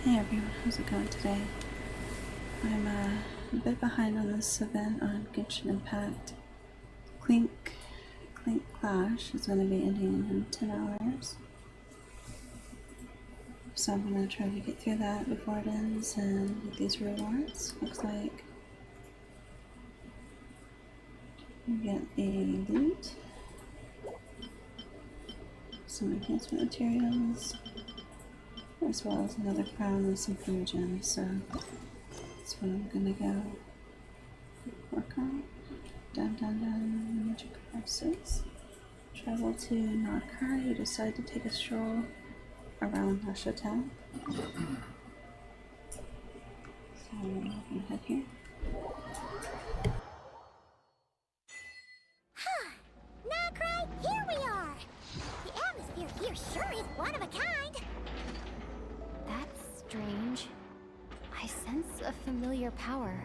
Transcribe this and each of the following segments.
Hey everyone, how's it going today? I'm a bit behind on this event on Genshin Impact. Clink Clash is going to be ending in 10 hours. So I'm going to try to get through that before it ends and get these rewards. Looks like we get a loot, some enhancement materials, as well as another crown and some free gems. So that's what I'm going to go work on. Dun magic courses. Travel to Narkai. You decide to take a stroll around Russia town. So I'm gonna head here. Narkai, here we are! The atmosphere here sure is one of a kind! That's strange. I sense a familiar power.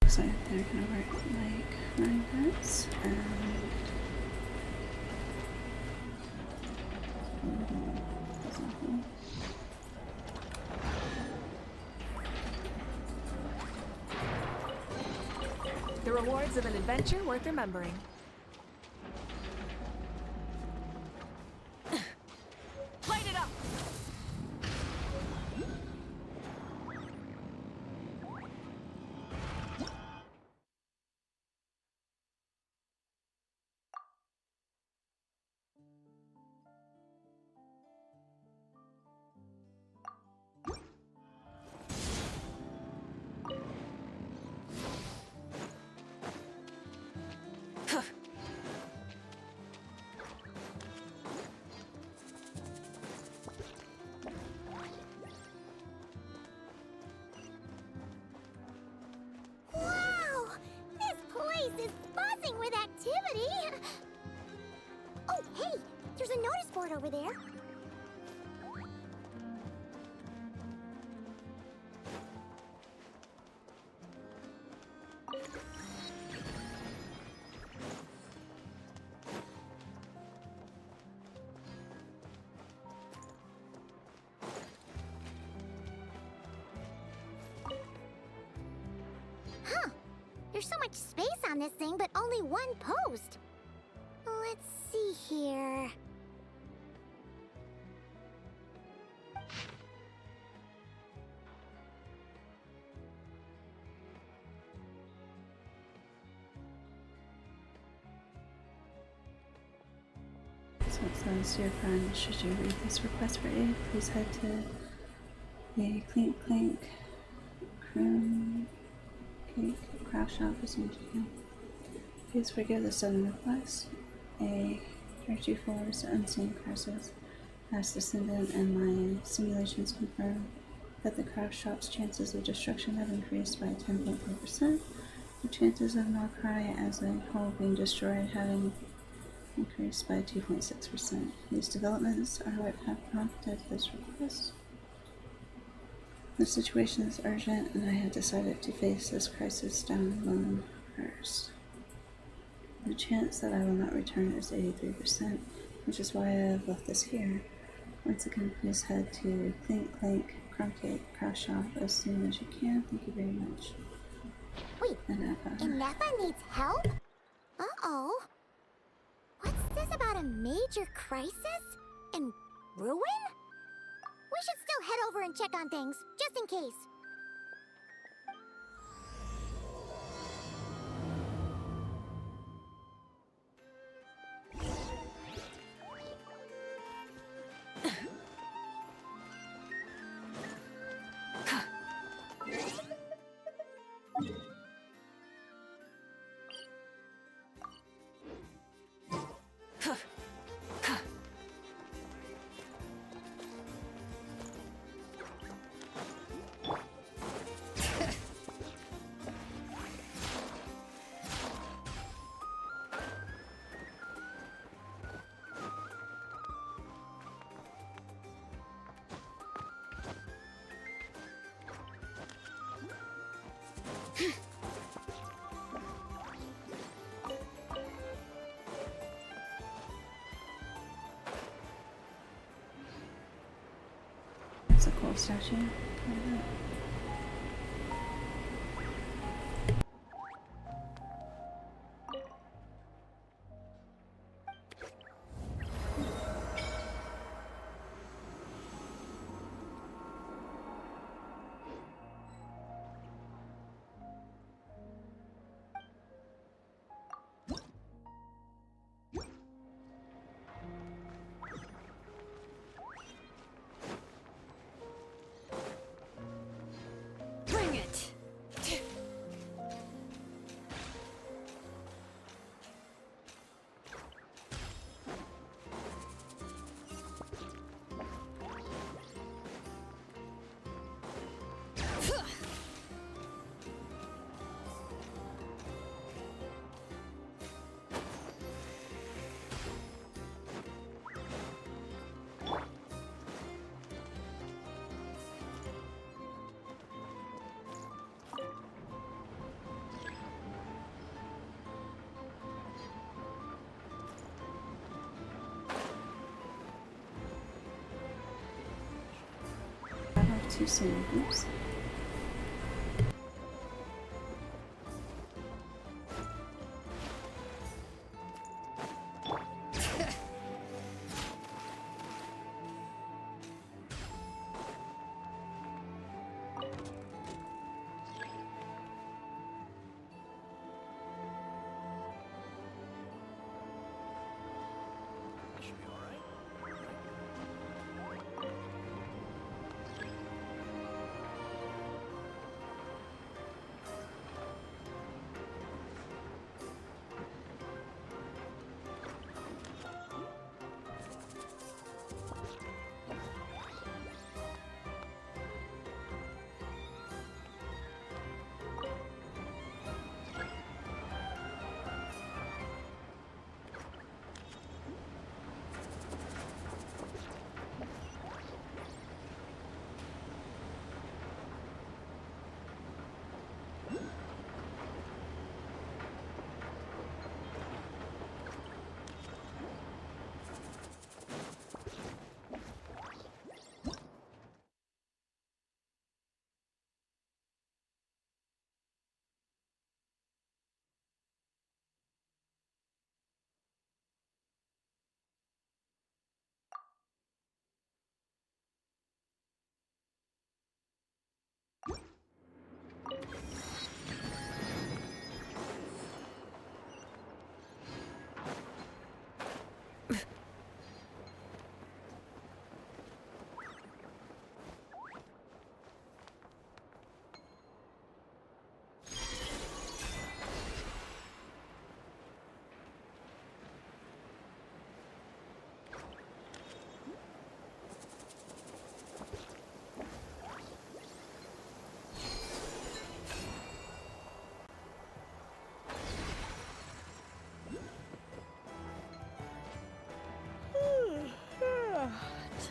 Looks like they're gonna work like 9 minutes and The rewards of an adventure worth remembering. Light it up! Wow! This place is buzzing with activity! Oh, hey! There's a notice board over there. Huh. There's so much space on this thing, but only one post. Let's see here. so it says, dear friend, should you read this request for aid, please head to the Clink Clink, craft shop as much as you can. Please forgive the sudden request. A Directory Force Unseen Crisis has descended, and my simulations confirm that the craft shop's chances of destruction have increased by 10.4%. The chances of Norcry as a whole being destroyed having increased by 2.6%. These developments are what have prompted this request. The situation is urgent, and I have decided to face this crisis down alone first. The chance that I will not return is 83%, which is why I have left this here. Once again, please head to Clink, Craft Shop as soon as you can. Thank you very much. Wait, Inefa needs help? Uh-oh. What's this about a major crisis? And ruin? We should still head over and check on things, just in case. It's a cool statue. Bring it! Too soon. Oops.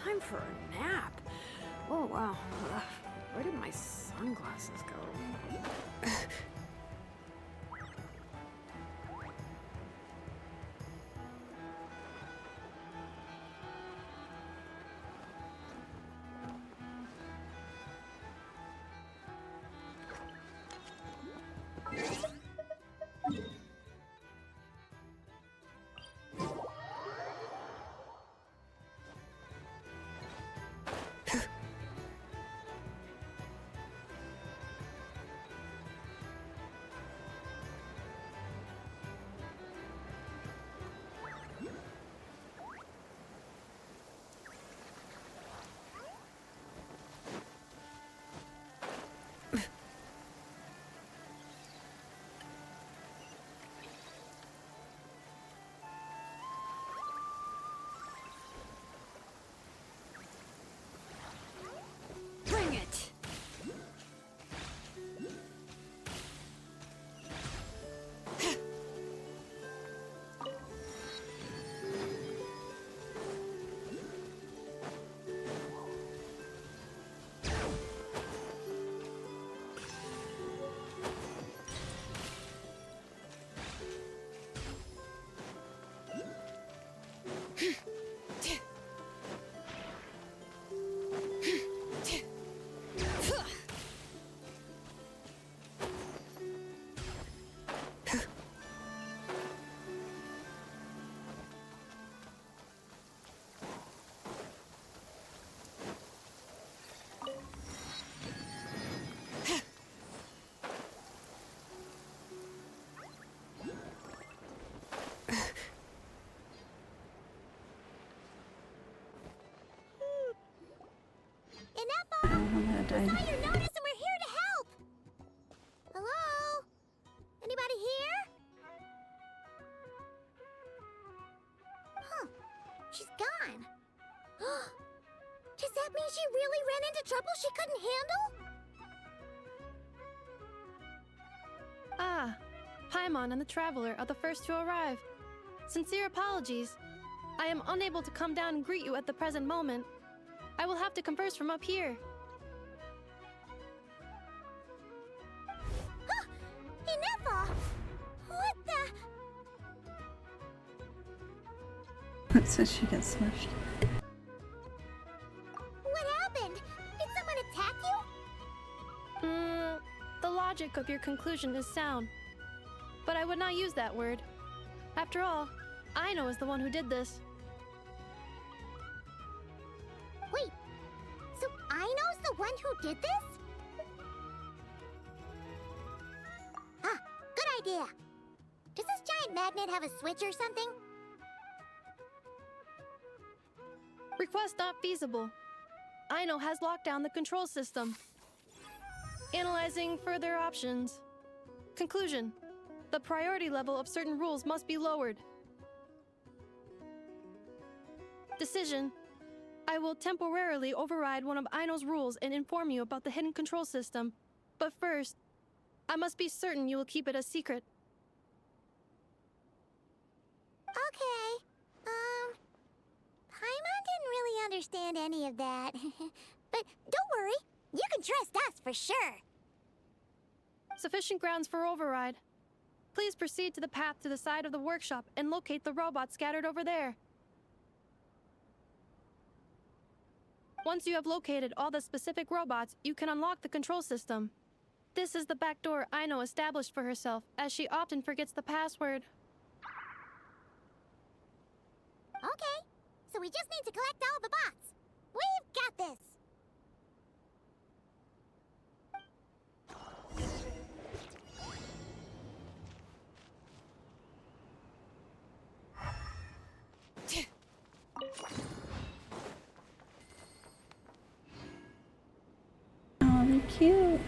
Time for a nap. Oh, wow. Where did my sunglasses go? Bring it! Enough! I'm gonna We die. got your notice and we're here to help! Hello? Anybody here? Huh. She's gone. Does that mean she really ran into trouble she couldn't handle? Ah, Paimon and the Traveler are the first to arrive. Sincere apologies. I am unable to come down and greet you at the present moment. I will have to converse from up here. Inepa! What the? It says she gets smushed. What happened? Did someone attack you? The logic of your conclusion is sound. But I would not use that word. After all, Aino is the one who did this. Wait, so Aino's the one who did this? Ah, good idea. Does this giant magnet have a switch or something? Request not feasible. Aino has locked down the control system. Analyzing further options. Conclusion. The priority level of certain rules must be lowered. Decision. I will temporarily override one of Aino's rules and inform you about the hidden control system. But first, I must be certain you will keep it a secret. Okay. Paimon didn't really understand any of that. But don't worry, you can trust us for sure. Sufficient grounds for override. Please proceed to the path to the side of the workshop and locate the robots scattered over there. Once you have located all the specific robots, you can unlock the control system. This is the back door Aino established for herself, as she often forgets the password. Okay, so we just need to collect all the bots. We've got this. Oh, they're cute.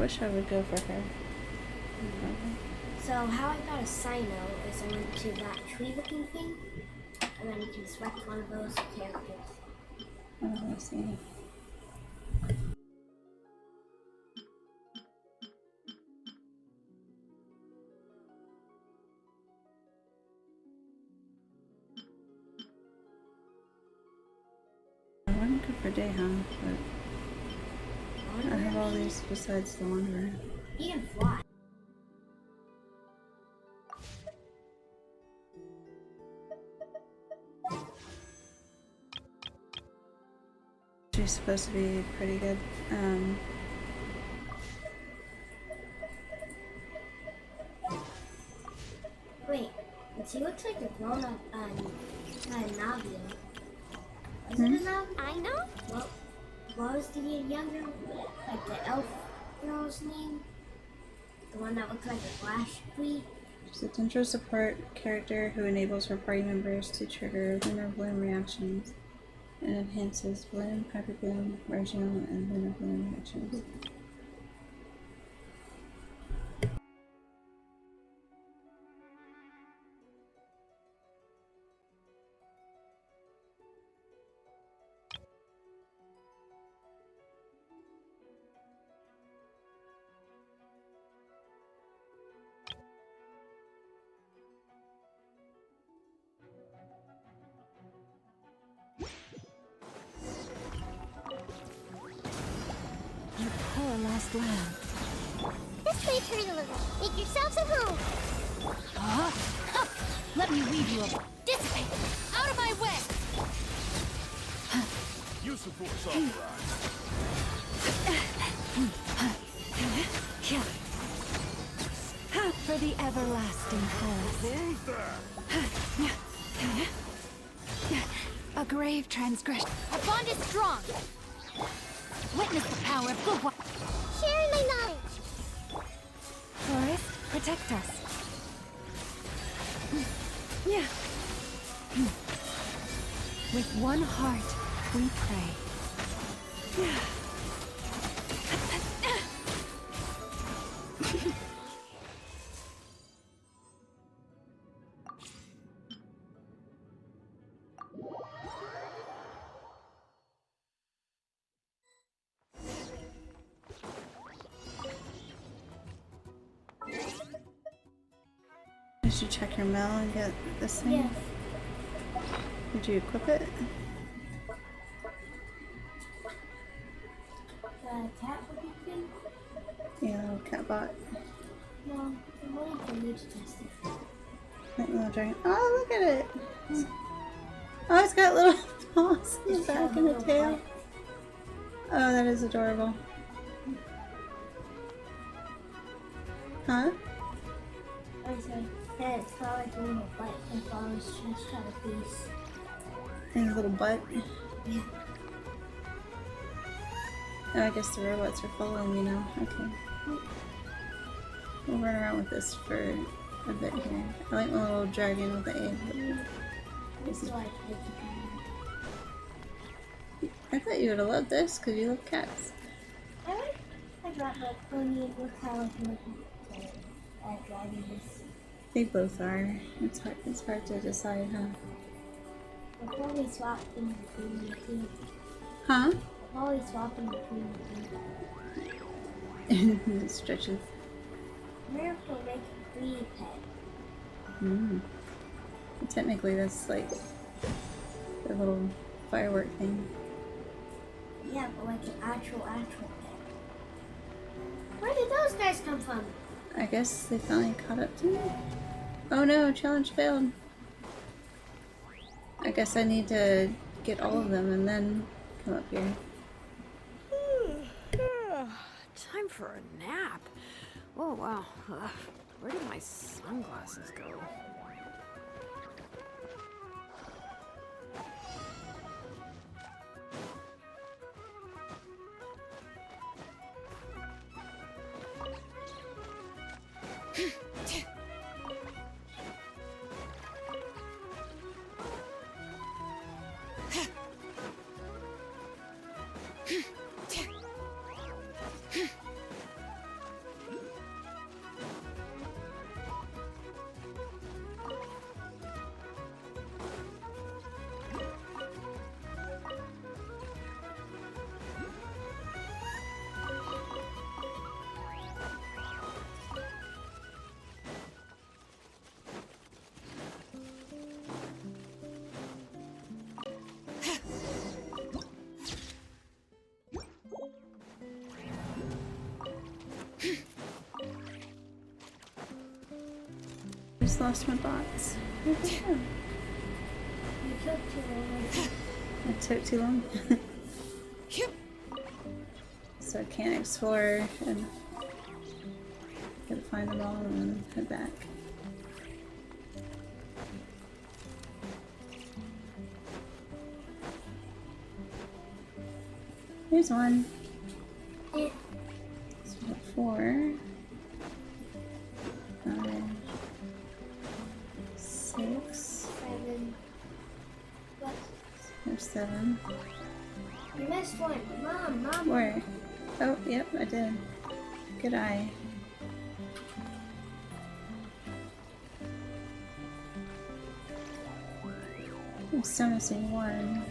wish I would go for her. So how I got a Sino is I went to that tree-looking thing, and then you can select one of those characters. Oh, I see. I wouldn't go for Dayhound, but I have all these besides the Wanderer. He can fly. She's supposed to be pretty good. Wait, she looks like a grown-up Navia. Is it a Nav? I know. What was the younger, like the elf girl's name? The one that looked like a flash tree? She's a Dendro support character who enables her party members to trigger lunar bloom reactions and enhances bloom, hyper bloom, regional, and lunar bloom reactions. You poor lost lamb. This way, turn a little. Make yourselves at home. Let me weave you up. Dissipate! Out of my way! You support Samurai. For the everlasting forest. Who's that? A grave transgression. Our bond is strong. Witness the power of good one. Sharing my knowledge. Forest, protect us. Yeah. With one heart, we pray. Did you check your mail and get this thing? Yes. Did you equip it? The cat-looking thing? Yeah, little cat bot. No, I'm waiting for you to test it. Like little dragon. Oh, look at it! Oh, it's got little paws in the It's got back a and a little tail. butt. Oh, that is adorable. Huh? I'm sorry. Yeah, it's got like a little butt and follows chest out of face. And a little butt. Yeah. Oh, I guess the robots are following me now. Okay. We'll run around with this for a bit here. I like my little dragon with the egg. This is why I tried to I thought you would have loved this because you love cats. I got the pony and look how I can look at driving this. They both are. It's hard to decide, huh? I'll probably swap in between the two. Huh? I'll probably swap in between the two. It stretches. Miracle make a free pet. Mm. Technically, that's like the little firework thing. Yeah, but like an actual pet. Where did those guys come from? I guess they finally caught up to me. Oh no, challenge failed. I guess I need to get all of them and then come up here. Time for a nap. Oh, wow. Where did my sunglasses go? just lost my bots. Where'd they go? You took too long. It took too long. So I can't explore and gotta find them all and then head back. Here's one. Yeah. So we got 4. 5. 6. 7. What? There's 7. You missed one. Mom. Where? Oh, yep, I did. Good eye. I'm still missing 1.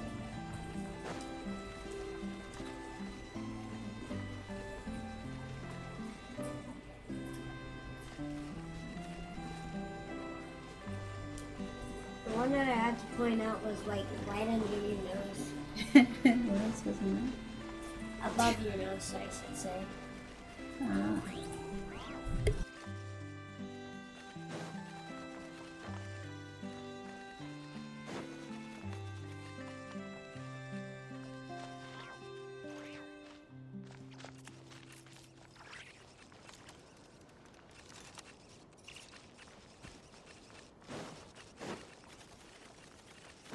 The one that I had to point out was like right under your nose. What else was in there? Above your nose, I should say.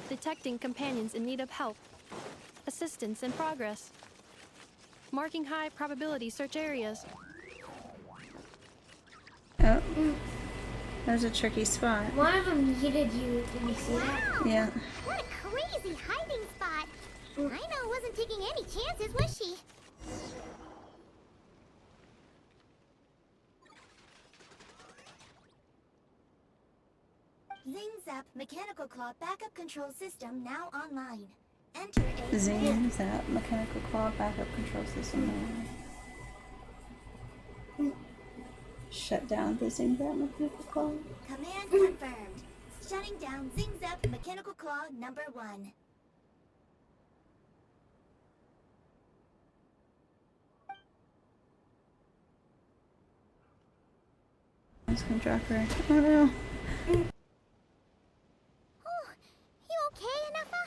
Detecting companions in need of help. Assistance in progress. Marking high probability search areas. Oh, that was a tricky spot. One of them yeeted you. Did you see that? Yeah. What a crazy hiding spot! Rhino wasn't taking any chances, was she? Zing Zap Mechanical Claw Backup Control System now online. Enter a Zing Zap Mechanical Claw Backup Control System. Shut down the Zing Zap Mechanical Claw. command confirmed. Shutting down Zing Zap Mechanical Claw number 1. I was gonna drop her. Oh no. Oh, you okay, Anafa?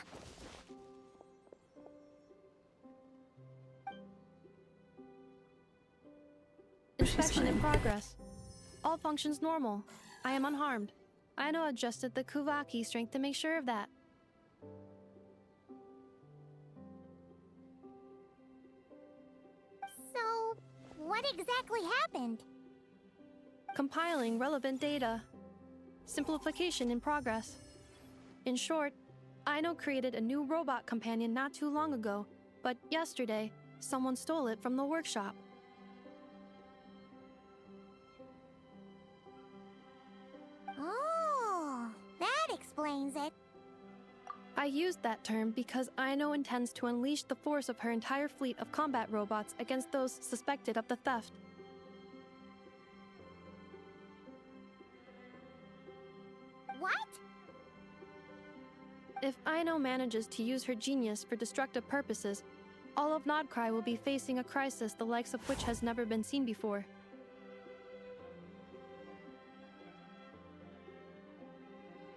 Inspection in progress. All functions normal. I am unharmed. Aino adjusted the Kuvaki strength to make sure of that. So, what exactly happened? Compiling relevant data. Simplification in progress. In short, Aino created a new robot companion not too long ago, but yesterday, someone stole it from the workshop. Oh, that explains it. I used that term because Aino intends to unleash the force of her entire fleet of combat robots against those suspected of the theft. What? If Aino manages to use her genius for destructive purposes, all of Nodcry will be facing a crisis the likes of which has never been seen before.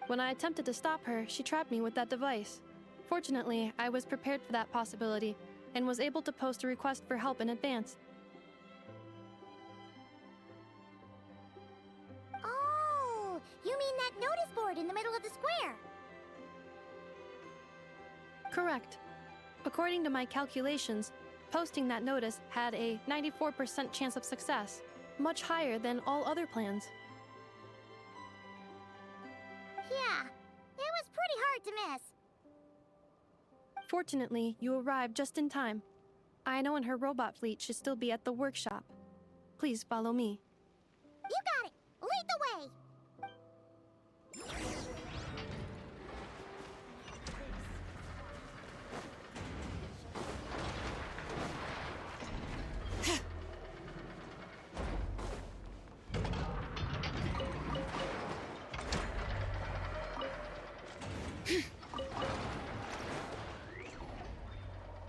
When I attempted to stop her, she trapped me with that device. Fortunately, I was prepared for that possibility and was able to post a request for help in advance. Oh, you mean that notice board in the middle of the square? Correct. According to my calculations, posting that notice had a 94% chance of success, much higher than all other plans. Yeah, it was pretty hard to miss. Fortunately, you arrived just in time. Aino and her robot fleet should still be at the workshop. Please follow me. You got it! Lead the way!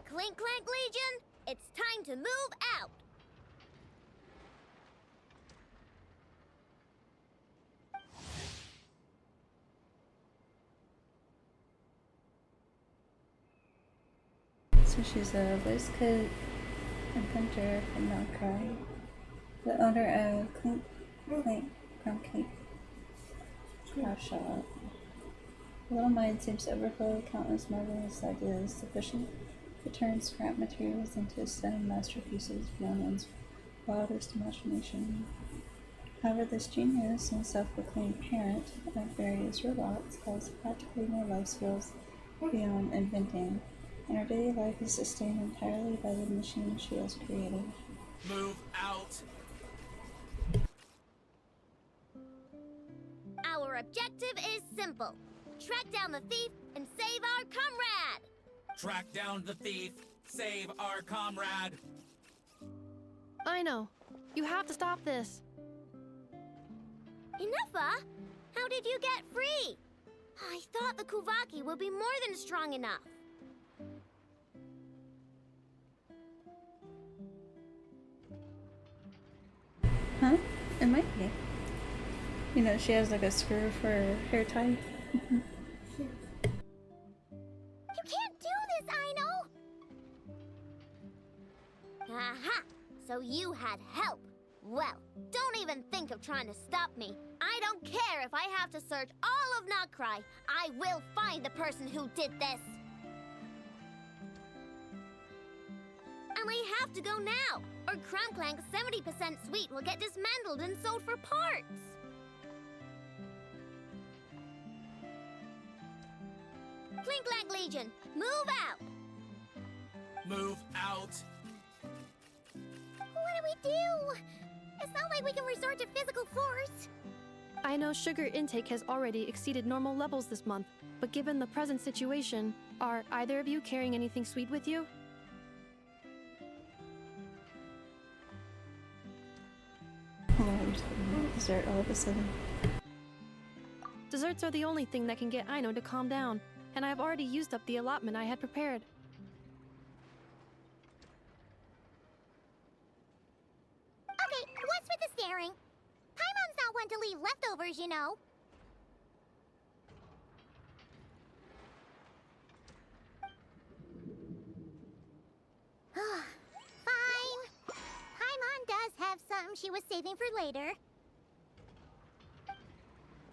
Clink Clank Legion, it's time to move out! So she's a Liz Kid inventor from Malcry, the owner of Clink, Clank craft shop. The little mind seems to overflow with countless marvelous ideas sufficient to turn scrap materials into stone masterpieces beyond one's wildest imagination. However, this genius and self-proclaimed parent of various robots has practically no life skills beyond inventing, and her daily life is sustained entirely by the machine she has created. Move out! Our objective is simple. Track down the thief and save our comrade! Track down the thief, save our comrade! I know. You have to stop this. Ineffa, how did you get free? I thought the Kuvaki would be more than strong enough. Huh? It might be. You know, she has like a screw for her hair tie. You can't do this, Aino! Aha! So you had help. Well, don't even think of trying to stop me. I don't care if I have to search all of Notcry. I will find the person who did this. And I have to go now, or Crown Clank's 70% suite will get dismantled and sold for parts. Clink Legion, move out! Move out! What do we do? It's not like we can resort to physical force. I know sugar intake has already exceeded normal levels this month, but given the present situation, are either of you carrying anything sweet with you? Oh, I'm just gonna dessert all of a sudden. Desserts are the only thing that can get Aino to calm down, and I've already used up the allotment I had prepared. Okay, what's with the staring? Paimon's not one to leave leftovers, you know. Fine. Paimon does have something she was saving for later.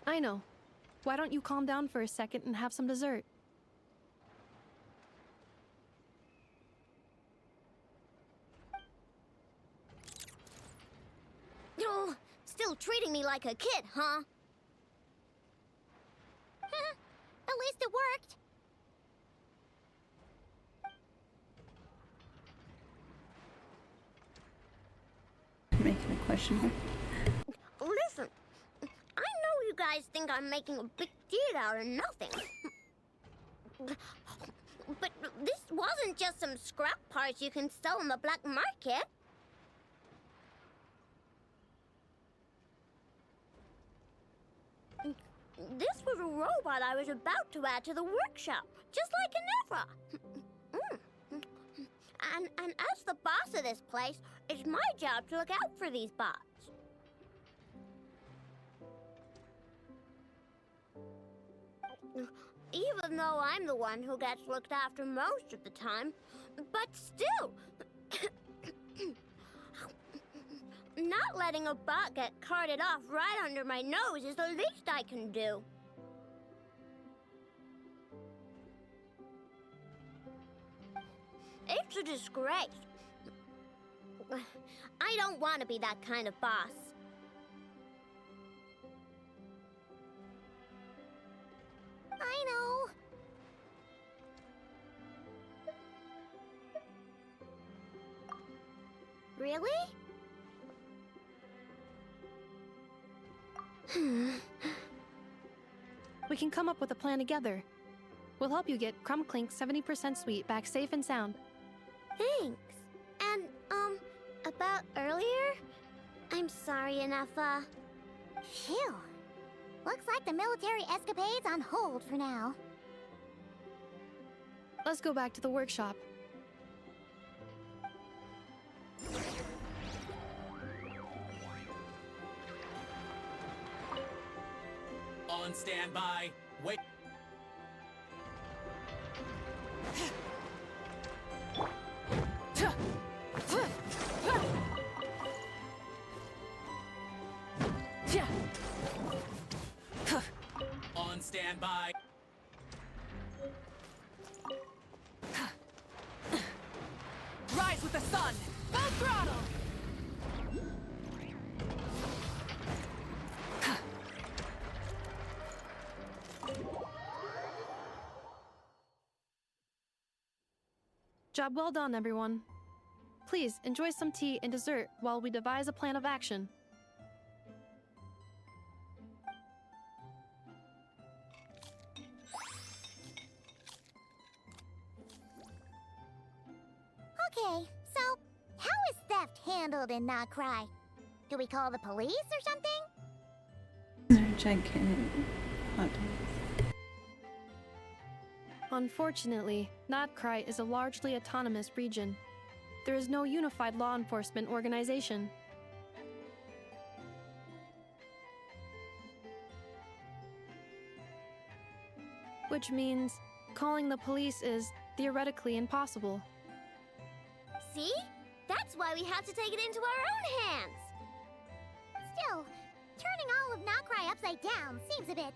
I know. Why don't you calm down for a second and have some dessert? Oh, still treating me like a kid, huh? At least it worked. Making a question here. Listen, I know you guys think I'm making a big deal out of nothing. But this wasn't just some scrap parts you can sell on the black market. This was a robot I was about to add to the workshop, just like an Ephra. And as the boss of this place, it's my job to look out for these bots. Even though I'm the one who gets looked after most of the time, but still, not letting a bot get carted off right under my nose is the least I can do. It's a disgrace. I don't want to be that kind of boss. I know. Really? We can come up with a plan together. We'll help you get Clink's 70% suite back safe and sound. Thanks. And, about earlier? I'm sorry, Ineffa. Phew. Looks like the military escapade's on hold for now. Let's go back to the workshop. On standby. Wait. Stand by. Rise with the sun! Full throttle! Job well done, everyone. Please enjoy some tea and dessert while we devise a plan of action. Okay, so how is theft handled in Not Cry? Do we call the police or something? They're gigantic hot dogs. Unfortunately, Notcry is a largely autonomous region. There is no unified law enforcement organization. Which means calling the police is theoretically impossible. See? That's why we have to take it into our own hands. Still, turning all of Not Cry upside down seems a bit...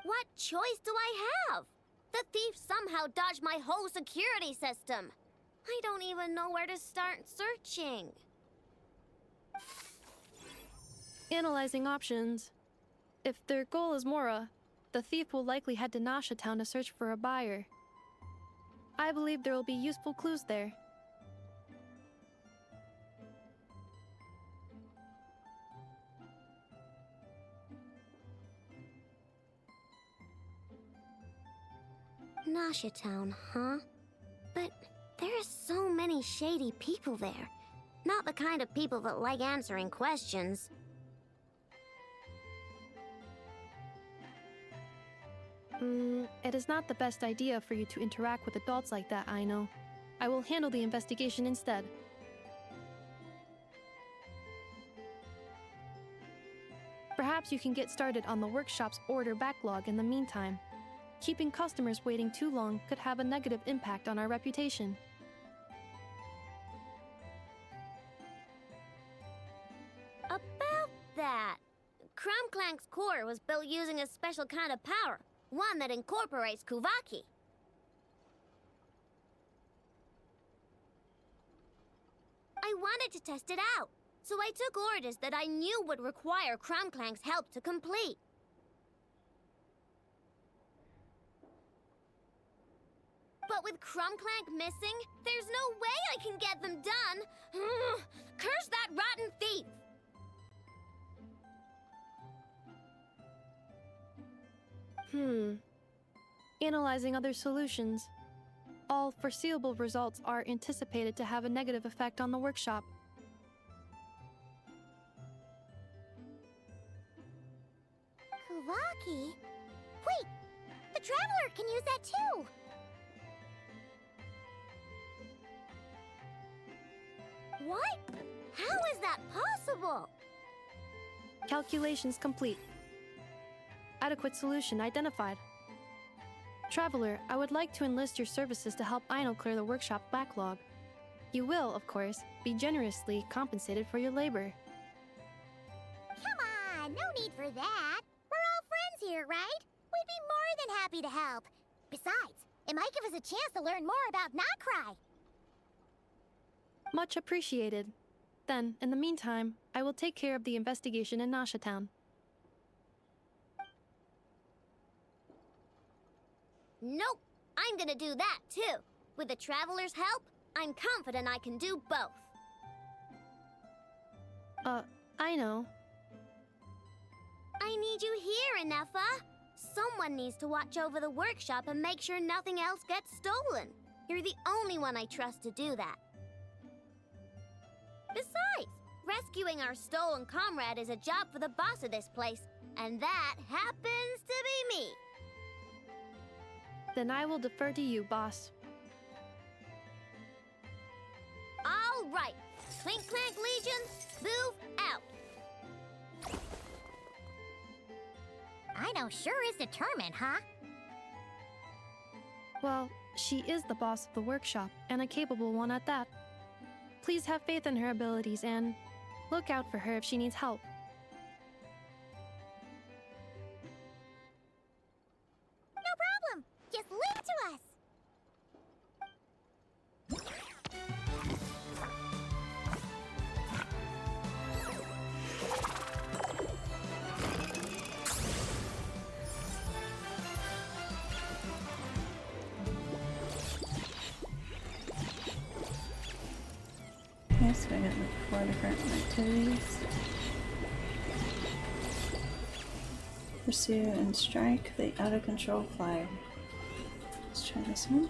What choice do I have? The thief somehow dodged my whole security system. I don't even know where to start searching. Analyzing options. If their goal is Mora, the thief will likely head to Nasha Town to search for a buyer. I believe there will be useful clues there. Nasha Town, huh? But there are so many shady people there. Not the kind of people that like answering questions. It is not the best idea for you to interact with adults like that, I know. I will handle the investigation instead. Perhaps you can get started on the workshop's order backlog in the meantime. Keeping customers waiting too long could have a negative impact on our reputation. About that, Clank's core was built using a special kind of power, one that incorporates Kuvaki. I wanted to test it out, so I took orders that I knew would require Clank's help to complete. But with Clank missing, there's no way I can get them done. Curse that rotten thief! Analyzing other solutions. All foreseeable results are anticipated to have a negative effect on the workshop. Kuvaki? Wait! The Traveler can use that too! What? How is that possible? Calculations complete. Adequate solution identified. Traveler, I would like to enlist your services to help Aino clear the workshop backlog. You will, of course, be generously compensated for your labor. Come on, no need for that. We're all friends here, right? We'd be more than happy to help. Besides, it might give us a chance to learn more about Notcry. Much appreciated. Then, in the meantime, I will take care of the investigation in Nasha Town. Nope, I'm gonna do that too. With the Traveler's help, I'm confident I can do both. I know. I need you here, Inefa. Someone needs to watch over the workshop and make sure nothing else gets stolen. You're the only one I trust to do that. Besides, rescuing our stolen comrade is a job for the boss of this place, and that happens to be me. Then I will defer to you, boss. All right, Clink Legion, move out. Aino sure is determined, huh? Well, she is the boss of the workshop, and a capable one at that. Please have faith in her abilities and look out for her if she needs help. so I got like 4 different activities. Pursue and strike the out-of-control flyer. Let's try this one.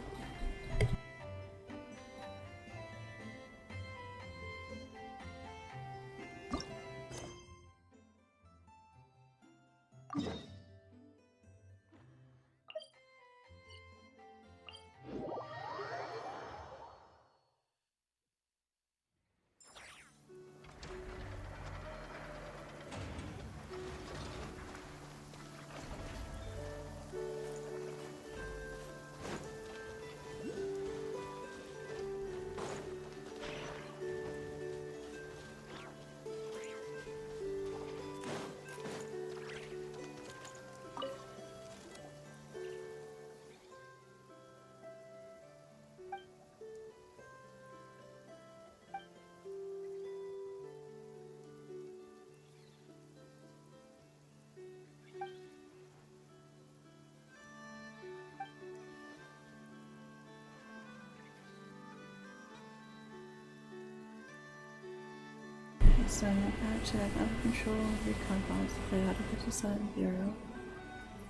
So actually I'm out of control recon bombs deployed out of the design bureau.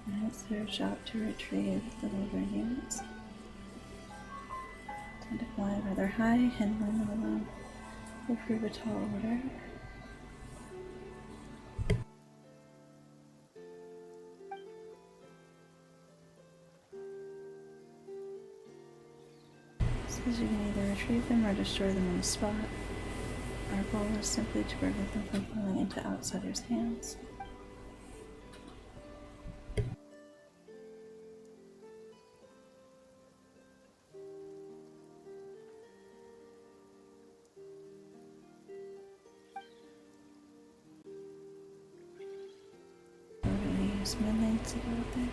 And it's their job to retrieve the older units. Tend to fly rather high and when alone will prove a tall order. Says you can either retrieve them or destroy them on the spot. Our goal is simply to prevent them from falling into outsiders' hands. We're going to use mid-lanes to go out there.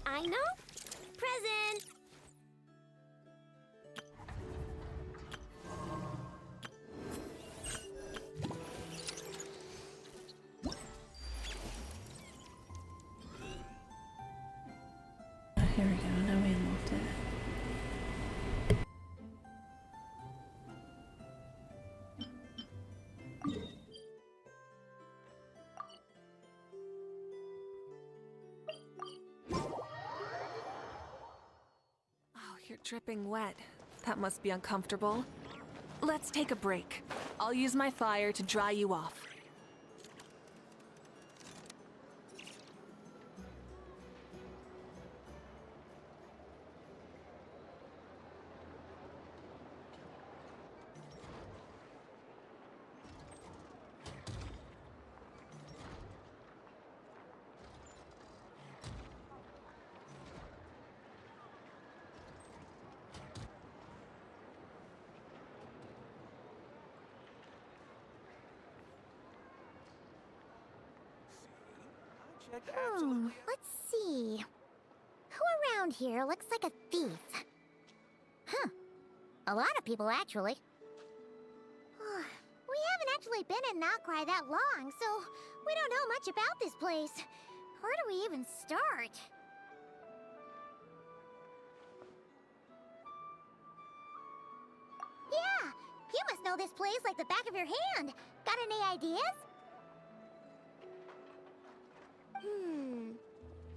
I know. Present. Here we go, now we unlocked it. Oh, you're dripping wet. That must be uncomfortable. Let's take a break. I'll use my fire to dry you off. Let's see. Who around here looks like a thief? Huh. A lot of people, actually. We haven't actually actually been in Nalcry that long, so we don't know much about this place. Where do we even start? Yeah, you must know this place like the back of your hand. Got any ideas?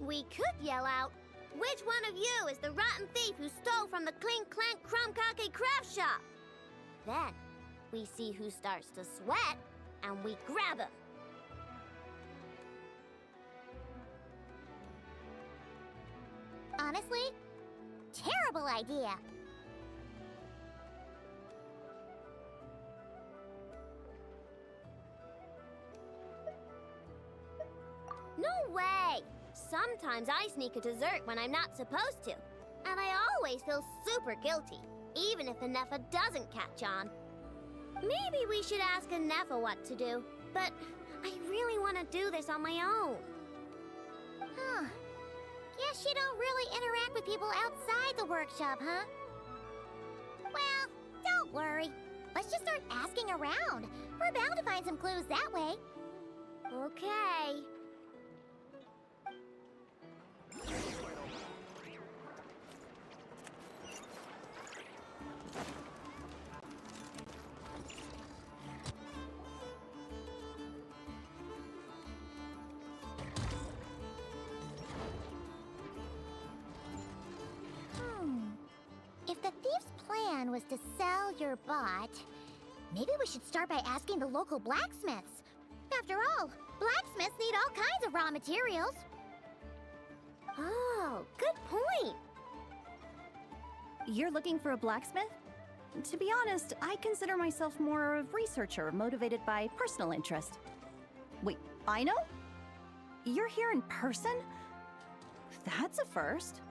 We could yell out, "Which one of you is the rotten thief who stole from the Clink, Clank, Crumb-Kake craft shop?" Then, we see who starts to sweat, and we grab him. Honestly, terrible idea. No way! Sometimes I sneak a dessert when I'm not supposed to. And I always feel super guilty, even if Anefa doesn't catch on. Maybe we should ask Anefa what to do, but I really want to do this on my own. Huh. Guess you don't really interact with people outside the workshop, huh? Well, don't worry. Let's just start asking around. We're bound to find some clues that way. Okay. If the thief's plan was to sell your bot, maybe we should start by asking the local blacksmiths. After all, blacksmiths need all kinds of raw materials. Oh, good point. You're looking for a blacksmith? To be honest, I consider myself more a researcher motivated by personal interest. Wait, I know? You're here in person? That's a first.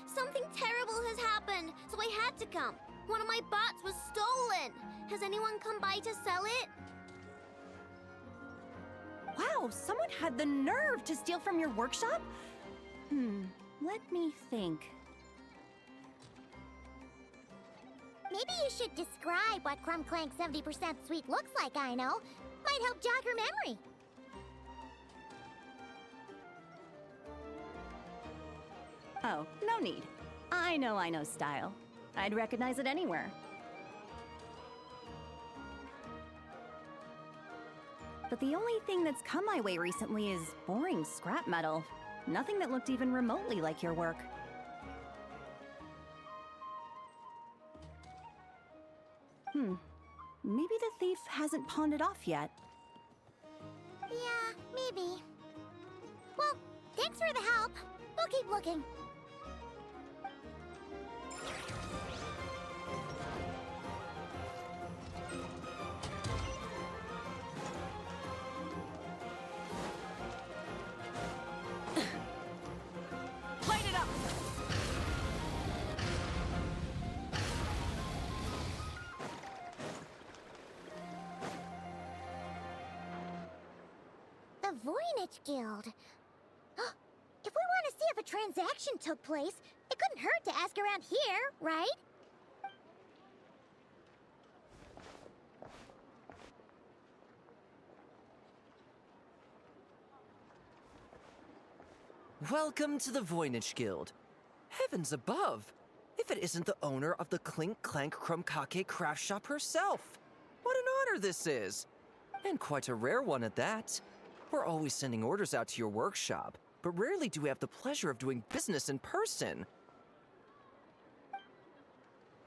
Something terrible has happened, so I had to come. One of my bots was stolen. Has anyone come by to sell it? Wow, someone had the nerve to steal from your workshop? Let me think. Maybe you should describe what Crumb Clank 70% sweet looks like, I know. Might help jog your memory. Oh, no need. I know style. I'd recognize it anywhere. But the only thing that's come my way recently is boring scrap metal. Nothing that looked even remotely like your work. Maybe the thief hasn't pawned it off yet. Yeah, maybe. Well, thanks for the help. We'll keep looking. Light it up! The Voynich Guild. If we want to see if a transaction took place, it couldn't hurt to ask around here, right? Welcome to the Voynich Guild. Heavens above! If it isn't the owner of the Clink, Clank, Crumb-Kake craft shop herself! What an honor this is! And quite a rare one at that. We're always sending orders out to your workshop, but rarely do we have the pleasure of doing business in person.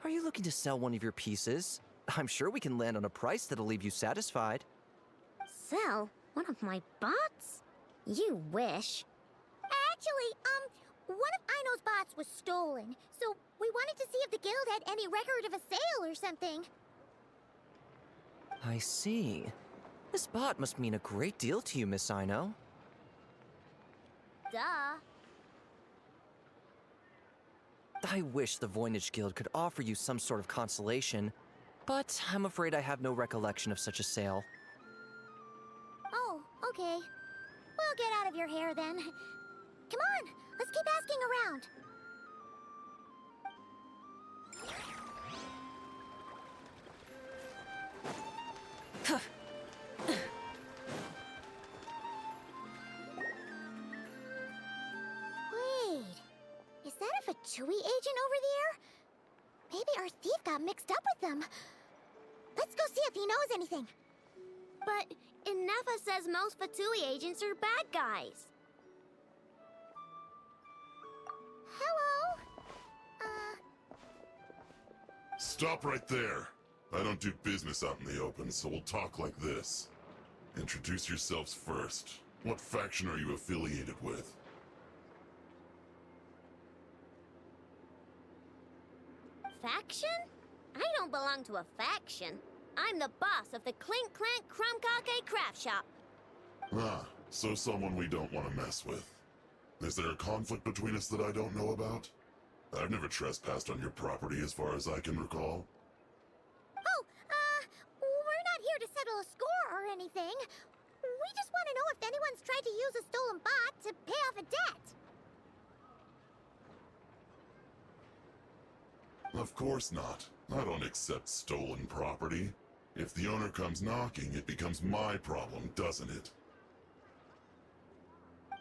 Are you looking to sell one of your pieces? I'm sure we can land on a price that'll leave you satisfied. Sell one of my bots? You wish. Actually, one of Aino's bots was stolen, so we wanted to see if the guild had any record of a sale or something. I see. This bot must mean a great deal to you, Miss Aino. Duh. I wish the Voynich Guild could offer you some sort of consolation, but I'm afraid I have no recollection of such a sale. Oh, okay. We'll get out of your hair then. Come on, let's keep asking around. Fatui agent over there? Maybe our thief got mixed up with them. Let's go see if he knows anything. But Inefa says most Fatui agents are bad guys. Hello? Stop right there. I don't do business out in the open, so we'll talk like this. Introduce yourselves first. What faction are you affiliated with? Faction? I don't belong to a faction. I'm the boss of the Clink, Clank, craft shop. Ah, so someone we don't want to mess with. Is there a conflict between us that I don't know about? I've never trespassed on your property as far as I can recall. Oh, we're not here to settle a score or anything. We just want to know if anyone's tried to use a stolen bot to pay off a debt. Of course not. I don't accept stolen property. If the owner comes knocking, it becomes my problem, doesn't it?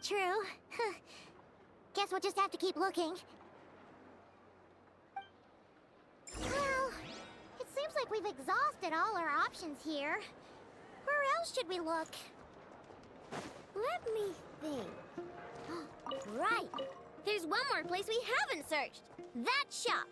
True. Guess we'll just have to keep looking. Well, it seems like we've exhausted all our options here. Where else should we look? Let me think. Right! There's one more place we haven't searched. That shop.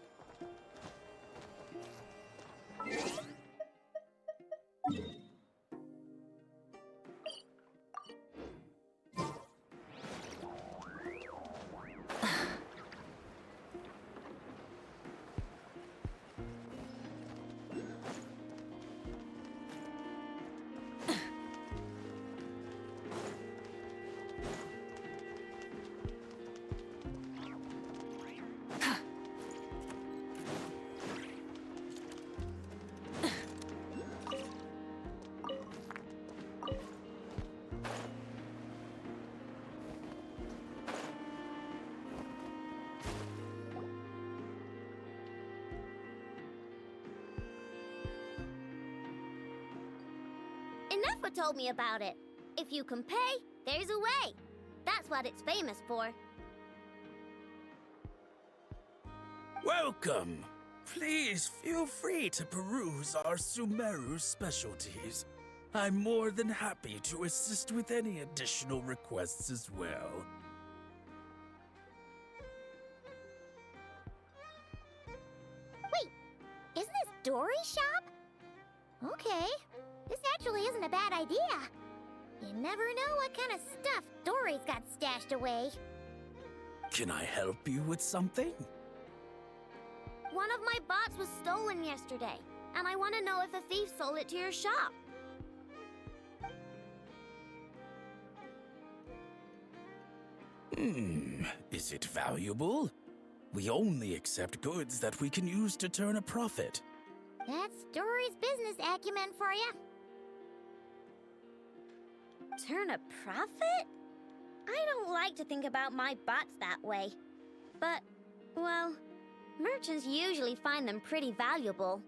Inefa told me about it. If you can pay, there's a way. That's what it's famous for. Welcome! Please feel free to peruse our Sumeru specialties. I'm more than happy to assist with any additional requests as well. Wait, isn't this Dory's shop? Okay, this actually isn't a bad idea. You never know what kind of stuff Dory's got stashed away. Can I help you with something? One of my bots was stolen yesterday, and I want to know if a thief sold it to your shop. Is it valuable? We only accept goods that we can use to turn a profit. That's Dory's business acumen for you. Turn a profit? I don't like to think about my bots that way. But, well, merchants usually find them pretty valuable.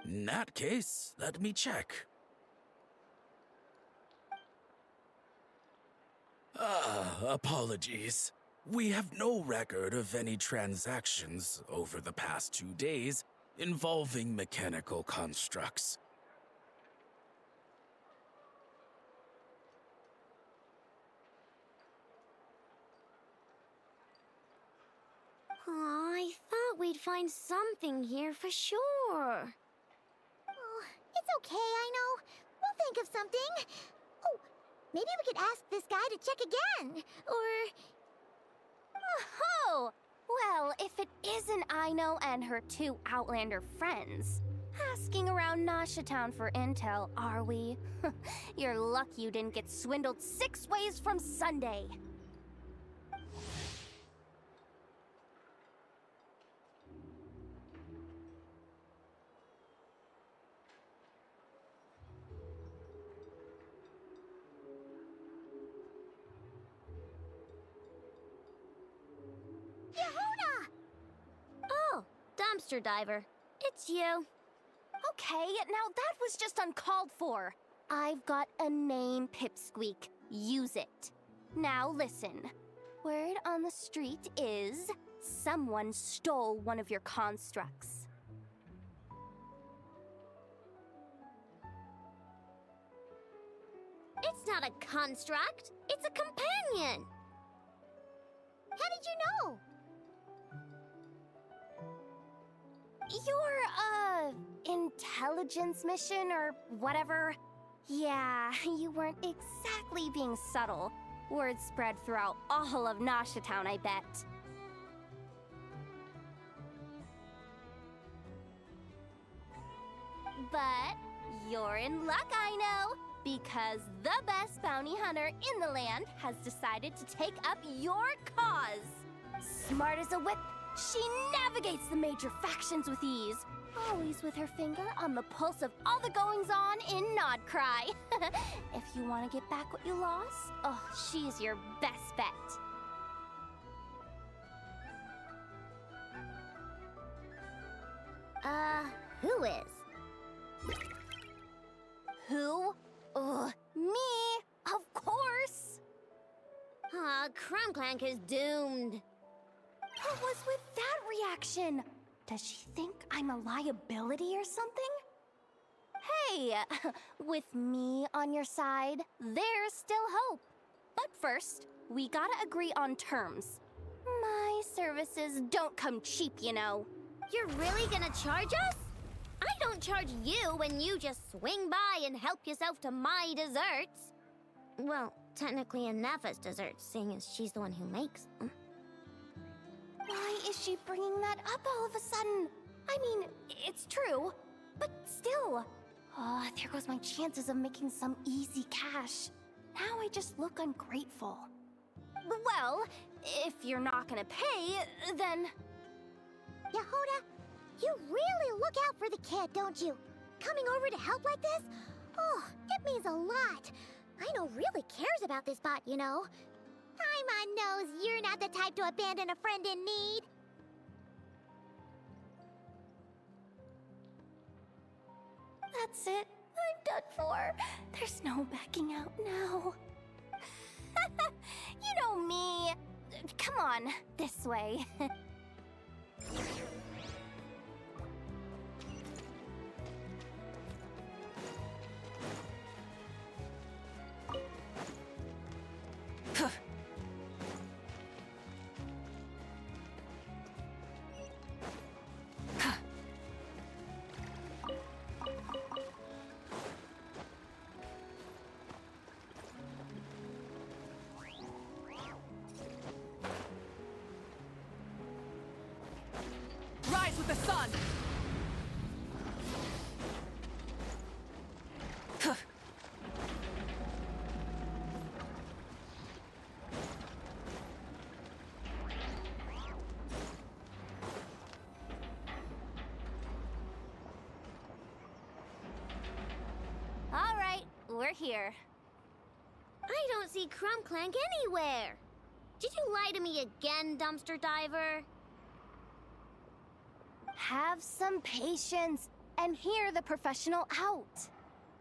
In that case, let me check. Apologies. We have no record of any transactions over the past 2 days involving mechanical constructs. Aw, I thought we'd find something here for sure. Oh, it's okay, I know. We'll think of something. Oh, maybe we could ask this guy to check again. Or... Oh! Well, if it isn't Aino and her 2 Outlander friends. Asking around Nasha Town for intel, are we? You're lucky you didn't get swindled 6 ways from Sunday. Yehuda! Oh, dumpster diver. It's you. Okay, now that was just uncalled for. I've got a name, Pipsqueak. Use it. Now listen. Word on the street is Someone stole one of your constructs. It's not a construct. It's a companion. How did you know? Your, intelligence mission or whatever. Yeah, you weren't exactly being subtle. Word spread throughout all of Nasha Town, I bet. But you're in luck, I know, because the best bounty hunter in the land has decided to take up your cause. Smart as a whip, she navigates the major factions with ease, always with her finger on the pulse of all the goings-on in Nodcry. If you want to get back what you lost, oh, she's your best bet. Who is? Who? Me, of course. Clank is doomed. What was with that reaction? Does she think I'm a liability or something? Hey, with me on your side, there's still hope. But first, we gotta agree on terms. My services don't come cheap, you know. You're really gonna charge us? I don't charge you when you just swing by and help yourself to my desserts. Well, technically Anafa's desserts, seeing as she's the one who makes them. Why is she bringing that up all of a sudden? I mean, it's true, but still. Oh, there goes my chances of making some easy cash. Now I just look ungrateful. Well, if you're not gonna pay, then... Yehuda, you really look out for the kid, don't you? Coming over to help like this? Oh, it means a lot. Aino really cares about this bot, you know. Paimon knows you're not the type to abandon a friend in need. That's it. I'm done for. There's no backing out now. You know me. Come on, this way. Rise with the sun! All right, we're here. I don't see Clank anywhere. Did you lie to me again, dumpster diver? Have some patience and hear the professional out.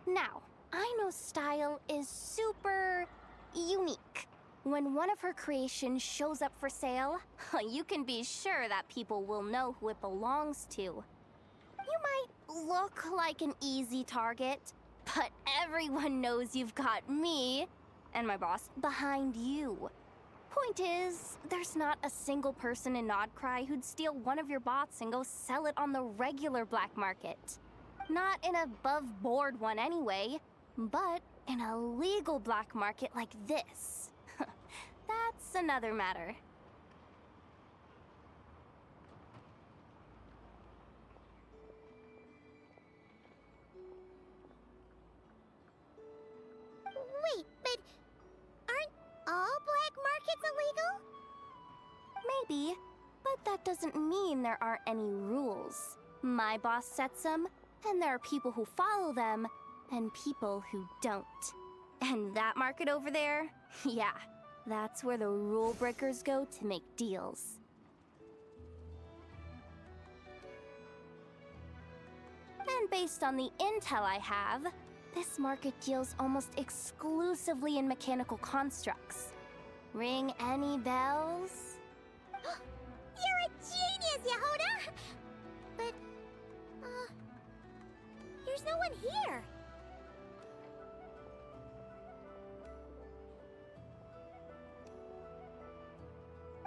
Now, Aino's style is super unique. When one of her creations shows up for sale, you can be sure that people will know who it belongs to. You might look like an easy target, but everyone knows you've got me and my boss behind you. Point is, there's not a single person in Nodcry who'd steal one of your bots and go sell it on the regular black market. Not an above-board one anyway, but in a legal black market like this. That's another matter. Wait, but aren't all black markets illegal? Maybe, but that doesn't mean there aren't any rules. My boss sets them, and there are people who follow them, and people who don't. And that market over there, yeah, that's where the rule breakers go to make deals. And based on the intel I have, this market deals almost exclusively in mechanical constructs. Ring any bells? You're There's no one here.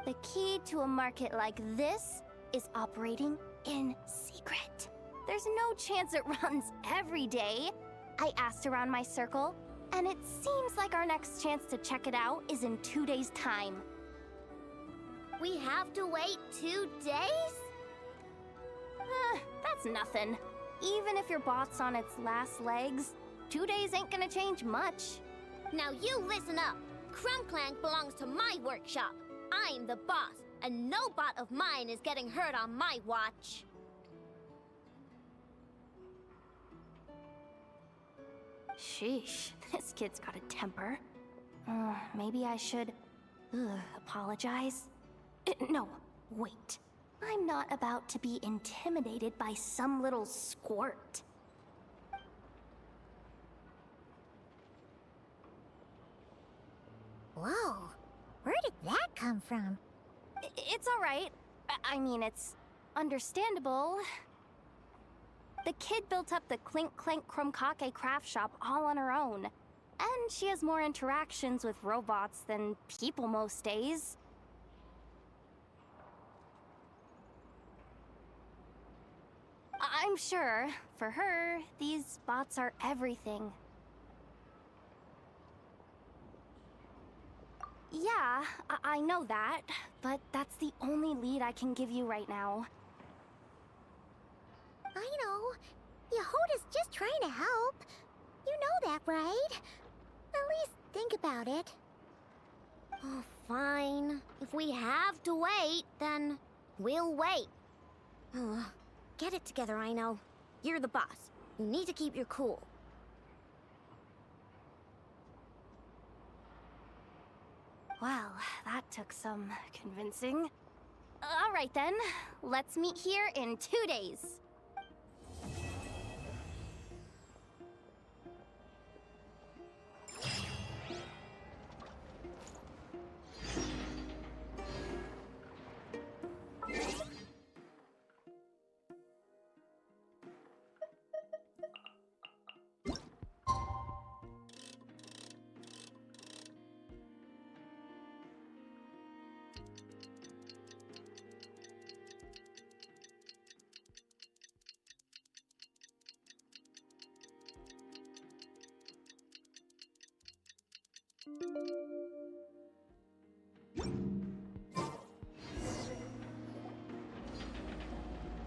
The key to a market like this is operating in secret. There's no chance it runs every day. I asked around my circle, and it seems like our next chance to check it out is in 2 days' time. We have to wait 2 days? That's nothing. Even if your bot's on its last legs, 2 days ain't gonna change much. Now you listen up. Clank belongs to my workshop. I'm the boss, and no bot of mine is getting hurt on my watch. Sheesh, this kid's got a temper. Maybe I should apologize. No, wait. I'm not about to be intimidated by some little squirt. Whoa, where did that come from? It's all right. I mean, it's understandable. The kid built up the Clink craft shop all on her own. And she has more interactions with robots than people most days. I'm sure, for her, these bots are everything. Yeah, I know that, but that's the only lead I can give you right now. I know. Yehoda's just trying to help. You know that, right? At least think about it. Oh, fine. If we have to wait, then we'll wait. Get it together, I know. You're the boss. You need to keep your cool. Well, that took some convincing. All right then, let's meet here in 2 days.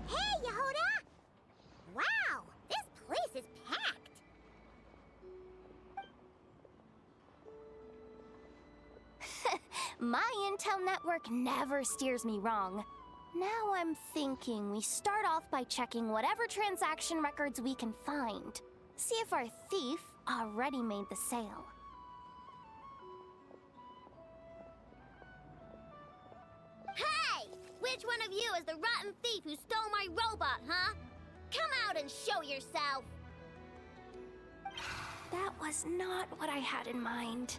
Hey, Yehoda! Wow, this place is packed. My intel network never steers me wrong. Now I'm thinking we start off by checking whatever transaction records we can find. See if our thief already made the sale. Hey! Which one of you is the rotten thief who stole my robot, huh? Come out and show yourself! That was not what I had in mind.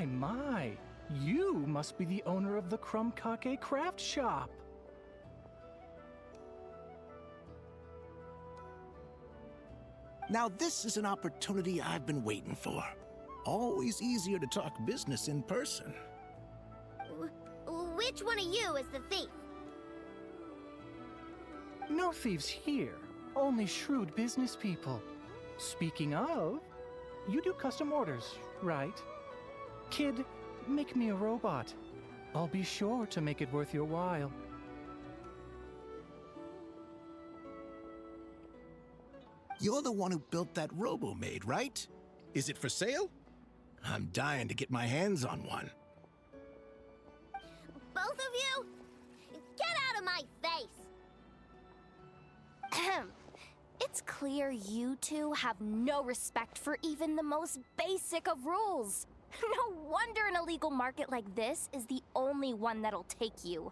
My. You must be the owner of the Crumbkake craft shop. Now this is an opportunity I've been waiting for. Always easier to talk business in person. Which one of you is the thief? No thieves here, only shrewd business people. Speaking of, you do custom orders, right? Kid, make me a robot. I'll be sure to make it worth your while. You're the one who built that robo-maid, right? Is it for sale? I'm dying to get my hands on one. Both of you? Get out of my face! It's clear you two have no respect for even the most basic of rules. No wonder an illegal market like this is the only one that'll take you.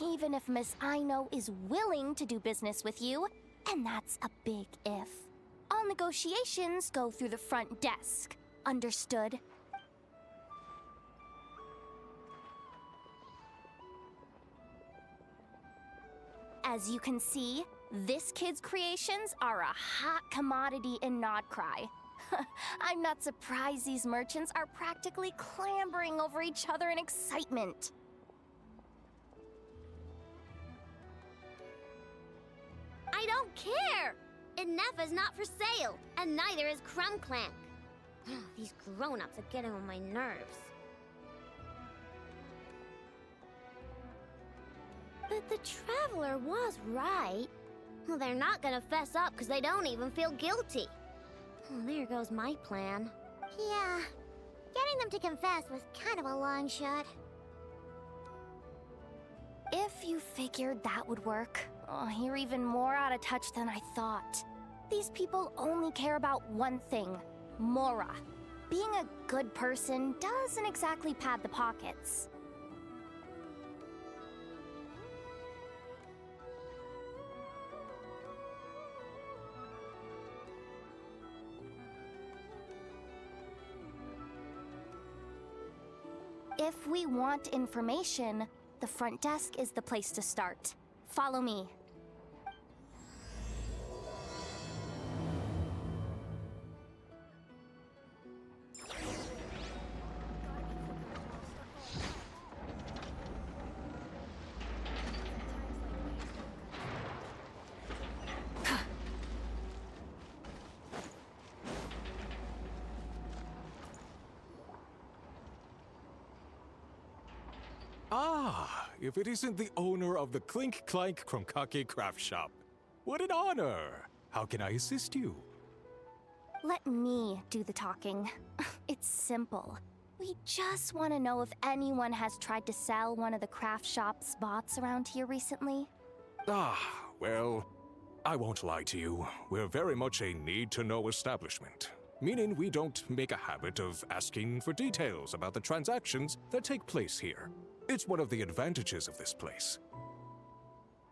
Even if Miss Aino is willing to do business with you, and that's a big if. I'll All negotiations go through the front desk. Understood? As you can see, this kid's creations are a hot commodity in Nodcry. I'm not surprised these merchants are practically clambering over each other in excitement. I don't care! Innefa's not for sale, and neither is Clank. These grown-ups are getting on my nerves. But the Traveler was right. Well, they're not gonna fess up because they don't even feel guilty. Oh, there goes my plan. Yeah, getting them to confess was kind of a long shot. If you figured that would work, you're even more out of touch than I thought. These people only care about one thing, Mora. Being a good person doesn't exactly pad the pockets. If we want information, the front desk is the place to start. Follow me. Ah, if it isn't the owner of the Clink Clank Krumkake craft shop. What an honor! How can I assist you? Let me do the talking. It's simple. We just want to know if anyone has tried to sell one of the craft shop's bots around here recently. Ah, well, I won't lie to you. We're very much a need-to-know establishment. Meaning we don't make a habit of asking for details about the transactions that take place here. It's one of the advantages of this place.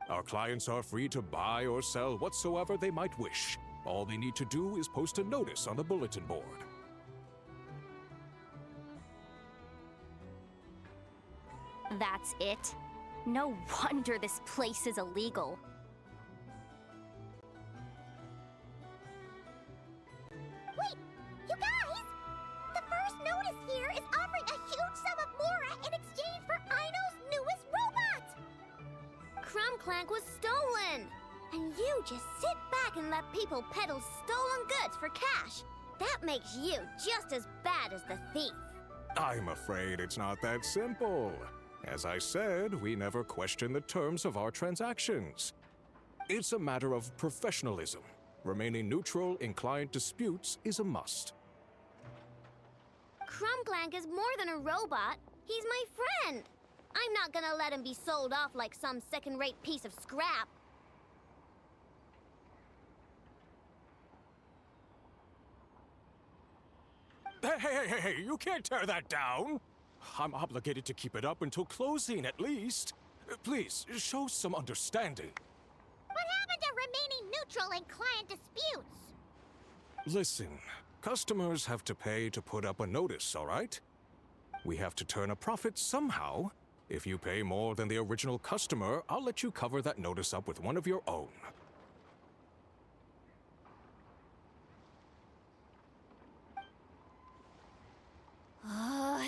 Our clients are free to buy or sell whatsoever they might wish. All they need to do is post a notice on the bulletin board. That's it? No wonder this place is illegal. Wait, you guys! The first notice here is offering a huge sum of Mora in exchange for Aino's newest robot! Clank was stolen! And you just sit back and let people peddle stolen goods for cash. That makes you just as bad as the thief. I'm afraid it's not that simple. As I said, we never question the terms of our transactions. It's a matter of professionalism. Remaining neutral in client disputes is a must. Clank is more than a robot. He's my friend. I'm not gonna let him be sold off like some second-rate piece of scrap. Hey, you can't tear that down! I'm obligated to keep it up until closing, at least. Please, show some understanding. What happened to remaining neutral in client disputes? Listen, customers have to pay to put up a notice, all right? We have to turn a profit somehow. If you pay more than the original customer, I'll let you cover that notice up with one of your own.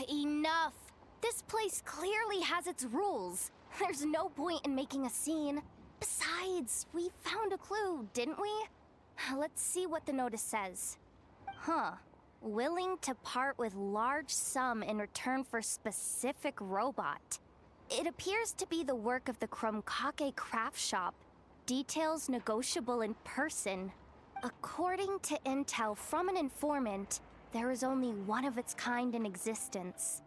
Enough! This place clearly has its rules. There's no point in making a scene. Besides, we found a clue, didn't we? Let's see what the notice says. Willing to part with large sum in return for specific robot. It appears to be the work of the Krumkake craft shop. Details negotiable in person. According to intel from an informant, there is only one of its kind in existence.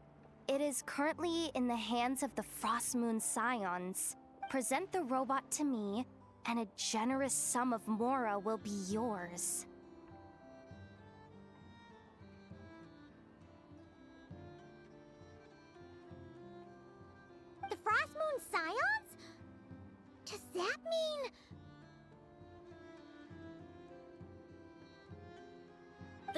It is currently in the hands of the Frostmoon Scions. Present the robot to me, and a generous sum of Mora will be yours. The Frostmoon Scions? Does that mean...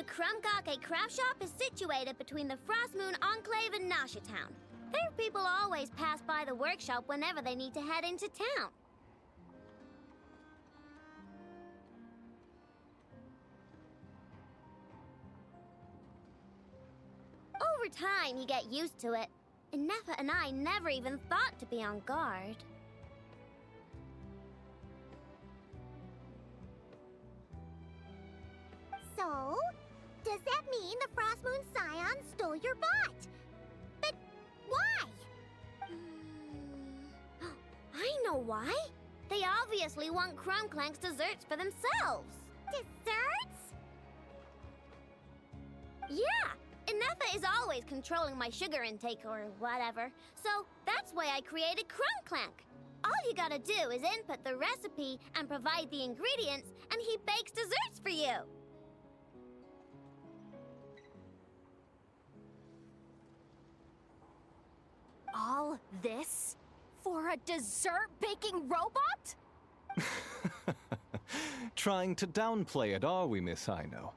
The Krumkake Craft Shop is situated between the Frost Moon Enclave and Nasha Town. There people always pass by the workshop whenever they need to head into town. Over time, you get used to it. And Nefa and I never even thought to be on guard. So, does that mean the Frost Moon Scion stole your bot? But why? I know why. They obviously want Clank's desserts for themselves. Desserts? Yeah, and Nefa is always controlling my sugar intake or whatever. So that's why I created Clank. All you gotta do is input the recipe and provide the ingredients, and he bakes desserts for you. All this for a dessert baking robot? Trying to downplay it, are we, Miss Ino?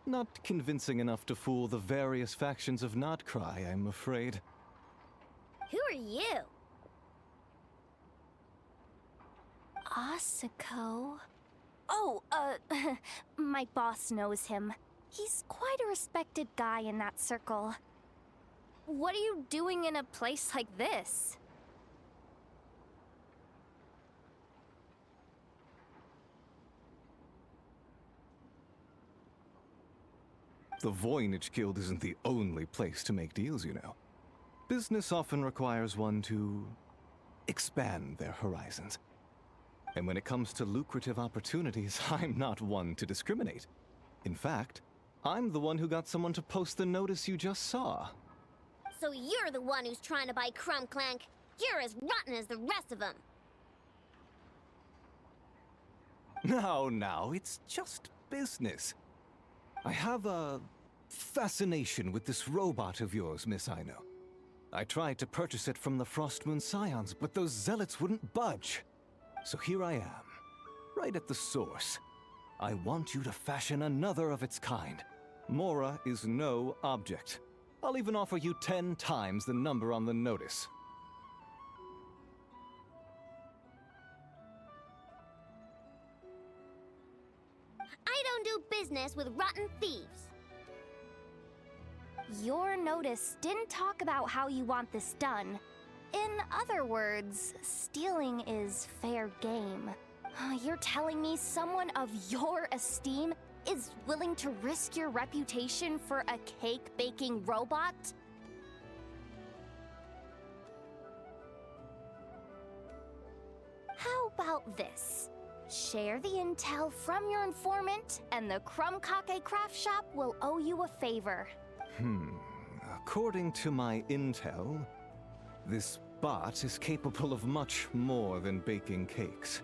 Not convincing enough to fool the various factions of Notcry, I'm afraid. Who are you? Asako? Oh, my boss knows him. He's quite a respected guy in that circle. What are you doing in a place like this? The Voynich Guild isn't the only place to make deals, you know. Business often requires one to expand their horizons. And when it comes to lucrative opportunities, I'm not one to discriminate. In fact, I'm the one who got someone to post the notice you just saw. So you're the one who's trying to buy Clank. You're as rotten as the rest of them. Now, it's just business. I have a fascination with this robot of yours, Miss Ino. I tried to purchase it from the Frost Moon Scions, but those zealots wouldn't budge. So here I am, right at the source. I want you to fashion another of its kind. Mora is no object. I'll even offer you 10 times the number on the notice. I don't do business with rotten thieves. Your notice didn't talk about how you want this done. In other words, stealing is fair game. You're telling me someone of your esteem is willing to risk your reputation for a cake-baking robot? How about this? Share the intel from your informant, and the Krumkake Craft Shop will owe you a favor. According to my intel, this bot is capable of much more than baking cakes.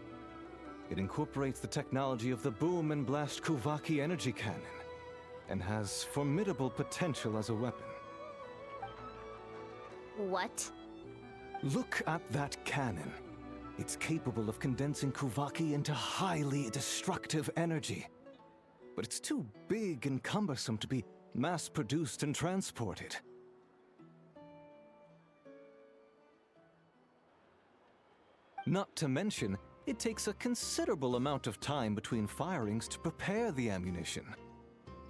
It incorporates the technology of the Boom and Blast Kuvaki energy cannon, and has formidable potential as a weapon. What? Look at that cannon. It's capable of condensing Kuvaki into highly destructive energy. But it's too big and cumbersome to be mass-produced and transported. Not to mention, it takes a considerable amount of time between firings to prepare the ammunition.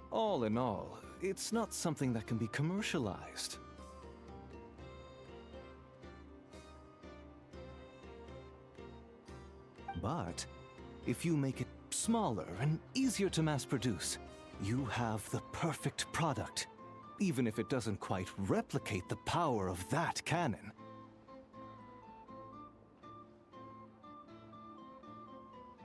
All in all, it's not something that can be commercialized. But if you make it smaller and easier to mass produce, you have the perfect product, even if it doesn't quite replicate the power of that cannon.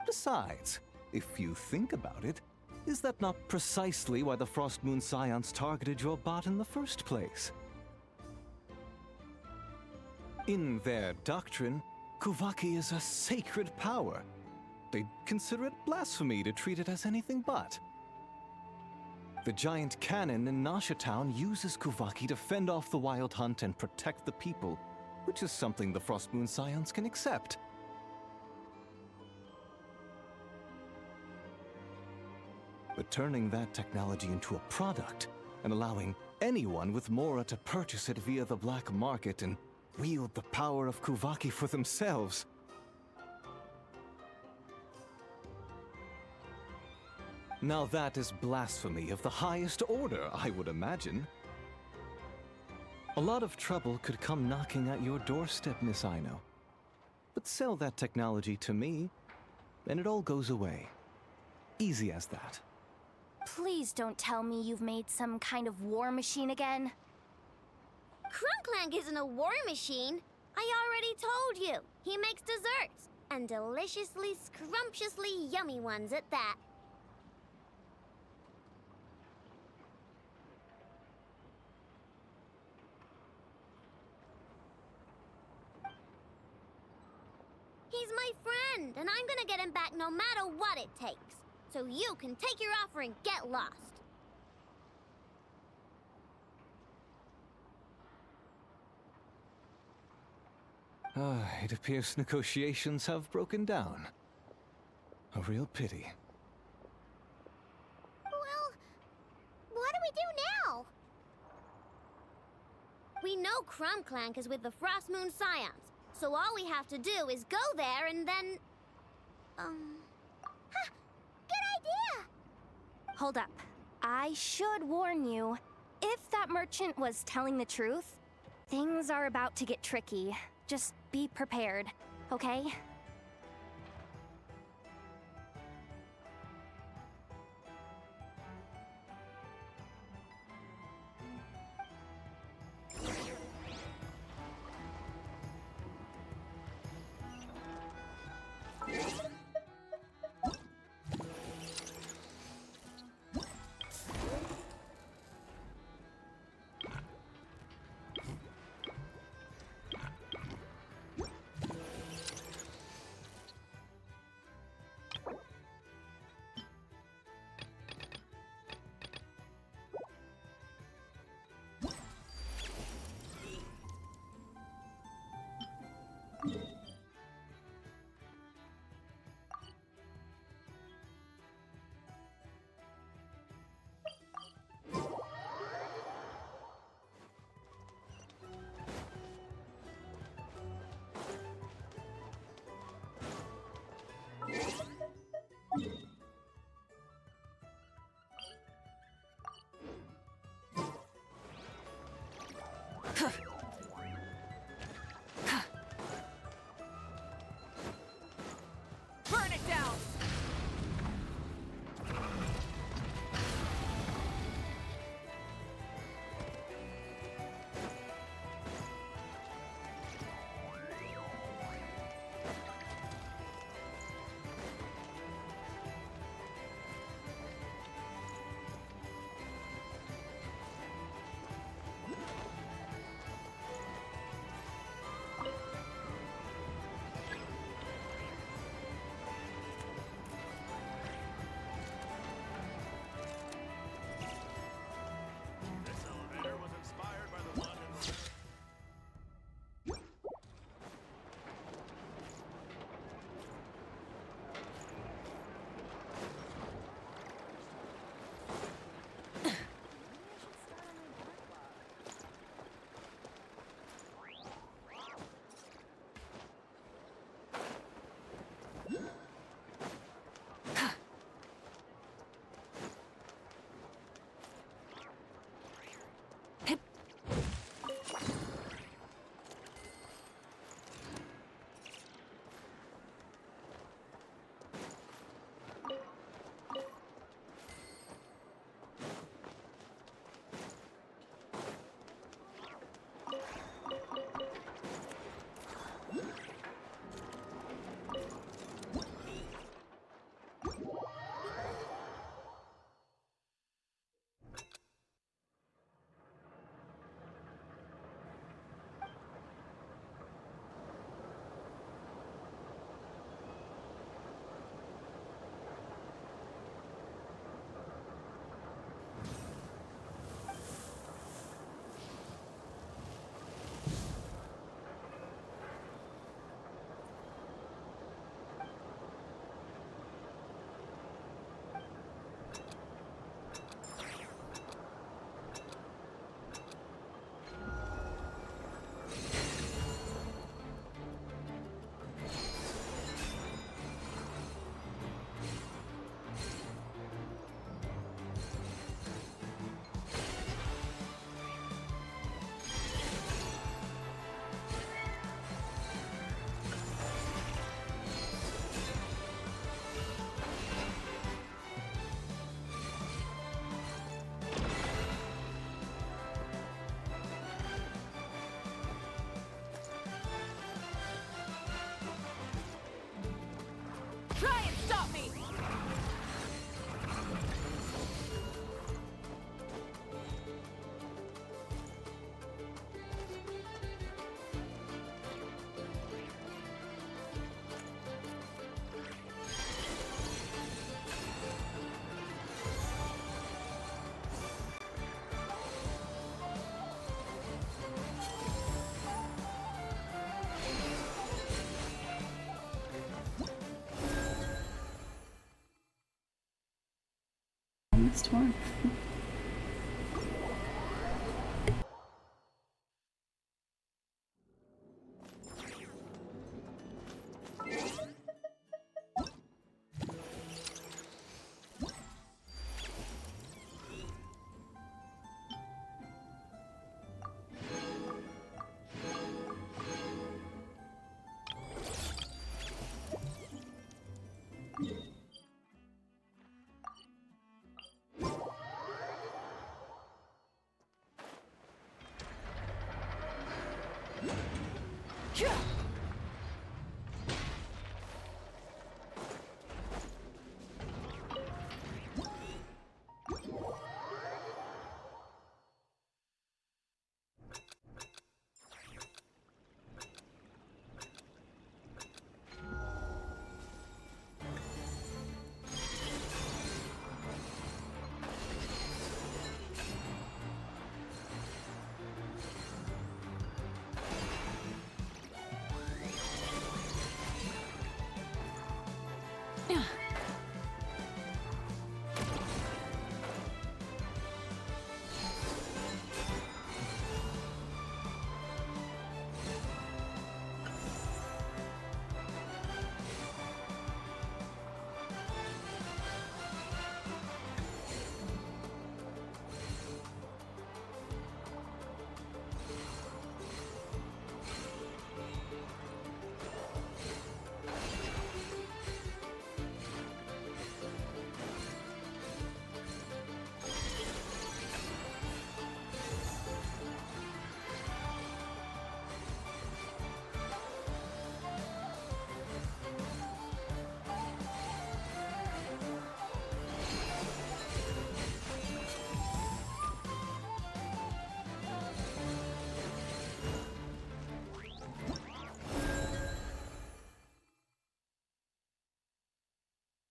Besides, if you think about it, is that not precisely why the Frost Moon Scions targeted your bot in the first place? In their doctrine, Kuvaki is a sacred power. They'd consider it blasphemy to treat it as anything but. The giant cannon in Nasha Town uses Kuvaki to fend off the Wild Hunt and protect the people, which is something the Frost Moon Scions can accept. But turning that technology into a product and allowing anyone with Mora to purchase it via the black market and wield the power of Kuvaki for themselves. Now that is blasphemy of the highest order, I would imagine. A lot of trouble could come knocking at your doorstep, Miss Aino. But sell that technology to me, and it all goes away. Easy as that. Please don't tell me you've made some kind of war machine again. Clank isn't a war machine. I already told you. He makes desserts, and deliciously, scrumptiously yummy ones at that. He's my friend, and I'm gonna get him back no matter what it takes. So you can take your offer and get lost. It appears negotiations have broken down. A real pity. Well, what do we do now? We know Clank is with the Frost Moon Scions, so all we have to do is go there and then... Good idea! Hold up. I should warn you. If that merchant was telling the truth, things are about to get tricky. Just be prepared, okay? is torn.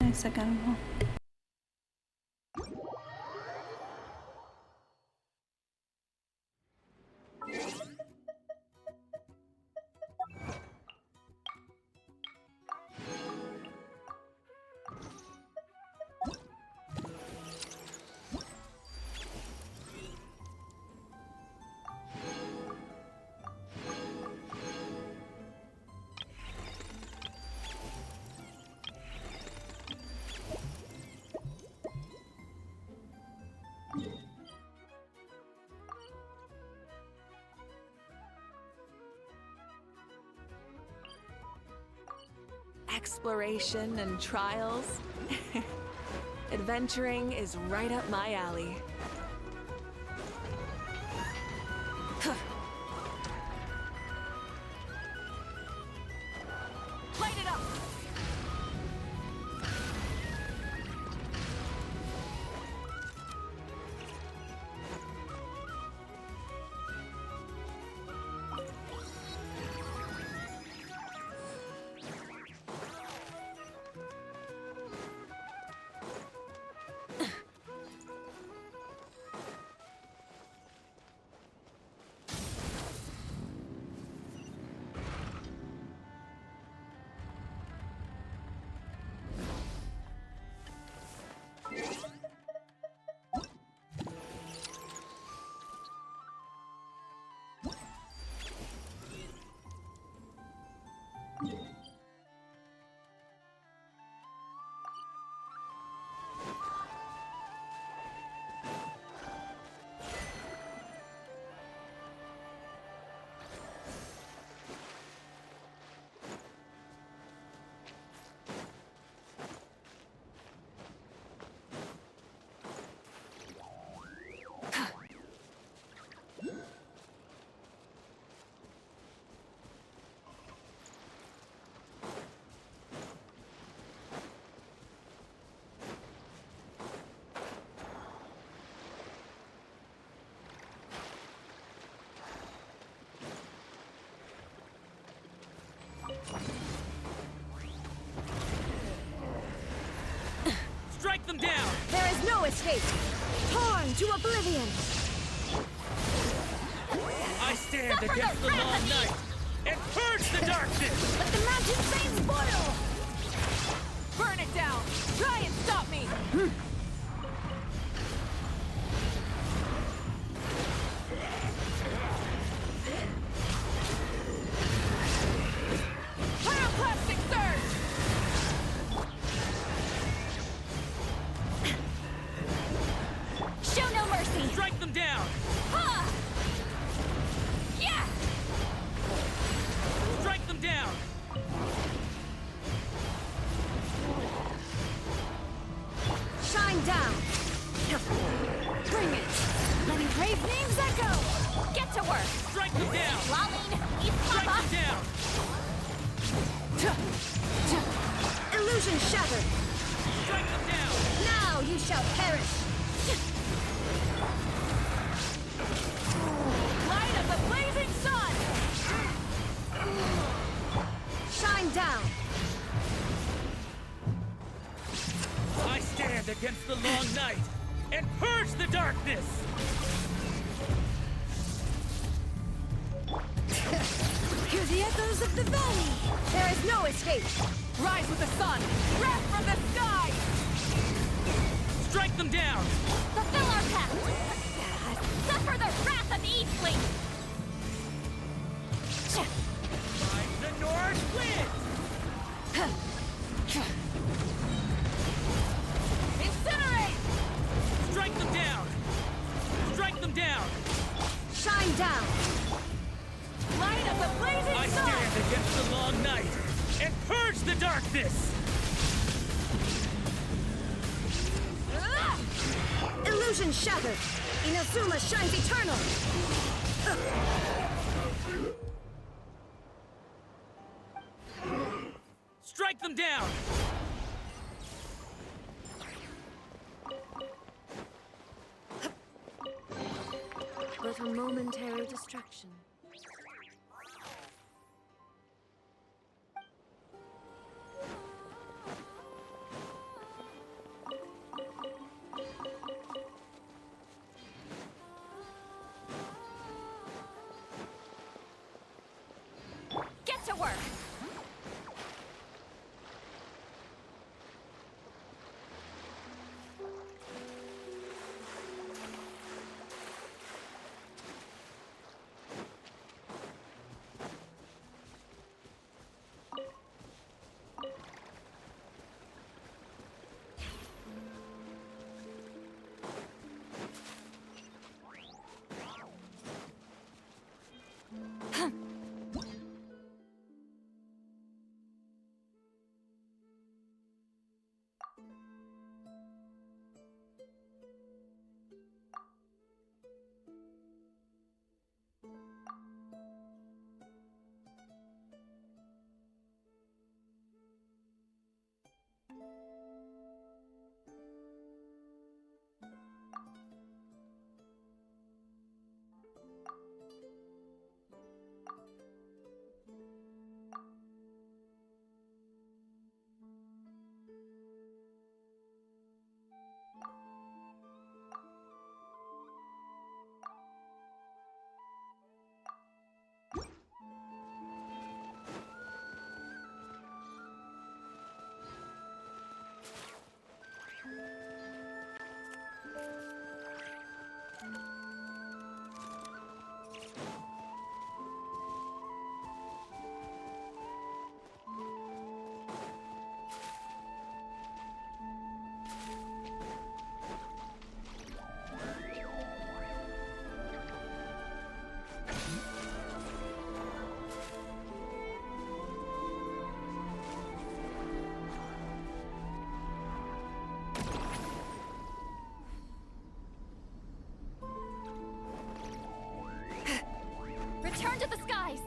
Nice, I got them all. Exploration and trials. Adventuring is right up my alley. Light it up! Strike them down! There is no escape! Torn to oblivion! I stand against the long night and purge the darkness! Let the mountain flames boil! Burn it down! Try and stop me! Evening's echo! Get to work! Strike them down! Lolling! Eat Strike Papa! them down! Illusion shattered! Strike them down! Now you shall perish! Light of the blazing sun! Shine down! I stand against the long night and purge the darkness! Hear the echoes of the valley! There is no escape! Rise with the sun! Wrath from the sky! Strike them down! Fulfill our pact! Suffer the wrath of Eastling! By the north wind! Incinerate! Strike them down! Strike them down! Shine down! Light of the blazing I sun! stand against the long night and purge the darkness! Illusion shattered! Inazuma shines eternal! Strike them down! But a momentary distraction. Get to work! Return to the skies!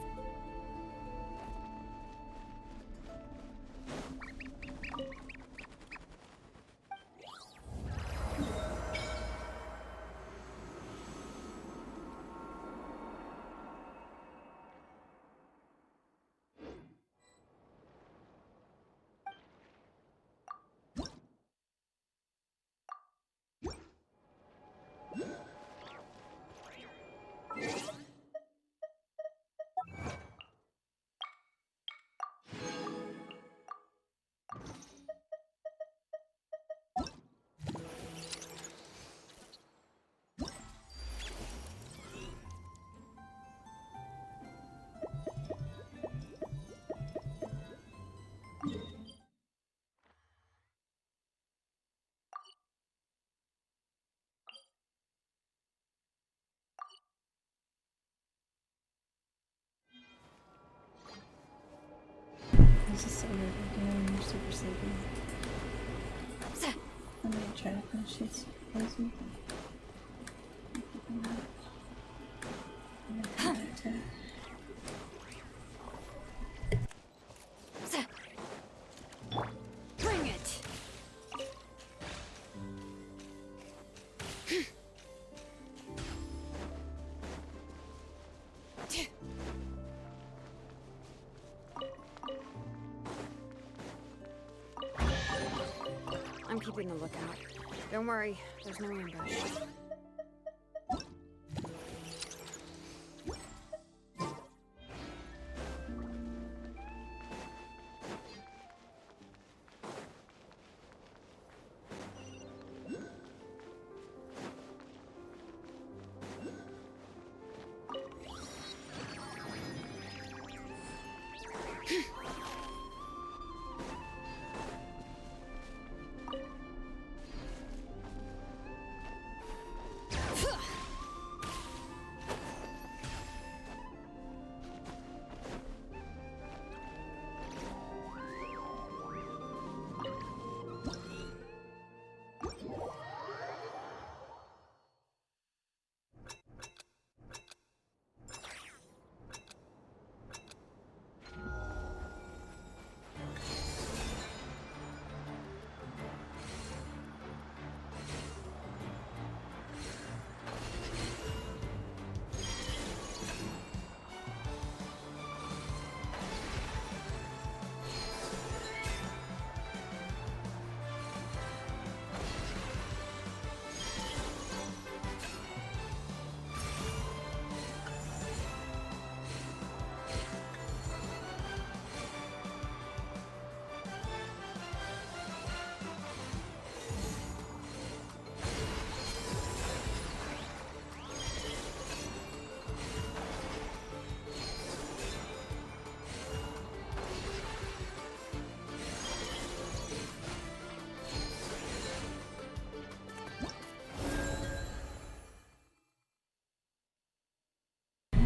This is so weird. You're super sleepy. I'm gonna try to finish these. I'm keeping a lookout. Don't worry, there's no ambush.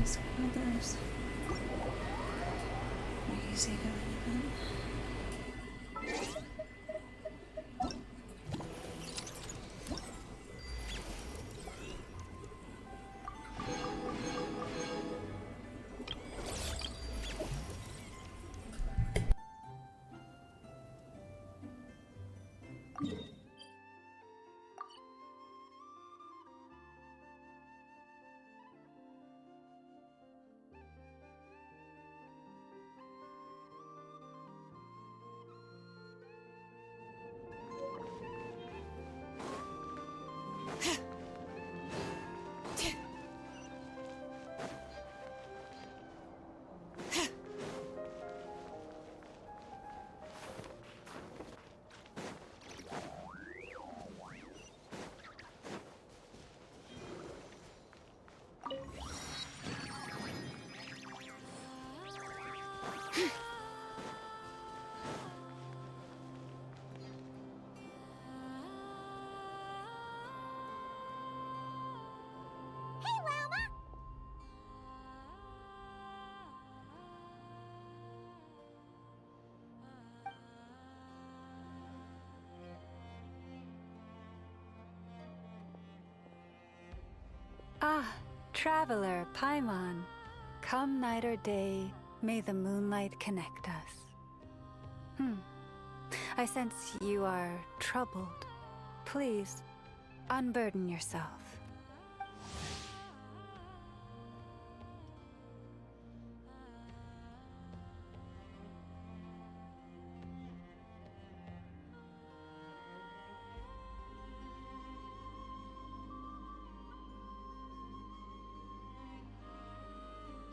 Ask others. Easy going. Ah, traveler, Paimon. Come night or day, may the moonlight connect us. I sense you are troubled. Please, unburden yourself.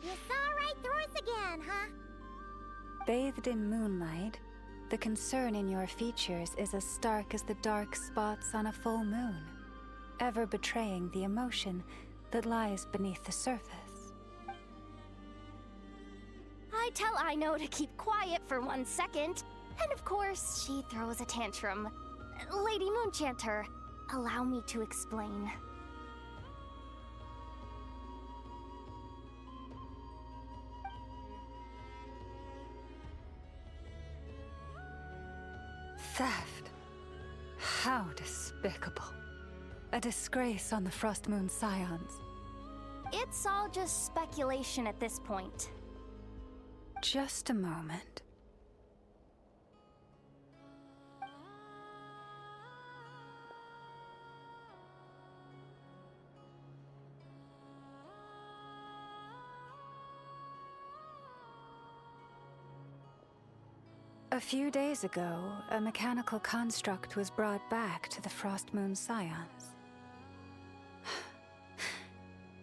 You saw right through us again, huh? Bathed in moonlight, the concern in your features is as stark as the dark spots on a full moon, ever betraying the emotion that lies beneath the surface. I tell Aino to keep quiet for 1 second, and of course, she throws a tantrum. Lady Moonchanter, allow me to explain. Theft? How despicable. A disgrace on the Frost Moon Scions. It's all just speculation at this point. Just a moment. A few days ago, a mechanical construct was brought back to the Frostmoon Scions.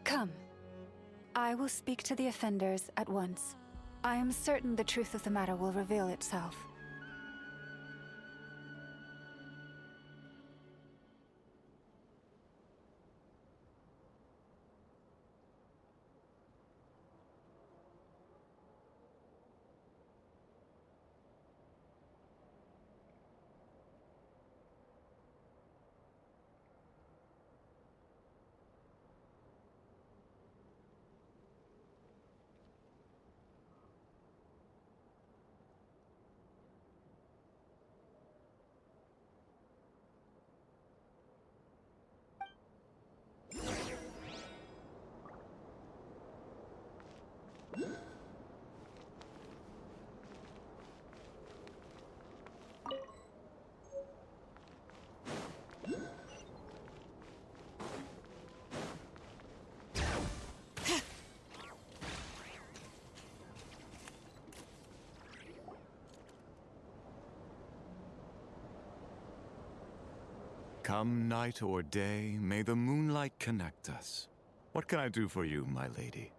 Come. I will speak to the offenders at once. I am certain the truth of the matter will reveal itself. Come night or day, may the moonlight connect us. What can I do for you, my lady?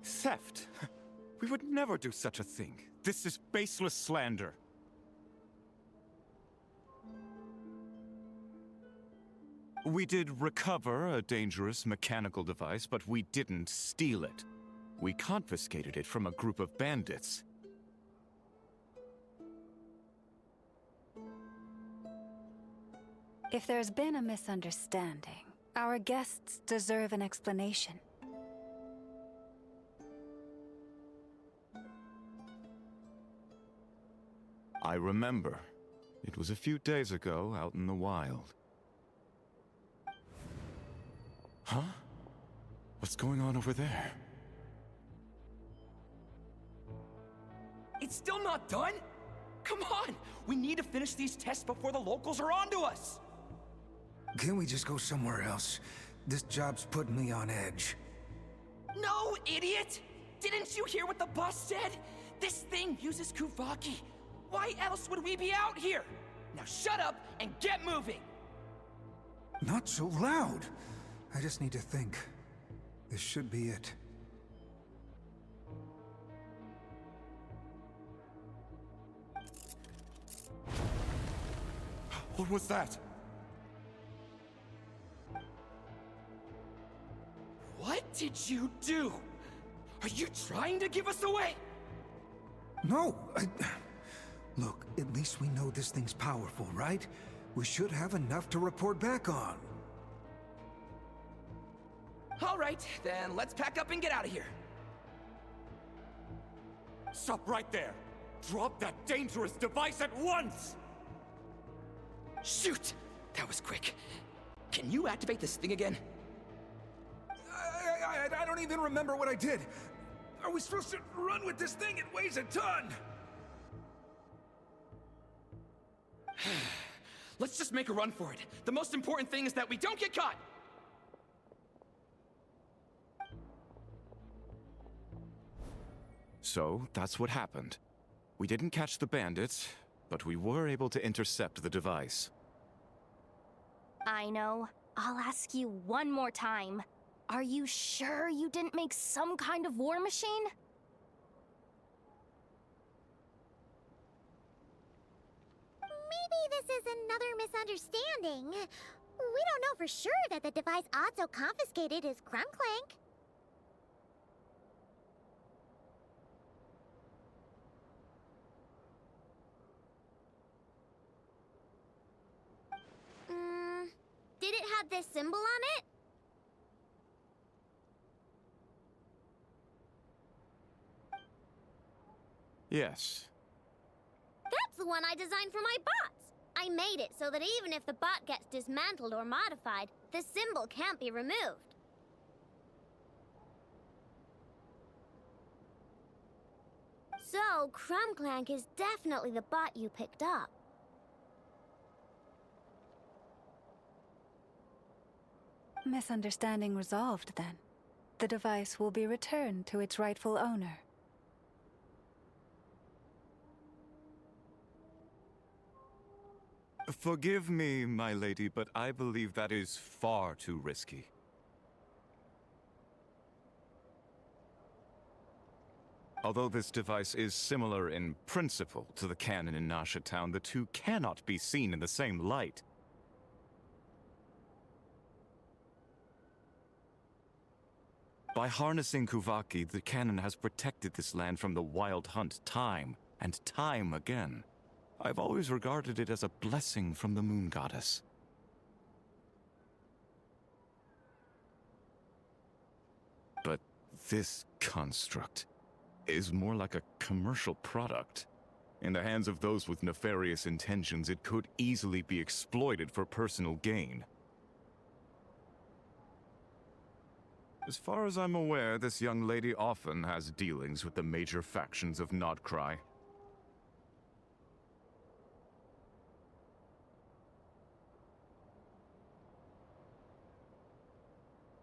Theft? We would never do such a thing. This is baseless slander. We did recover a dangerous mechanical device, but we didn't steal it. We confiscated it from a group of bandits. If there's been a misunderstanding, our guests deserve an explanation. I remember. It was a few days ago out in the wild. Huh? What's going on over there? It's still not done? Come on! We need to finish these tests before the locals are onto us! Can we just go somewhere else? This job's putting me on edge. No, idiot! Didn't you hear what the boss said? This thing uses Kuvaki. Why else would we be out here? Now shut up and get moving! Not so loud! I just need to think. This should be it. What was that? What did you do? Are you trying to give us away? No, Look, at least we know this thing's powerful, right? We should have enough to report back on. All right, then let's pack up and get out of here. Stop right there! Drop that dangerous device at once! Shoot! That was quick. Can you activate this thing again? I don't even remember what I did. Are we supposed to run with this thing? It weighs a ton! Let's just make a run for it. The most important thing is that we don't get caught! So, that's what happened. We didn't catch the bandits, but we were able to intercept the device. I know. I'll ask you one more time. Are you sure you didn't make some kind of war machine? Maybe this is another misunderstanding. We don't know for sure that the device Otto confiscated is Clank. Did it have this symbol on it? Yes. That's the one I designed for my bots. I made it so that even if the bot gets dismantled or modified, the symbol can't be removed. So, Clank is definitely the bot you picked up. Misunderstanding resolved, then. The device will be returned to its rightful owner. Forgive me, my lady, but I believe that is far too risky. Although this device is similar in principle to the cannon in Nasha Town, the two cannot be seen in the same light. By harnessing Kuvaki, the cannon has protected this land from the wild hunt time and time again. I've always regarded it as a blessing from the moon goddess. But this construct is more like a commercial product. In the hands of those with nefarious intentions, it could easily be exploited for personal gain. As far as I'm aware, this young lady often has dealings with the major factions of Nodcry.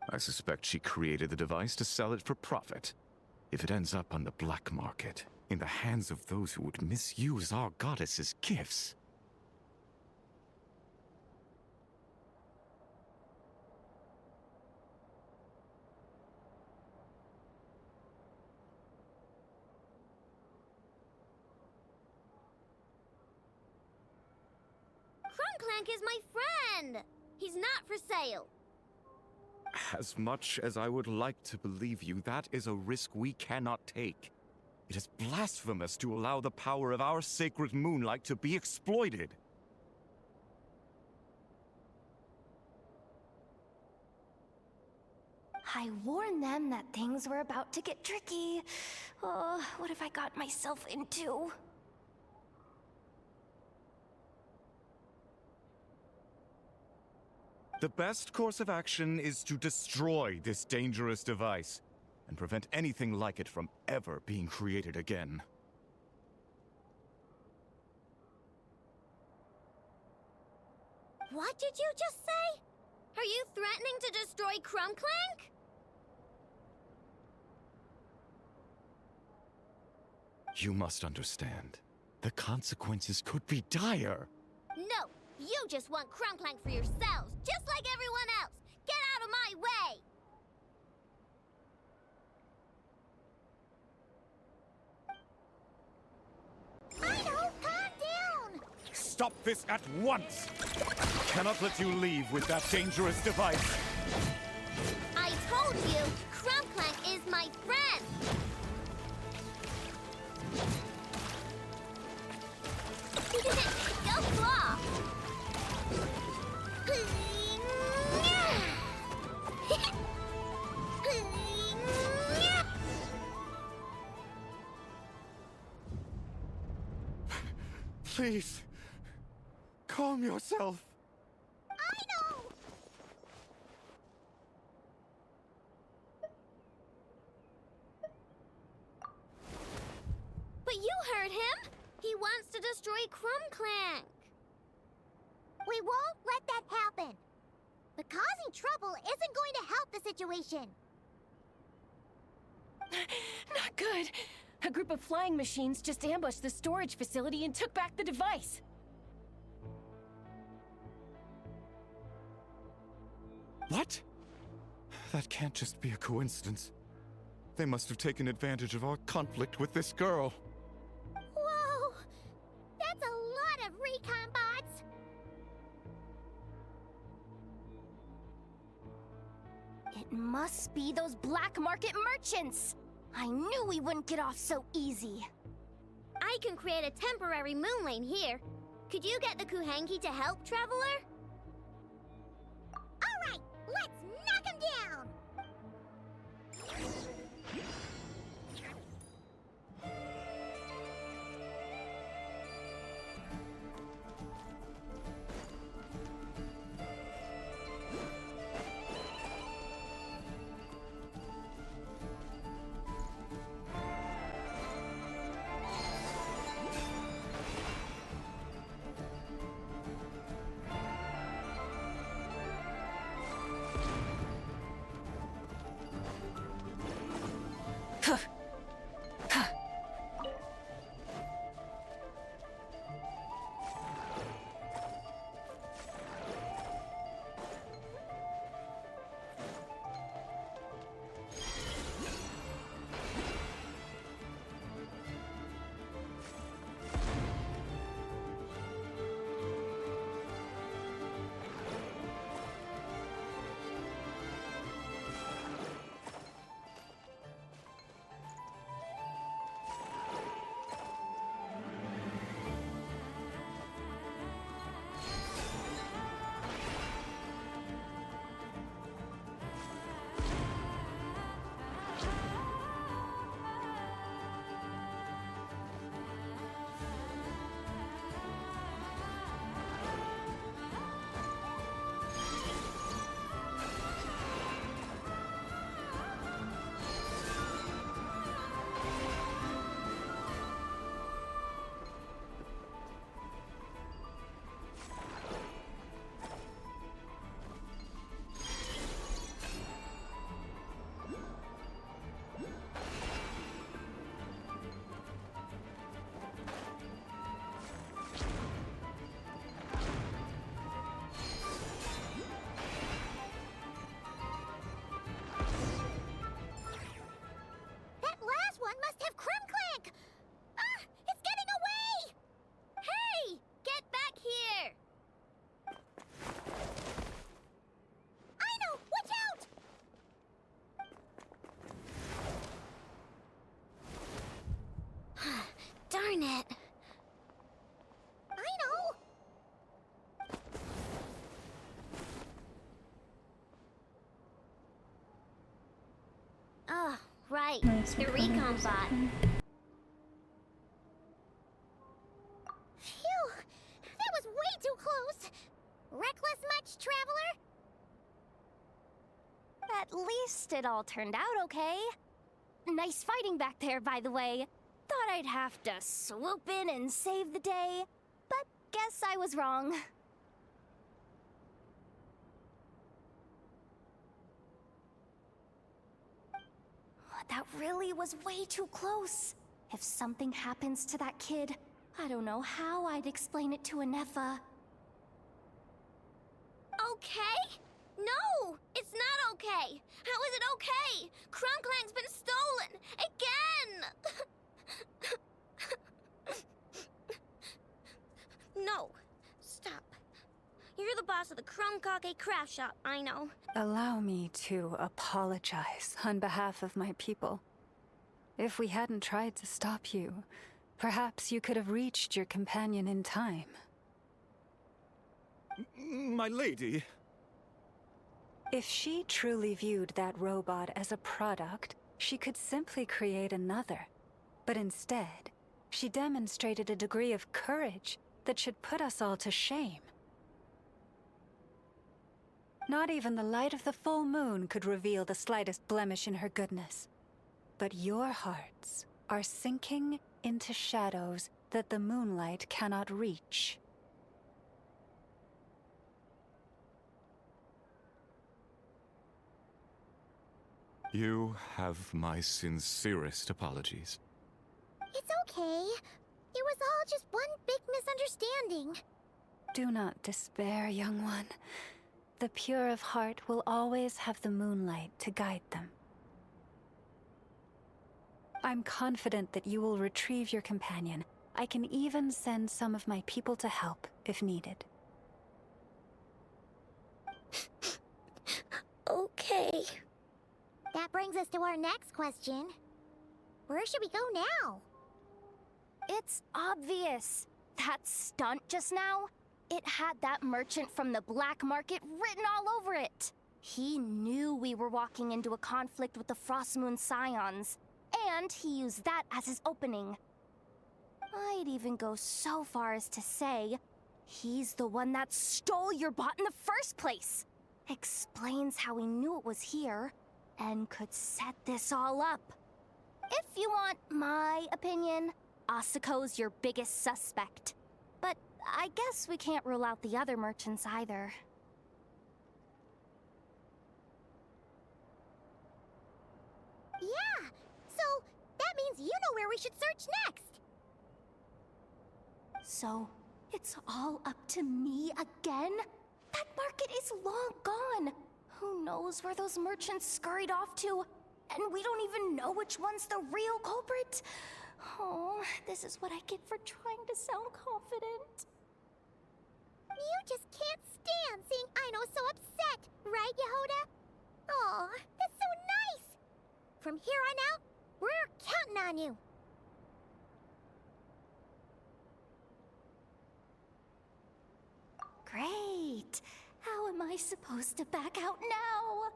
I suspect she created the device to sell it for profit. If it ends up on the black market, in the hands of those who would misuse our goddess's gifts. Clank is my friend! He's not for sale. As much as I would like to believe you, that is a risk we cannot take. It is blasphemous to allow the power of our sacred moonlight to be exploited. I warned them that things were about to get tricky. Oh, what have I got myself into? The best course of action is to destroy this dangerous device and prevent anything like it from ever being created again. What did you just say? Are you threatening to destroy Clank? You must understand. The consequences could be dire. No! You just want Clank for yourselves, just like everyone else! Get out of my way! I know! Calm down! Stop this at once! I cannot let you leave with that dangerous device! I told you, Clank is my friend! Go claw! Please, calm yourself. I know! But you heard him! He wants to destroy Clank. We won't let that happen. But causing trouble isn't going to help the situation. Not good. A group of flying machines just ambushed the storage facility and took back the device. What? That can't just be a coincidence. They must have taken advantage of our conflict with this girl. Whoa! That's a lot of recon bots! It must be those black market merchants! I knew we wouldn't get off so easy. I can create a temporary moon lane here. Could you get the Kuhenki to help, Traveler? Alright, let's knock him down! Hey, the recon bot. Phew! That was way too close! Reckless much, traveler? At least it all turned out okay. Nice fighting back there, by the way. Thought I'd have to swoop in and save the day, but guess I was wrong. That really was way too close. If something happens to that kid, I don't know how I'd explain it to Anefa. Okay? No! It's not okay! How is it okay? Clank's been stolen! Again! No. Stop. You're the boss of the Kake craft shop, I know. Allow me to apologize on behalf of my people. If we hadn't tried to stop you, perhaps you could have reached your companion in time. My lady. If she truly viewed that robot as a product, she could simply create another. But instead, she demonstrated a degree of courage that should put us all to shame. Not even the light of the full moon could reveal the slightest blemish in her goodness. But your hearts are sinking into shadows that the moonlight cannot reach. You have my sincerest apologies. It's okay. It was all just one big misunderstanding. Do not despair, young one. The pure of heart will always have the moonlight to guide them. I'm confident that you will retrieve your companion. I can even send some of my people to help if needed. Okay. That brings us to our next question. Where should we go now? It's obvious. That stunt just now, it had that merchant from the black market written all over it. He knew we were walking into a conflict with the Frostmoon Scions, and he used that as his opening. I'd even go so far as to say, he's the one that stole your bot in the first place. Explains how he knew it was here, and could set this all up. If you want my opinion, Asuko's your biggest suspect. But I guess we can't rule out the other merchants either. Yeah! So, that means you know where we should search next! So, it's all up to me again? That market is long gone. Who knows where those merchants scurried off to? And we don't even know which one's the real culprit. Oh, this is what I get for trying to sound confident. You just can't stand seeing Aino so upset, right, Yehoda? Aw, that's so nice! From here on out, we're counting on you. Great. How am I supposed to back out now?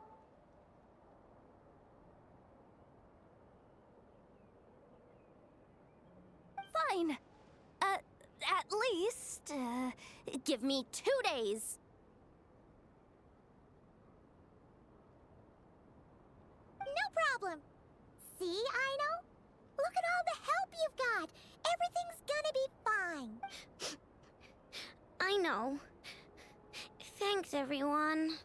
Fine. At least, give me 2 days. No problem. See, Aino? Look at all the help you've got. Everything's gonna be fine. I know. Thanks, everyone.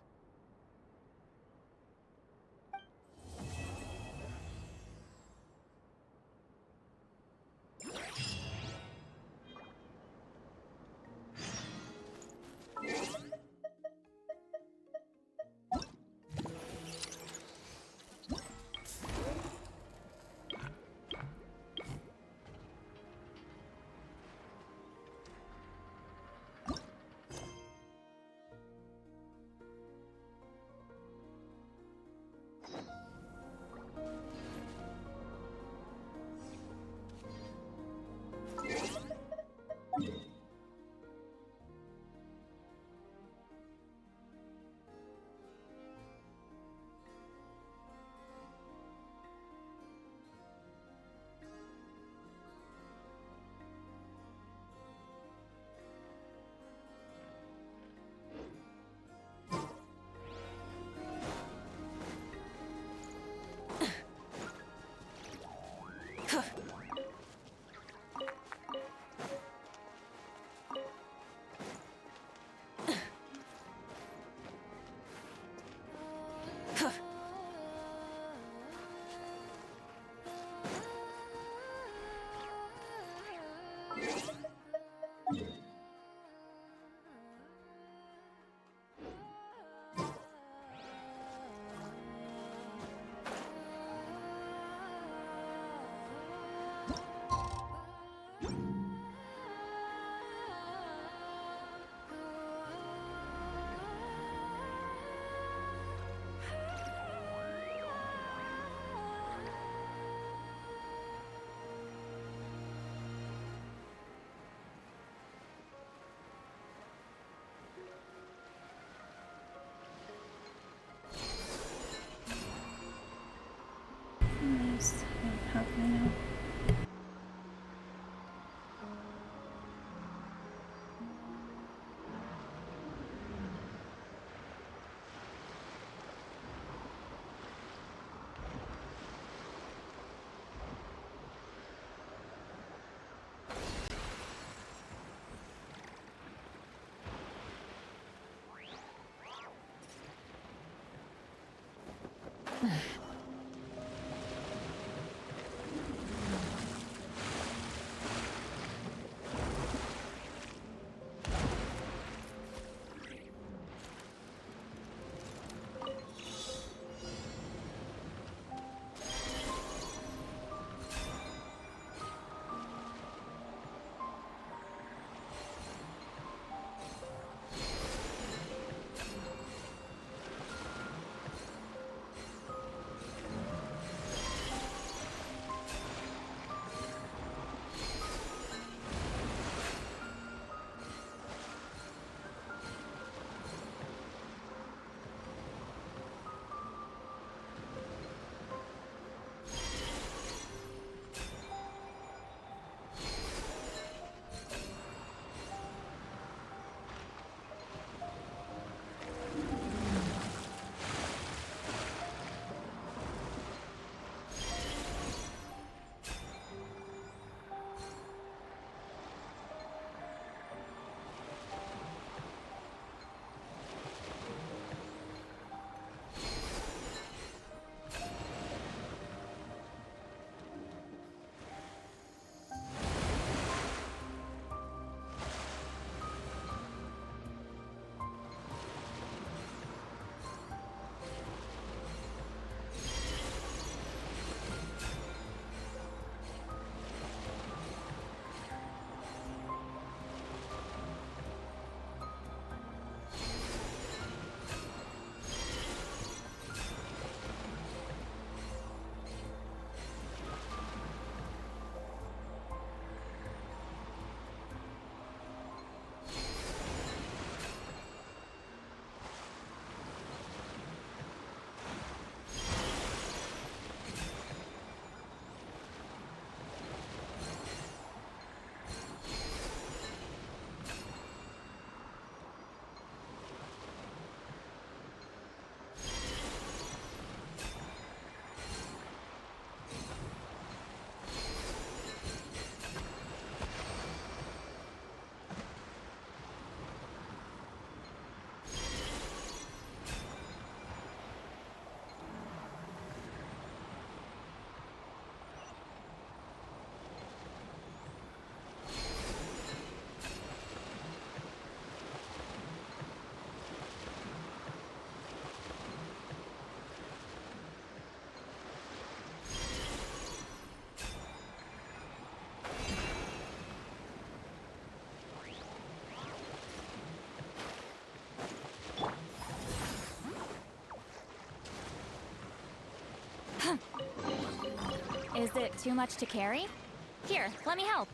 Is it too much to carry? Here, let me help.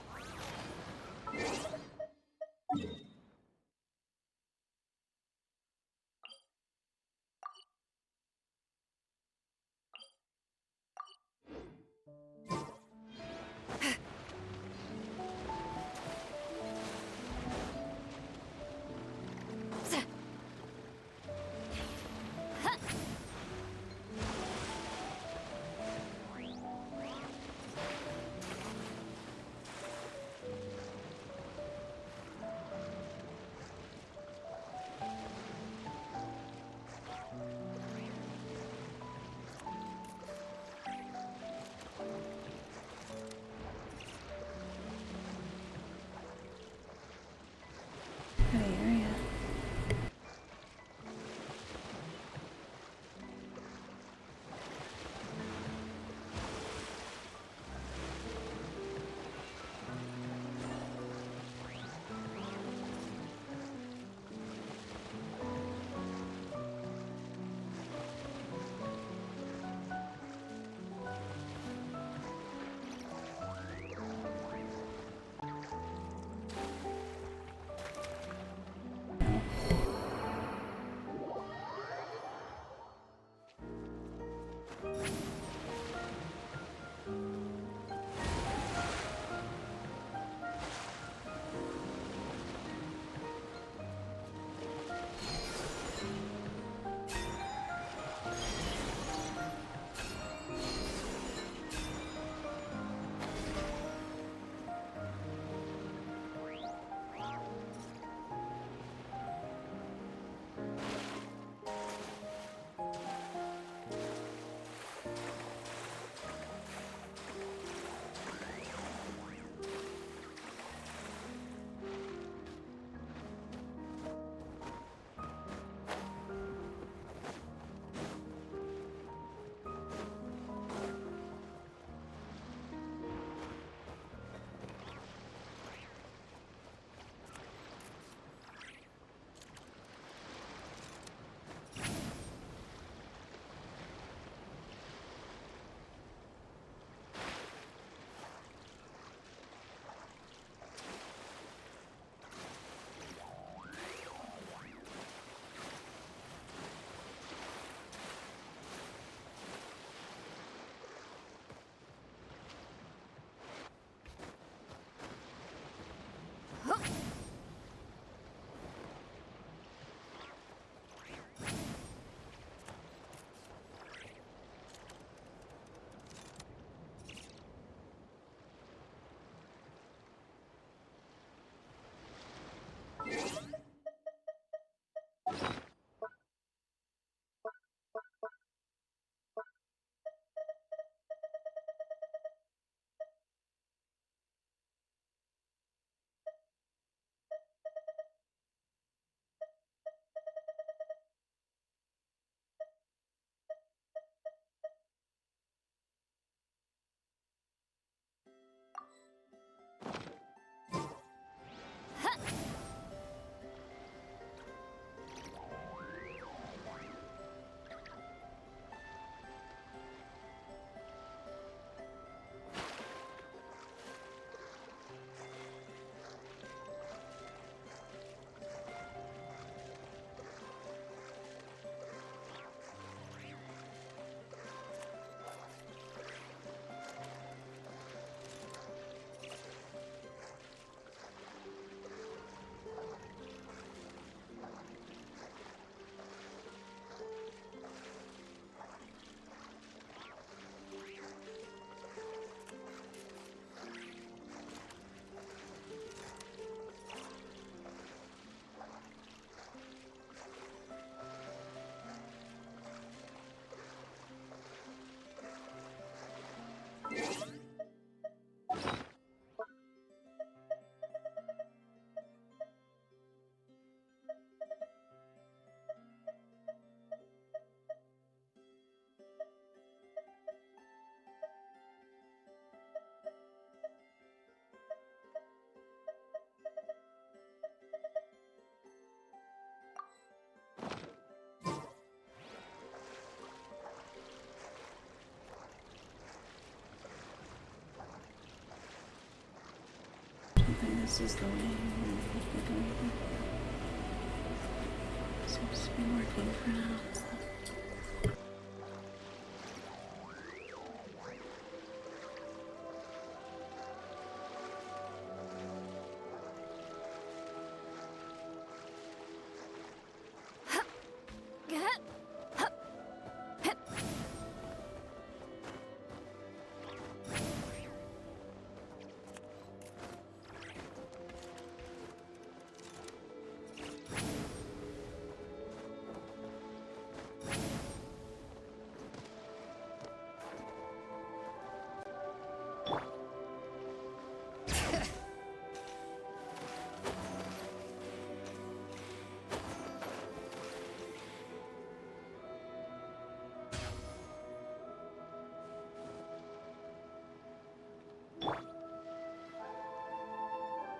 hoping this is the way we're going. Seems to be working for now.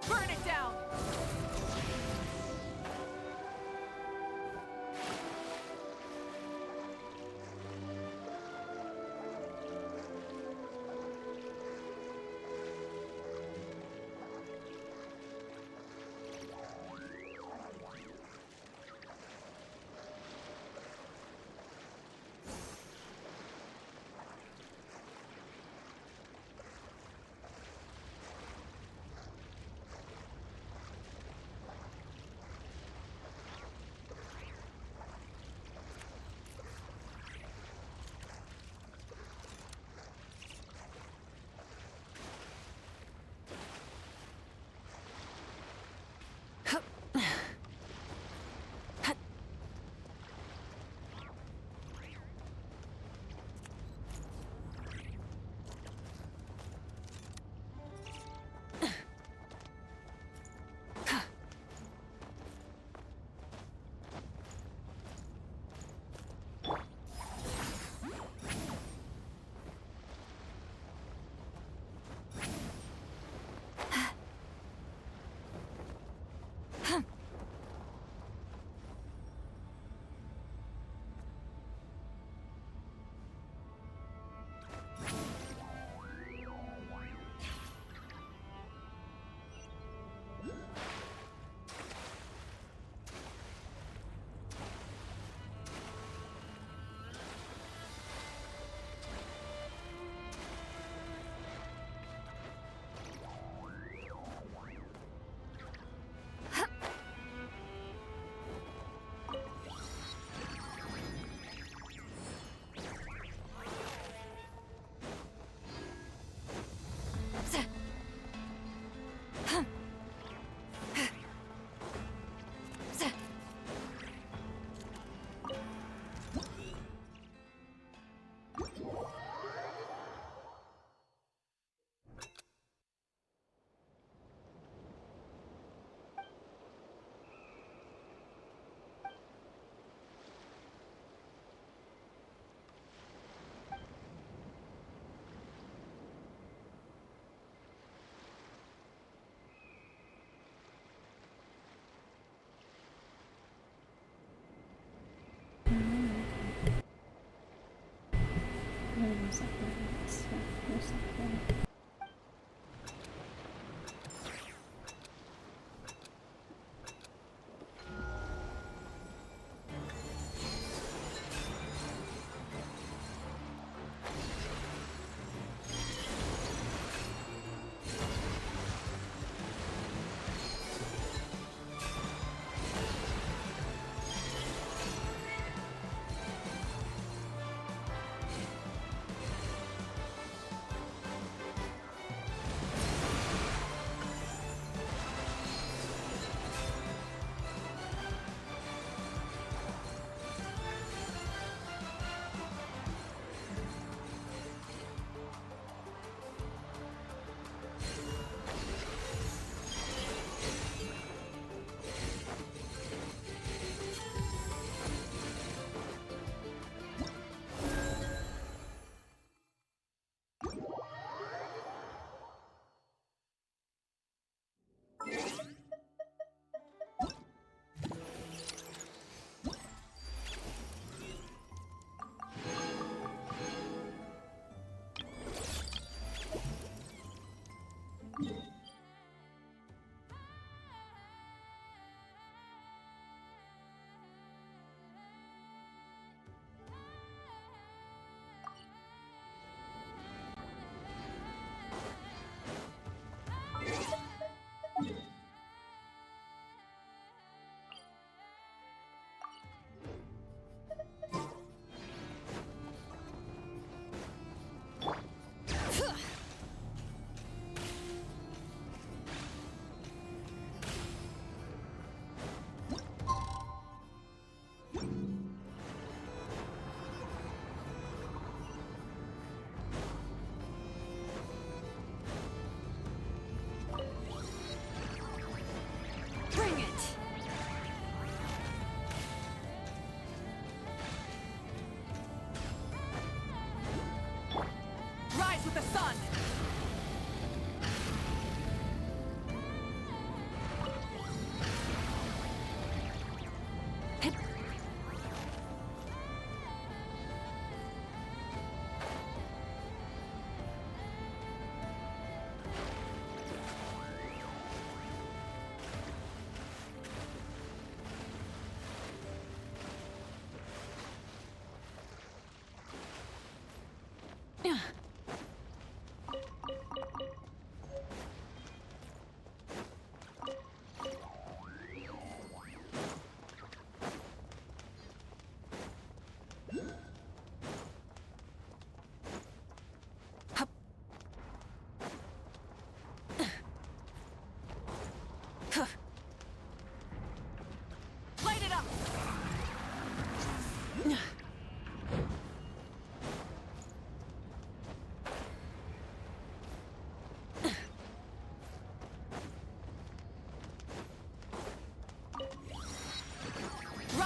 Burn it down!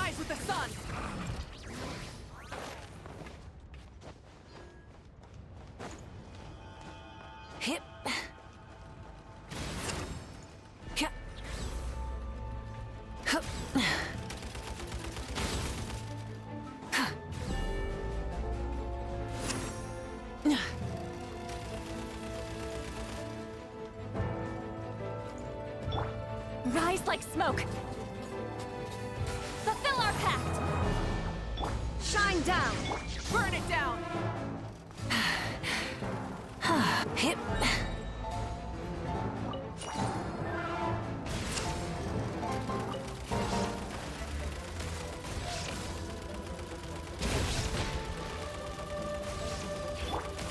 Rise with the sun! Hip. Ka- Hup. Huh. Rise like smoke. Fulfill our pact. Shine down! Burn it down! Hip.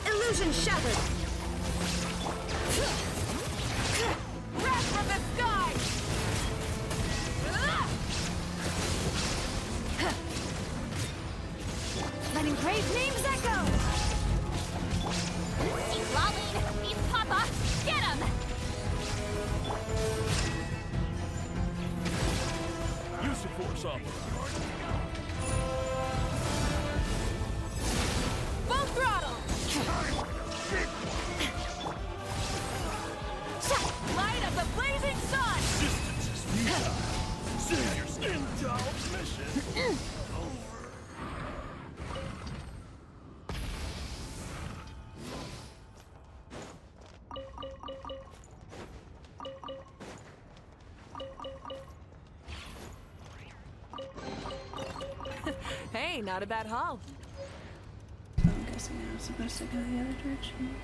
Illusion shattered! Wrath from the sky! Letting brave names echo! He's lolling. He's Papa. Get him! Use the force opera. Full throttle! Light of the blazing sun! Distance is futile. Savior's endowed mission. Hey, not a bad haul. So I'm guessing I was supposed to go the other direction.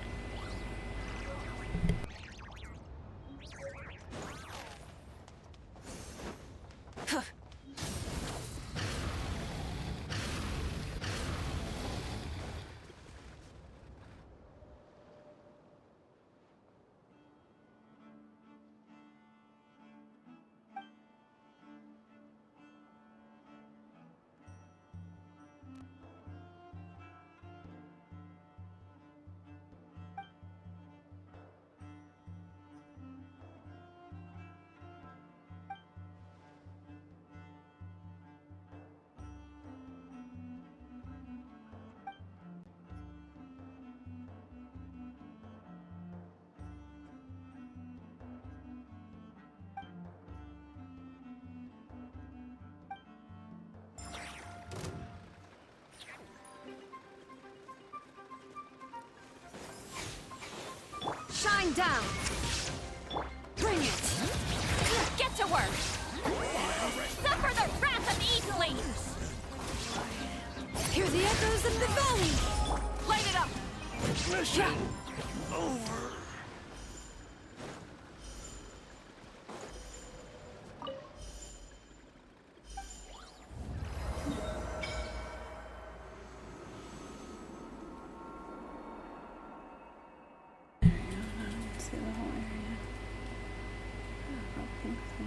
Shine down! Bring it! Get to work! Suffer the wrath of Eatlings! Hear the echoes of the valley! Light it up! Mission over. See the whole area. I think so.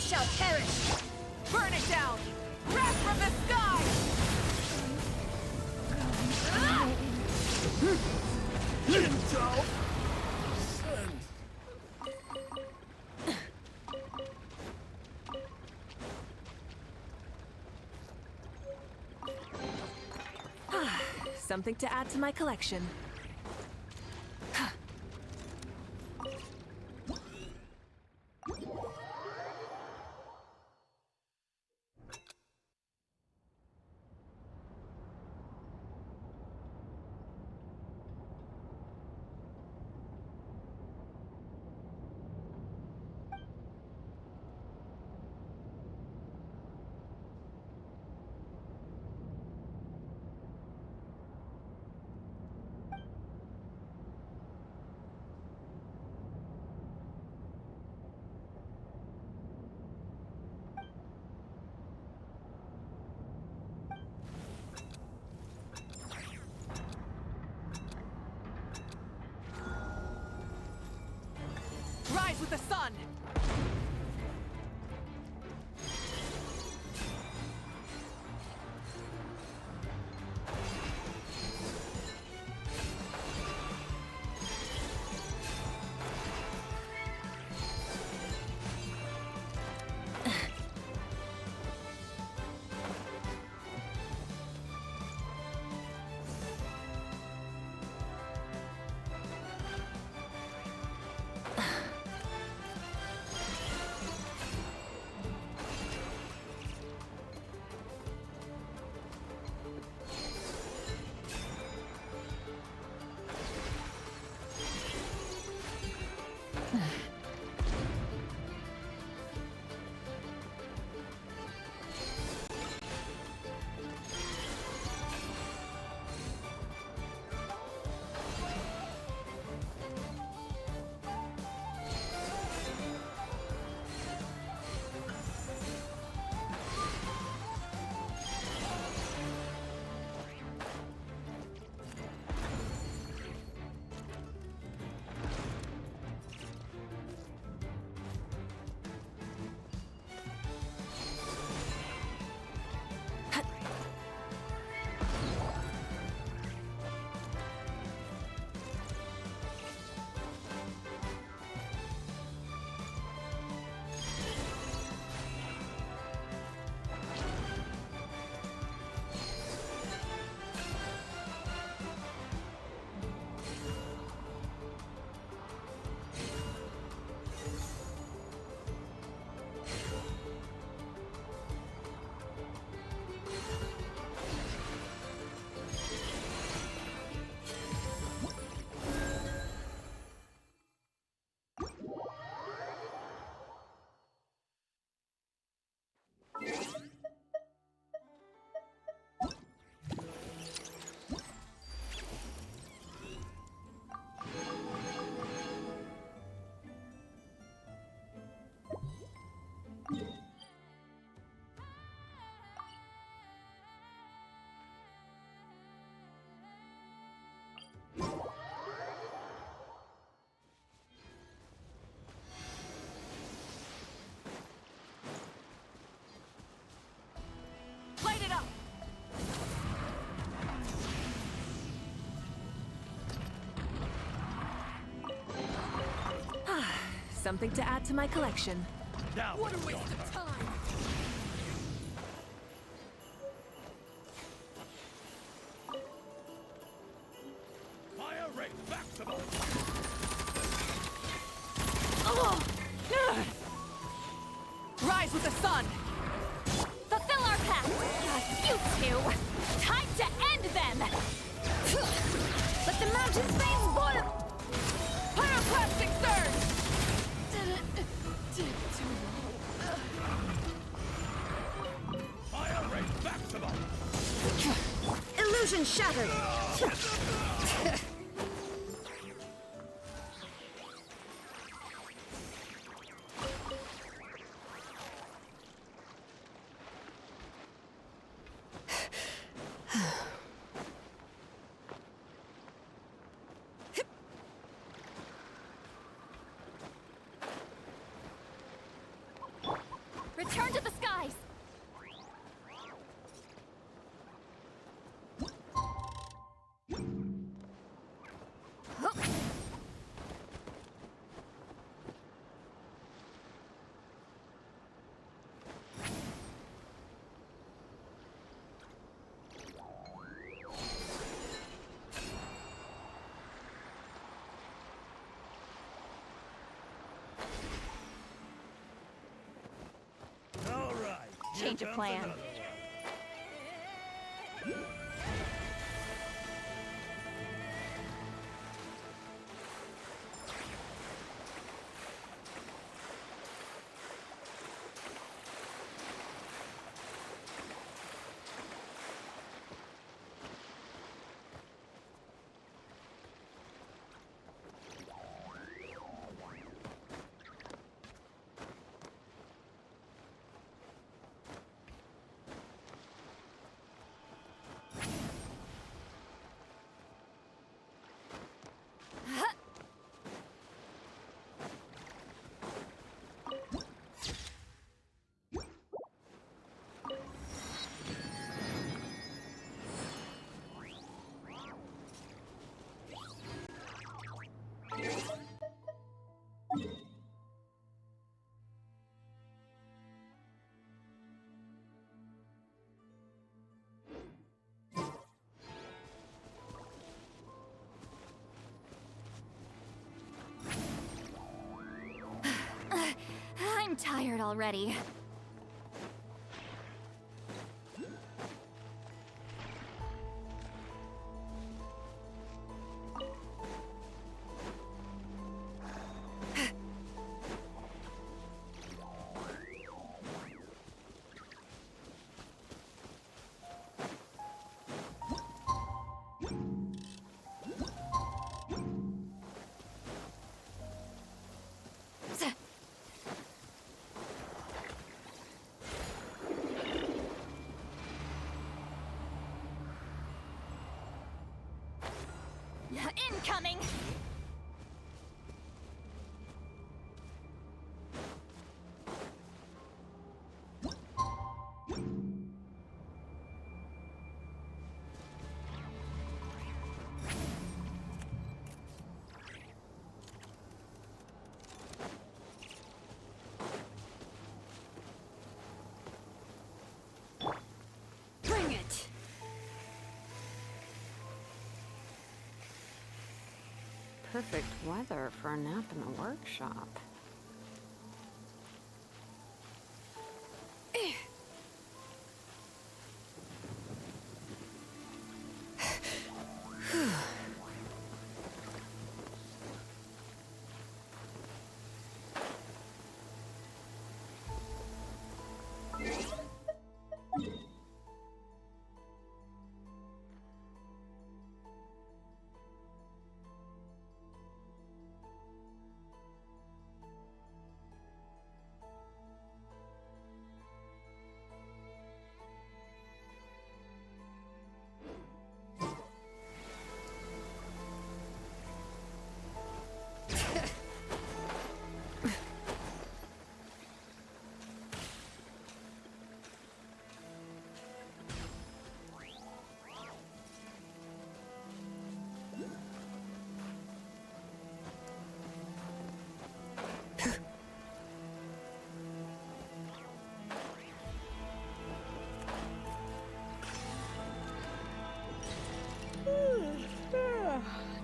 shall perish! Burn it down! Wrath from the sky! Something to add to my collection. Rise with the sun! Light it up! Something to add to my collection. Now, What a waste of time! fire rate back to the... Rise with the sun! Fulfill our pact! You two! Time to end them! Let the mountain's veins boil! Pyroclastic surge! Fire rate back to the... Illusion shattered! Return to the skies! All right. Change of plan. I'm tired already. Incoming! Bring it! Perfect weather for a nap in the workshop.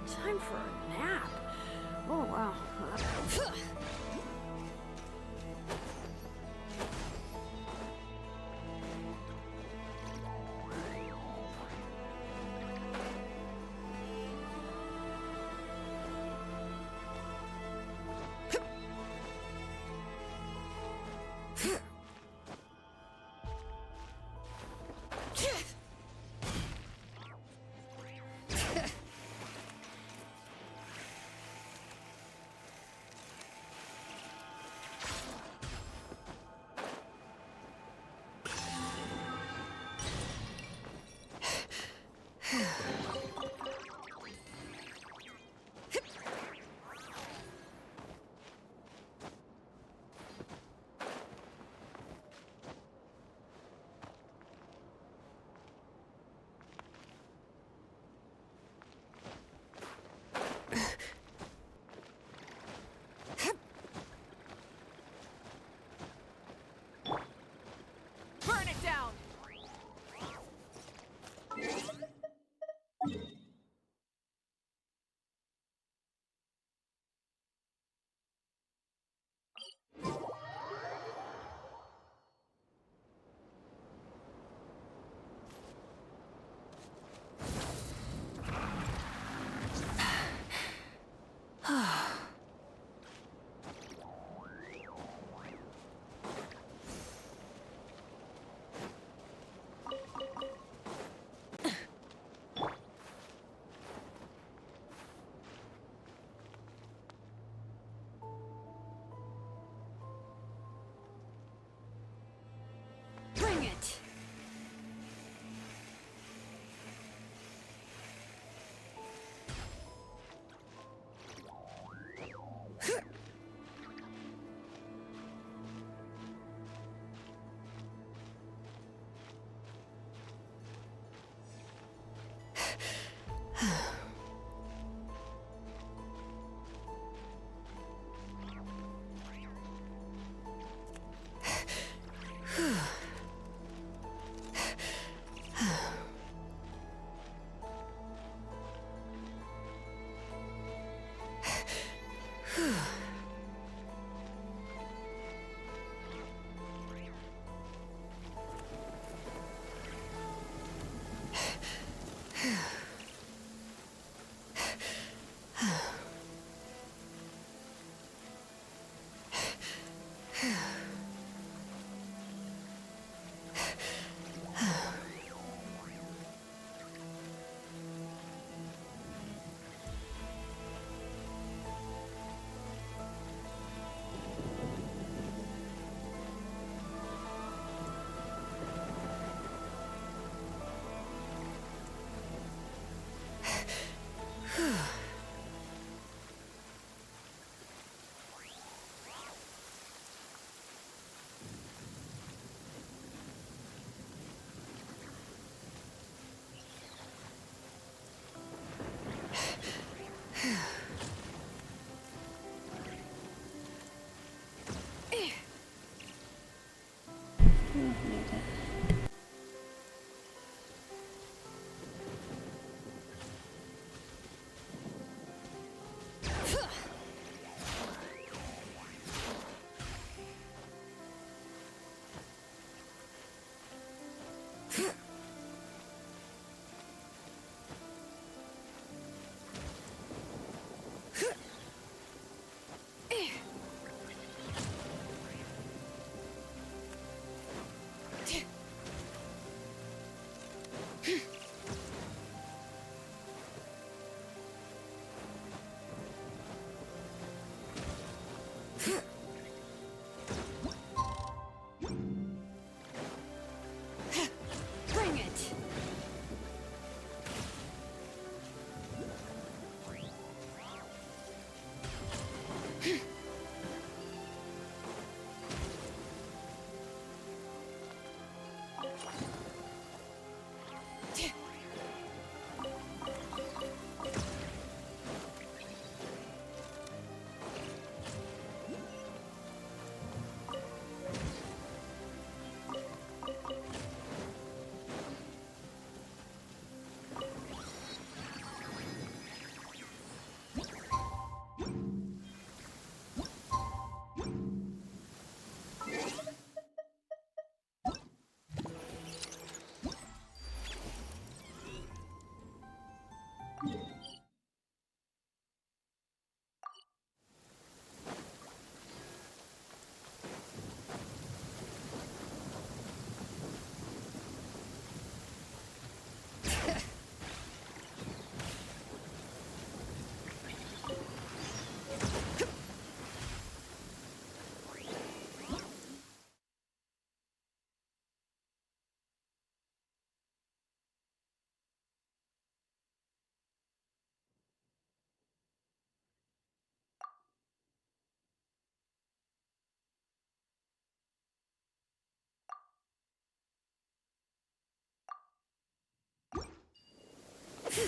Time for a nap. Oh, wow. Alright,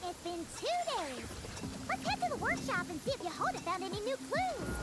it's been 2 days. Let's head to the workshop and see if Yehoda found any new clues.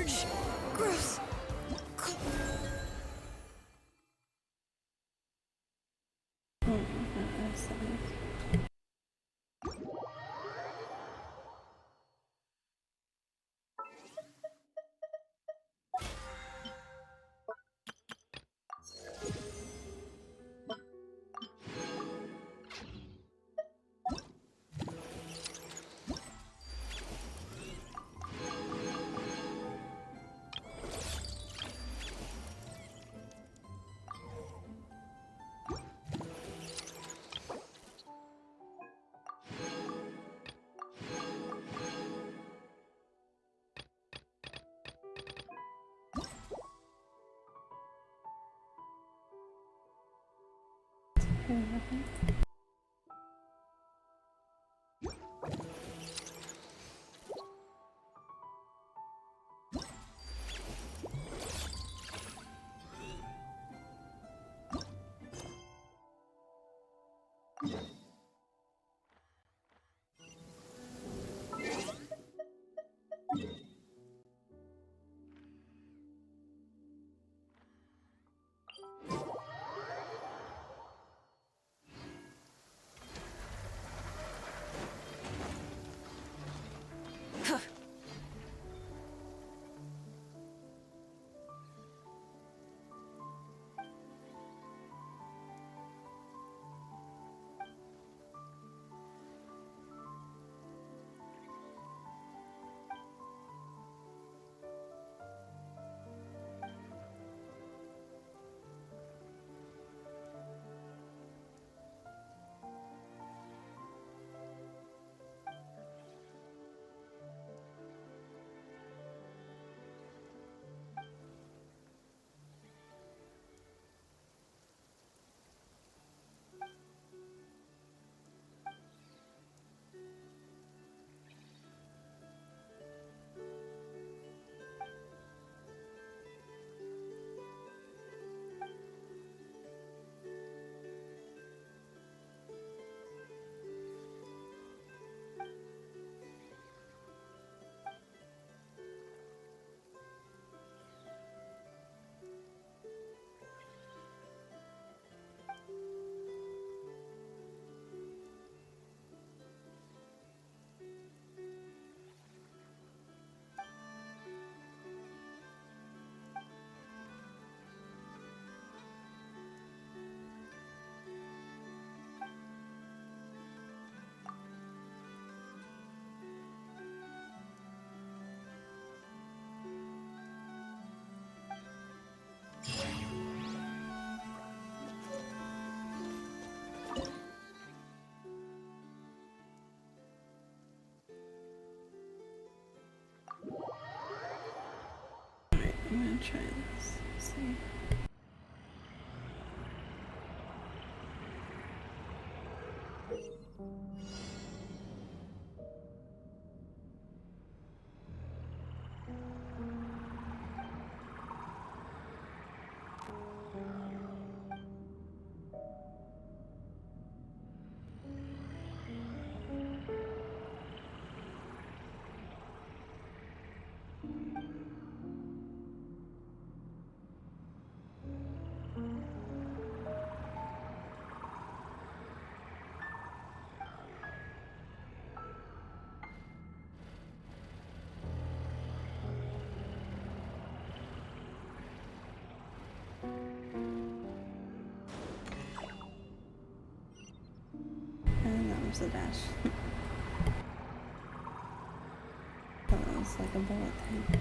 charge. Gross. I'm gonna try this. See. And that was the dash. That was like a bullet thing.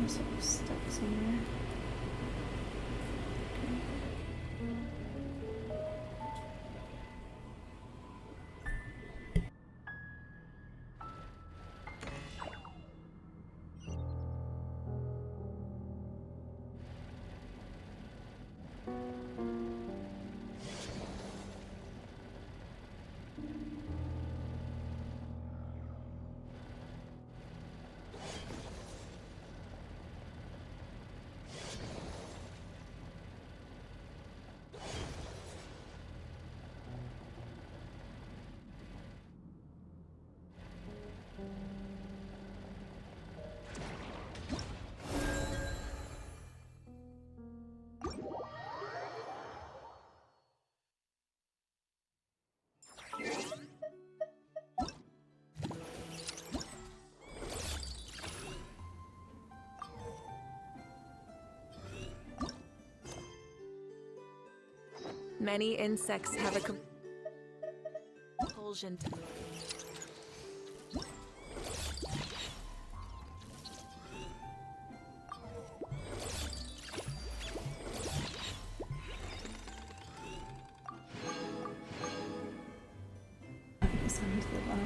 Guess it was stuck somewhere. Many insects have a compulsion to I guess I need to live on.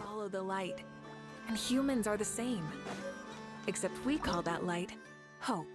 follow the light. And humans are the same. Except we call that light hope.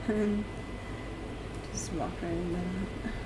And just walk right into that.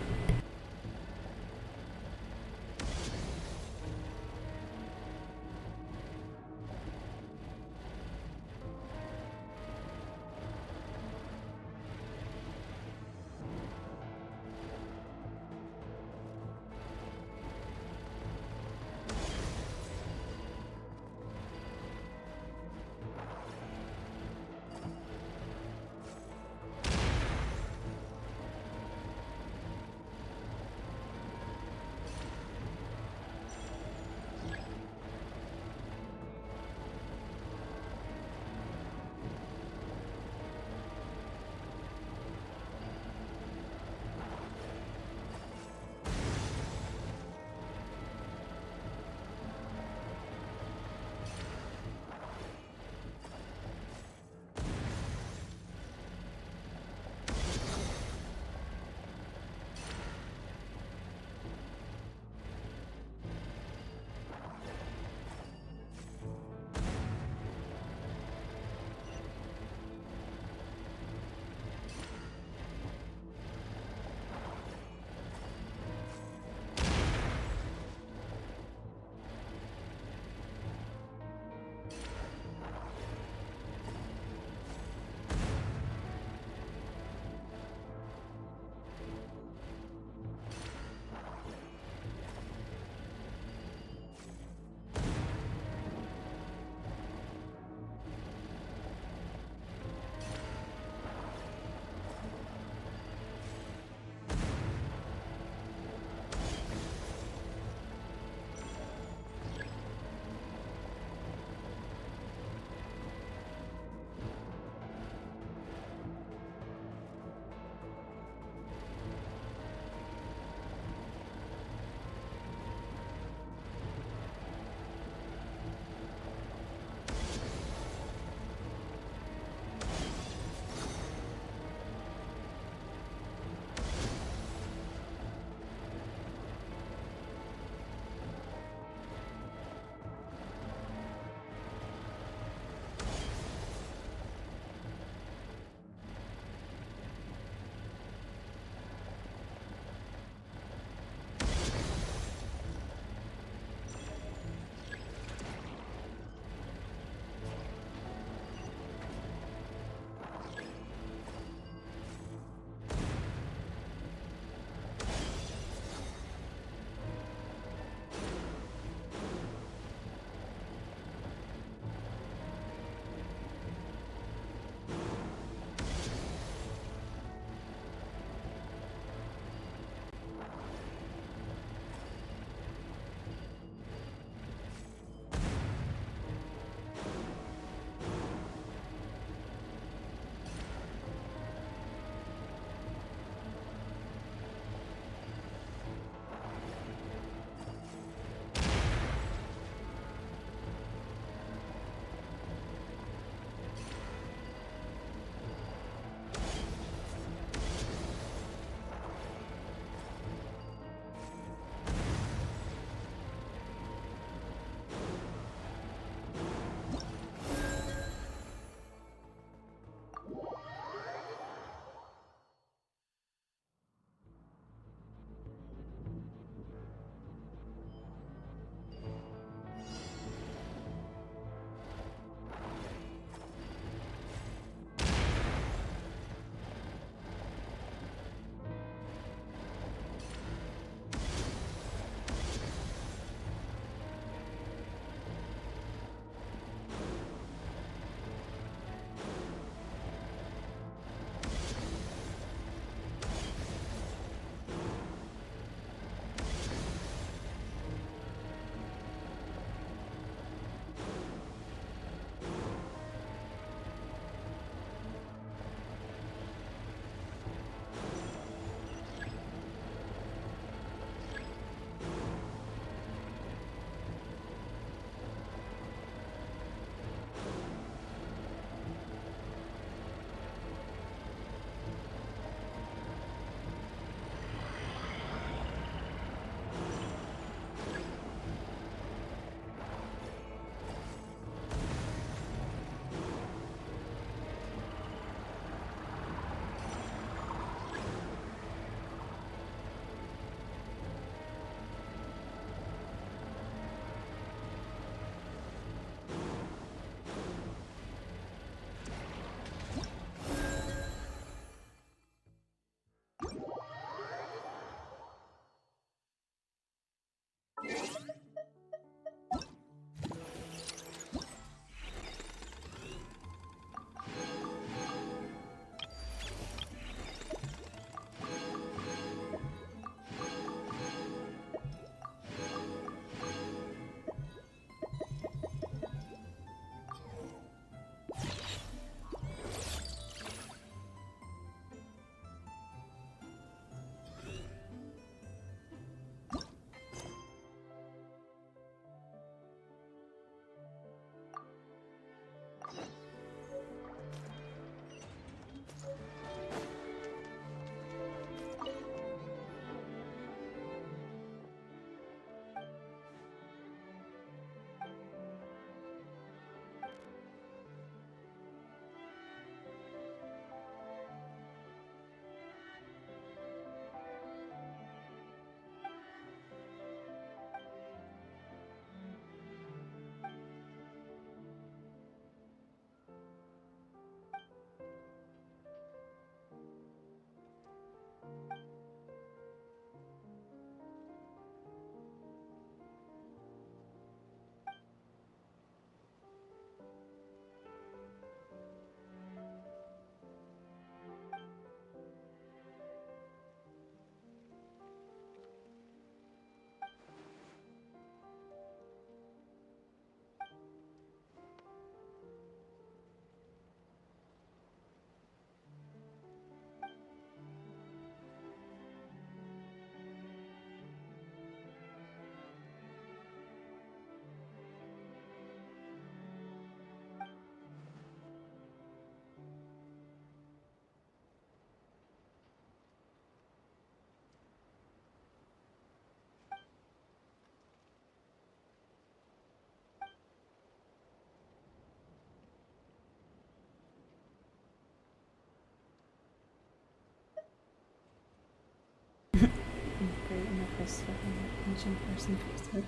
crystal and ancient person faces.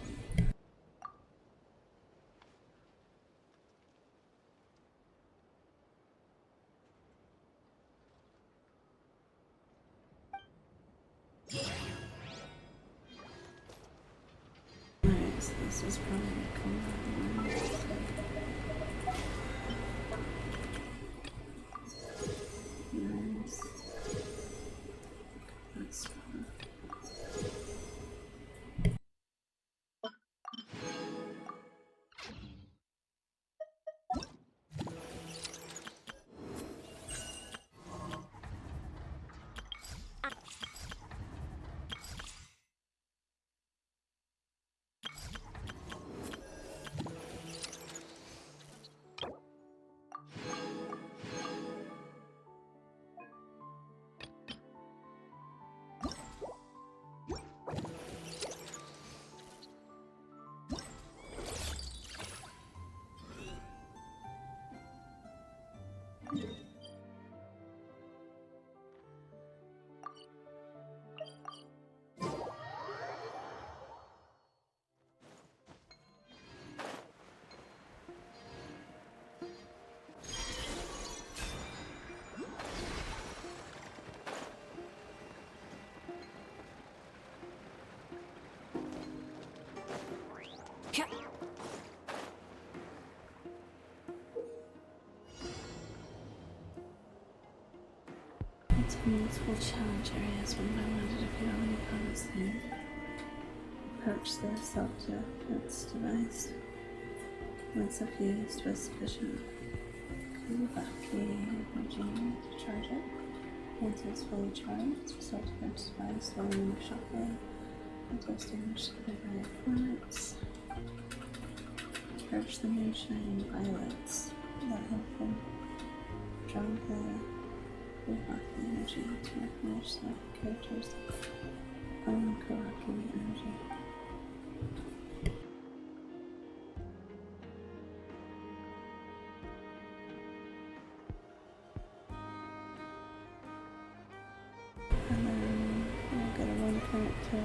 Alright, so this is probably gonna come out. Nice. That's fun. It's multiple challenge areas when I wanted to feel any promising. Approach the self-defense device. Once fused with sufficient Kubaki energy to charge it. Once it's fully charged, the self-defense device will remove shockwave until extinguished by performance. Approach the moonshine violets that help them draw the Kubaki energy to replenish the character's own Kubaki energy. And then we'll get a 1 current to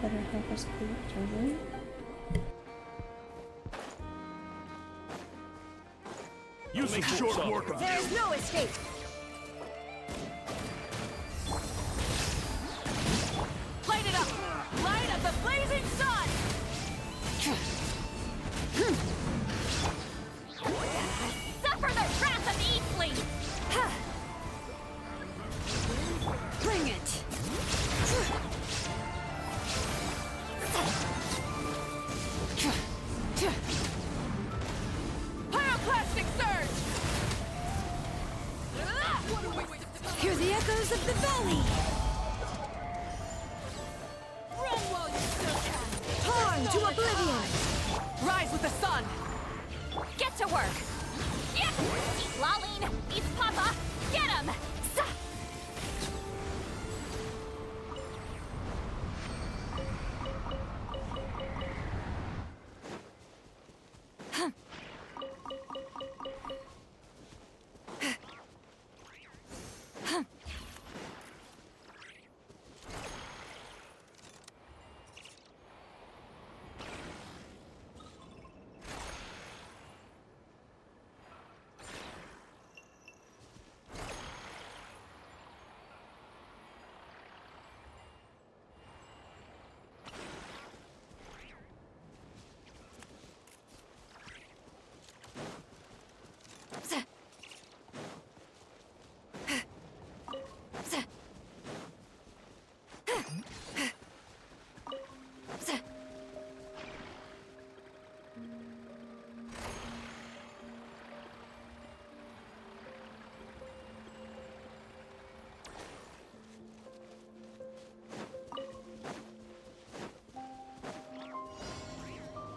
better help us collect our loot. Use a short work of There is no escape. Light it up! Light of the blazing sun! Suffer the wrath of Eastling! Bring it! Pyroclastic surge! Hear the echoes of the valley! Run while you still can! Climb to oblivion! Rise with the sun! Get to work! Yeah! Eat Laline! Eat Papa! Get him!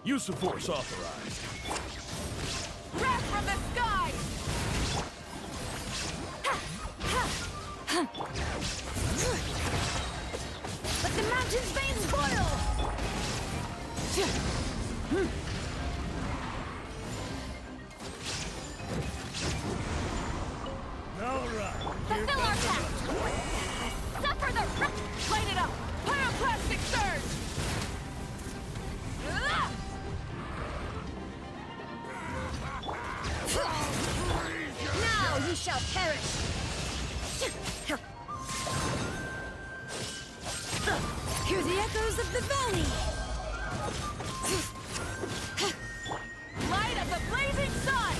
Use of force authorized. Wrath from the sky! Let the mountain's veins boil! All right. Fulfill our task! Suffer the wrath! Light it up! Pyroclastic you shall perish! Hear the echoes of the valley! Light of the blazing sun!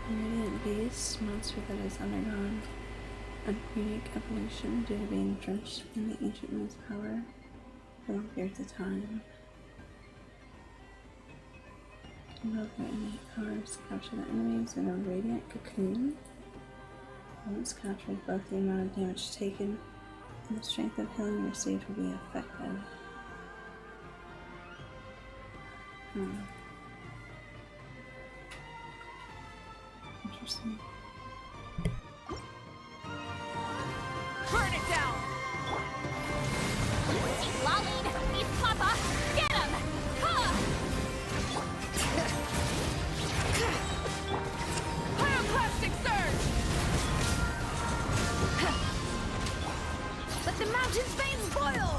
Radiant beast, monster that has undergone a unique evolution due to being drenched in the ancient moon's power for long periods of time. Invoke your innate cards, capture the enemies in a radiant cocoon. Once captured, both the amount of damage taken and the strength of healing received will be affected. Interesting. Burn it down! Lolling! Beast Papa! Get him! Pyroclastic surge! Let the mountain's veins boil!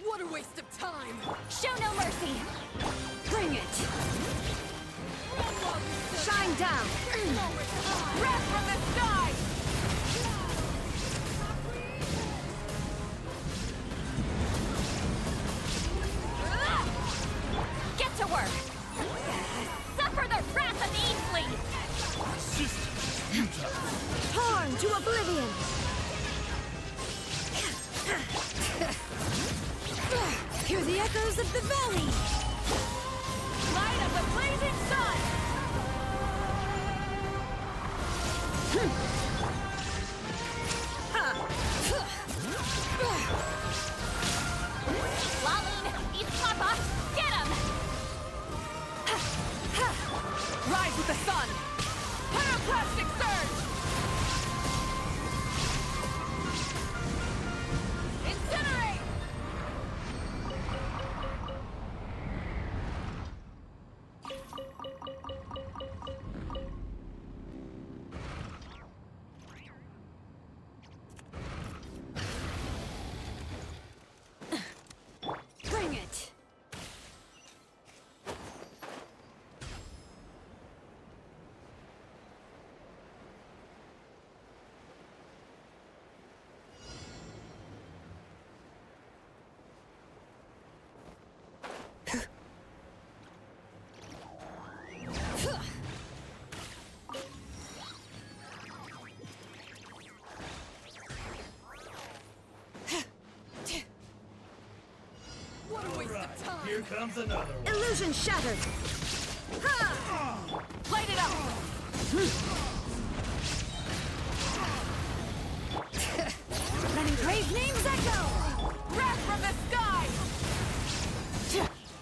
What a waste of time! Show no mercy! Bring it! Shine down! Wrath from the sky! Get to work! Suffer the wrath of Eastling! Torn to oblivion! Hear the echoes of the valley! Light of the blazing sun! Lolling! Beast Papa! Get him! Rise with the sun! Pyroclastic surge! Incinerate! Bring it! What a waste of time! Here comes another one. Illusion shattered! Light it up! Letting grave names echo! Wrath from the sky!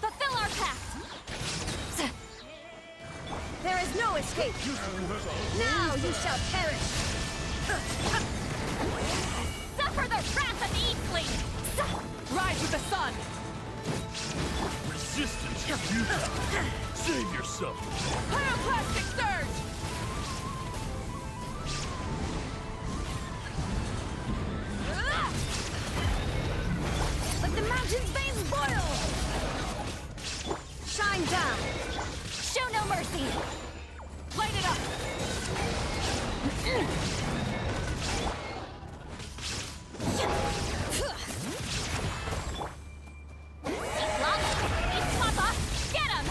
Fulfill our pact! There is no escape! Now you shall perish! Suffer the wrath of Eastling! Rise with the sun! Resistance is futile. Save yourself. Pyroclastic surge! Let the mountain's veins boil! Shine down! Show no mercy! Light it up! Lolling! Beast Papa! Get him!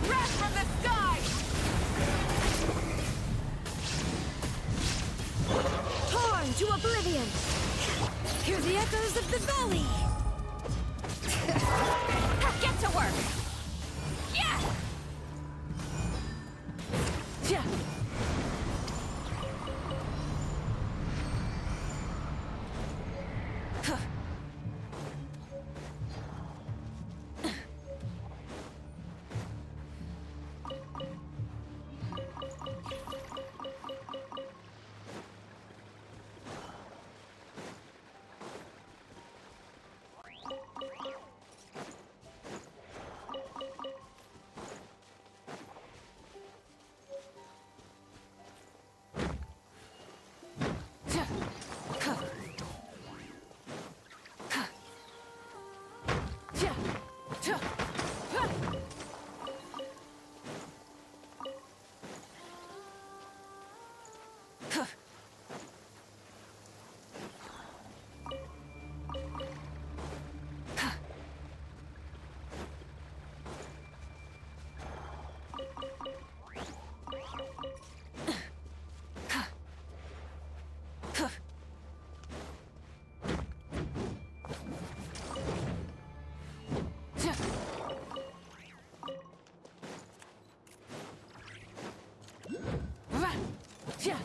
Wrath from the sky! Torn to oblivion! Hear the echoes of the valley! Get to work! Yeah! Yeah. Yeah.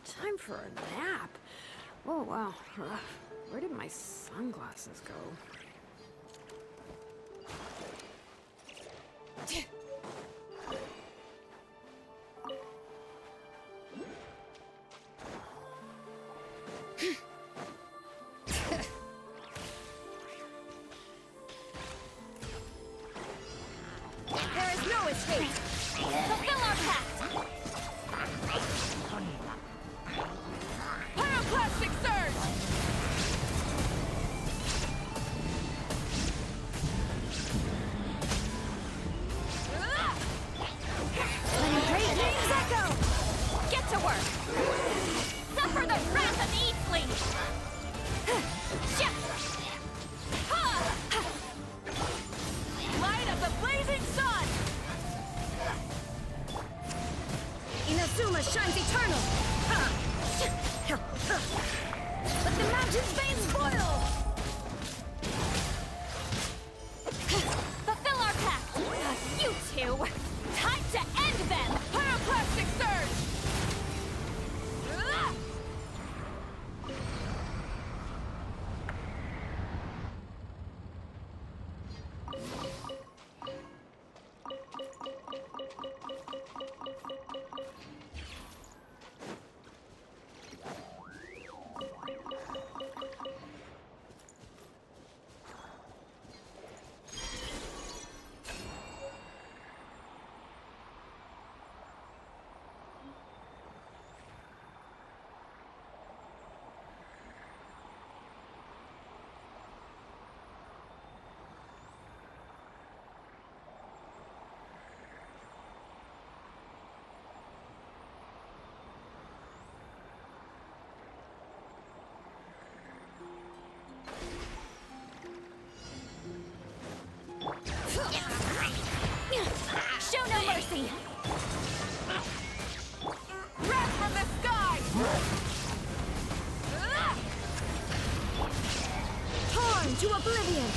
Time for a nap. Oh, wow. Where did my sunglasses go? There is no escape! Fulfill our pact! Pyroclastic surge! Great names echo! Get to work! Suffer the wrath of Eastling! Light of the blazing sun! Inazuma shines eternal! Let the mountain's veins boil! Fulfill our pact! You two! Time to end them! Pyroclastic surge! Show no mercy! Wrath from the sky! Torn to oblivion!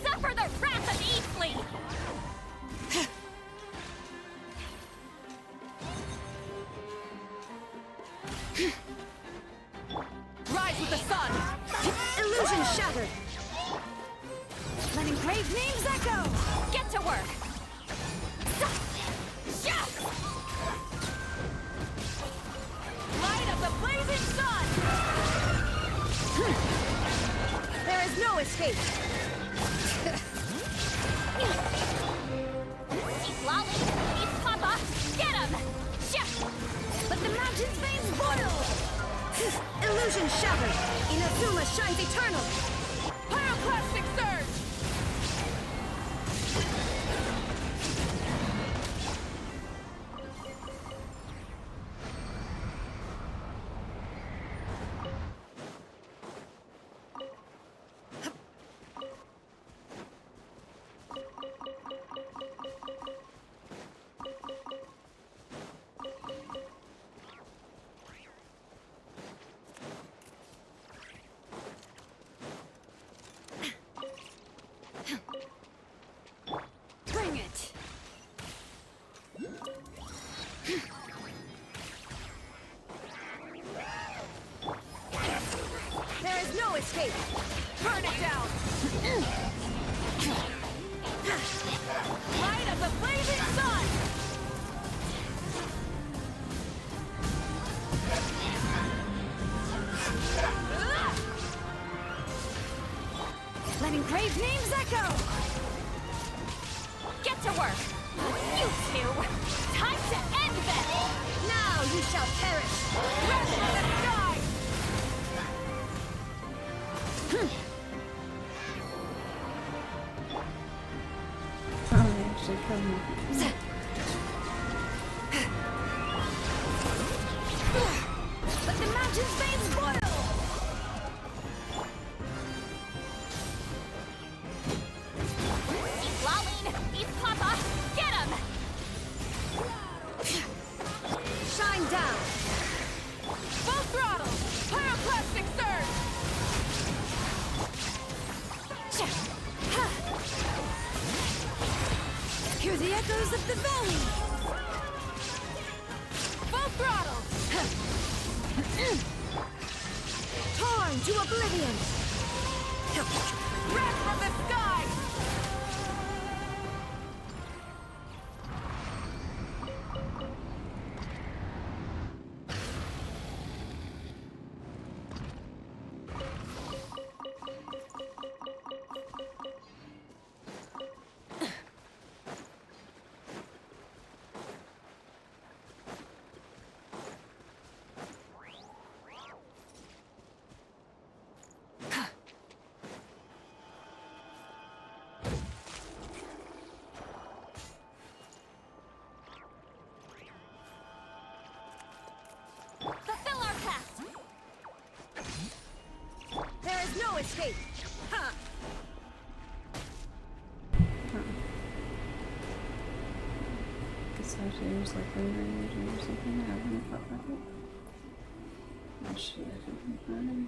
Suffer the wrath of Eastling! Rise with the sun! Illusion shattered! Let engraved names echo! Get to work! Light of the blazing sun! There is no escape! Keep lolly! Keep papa! Get him! Let the mountain's veins boil! Illusion shattered! Inazuma shines eternal! Pyroclastic surge! Bring it! There is no escape! Burn it down! Light of the blazing sun! Letting grave names echo! Get to work! You two! Time to end this! Now you shall perish! Rest for the sky! Oh, they actually killed me. Let the mountain's veins boil! Keep lolling! Keep papa! Get him! Shine down! Full throttle! Pyroclastic surge! Hear the echoes of the valley! Full throttle! Torn to oblivion! Wrath from the sky! Fulfill our pact! There is no escape! Ha! Guess I have to use like lingering energy or something. I haven't felt like it. Oh shit, I couldn't find him.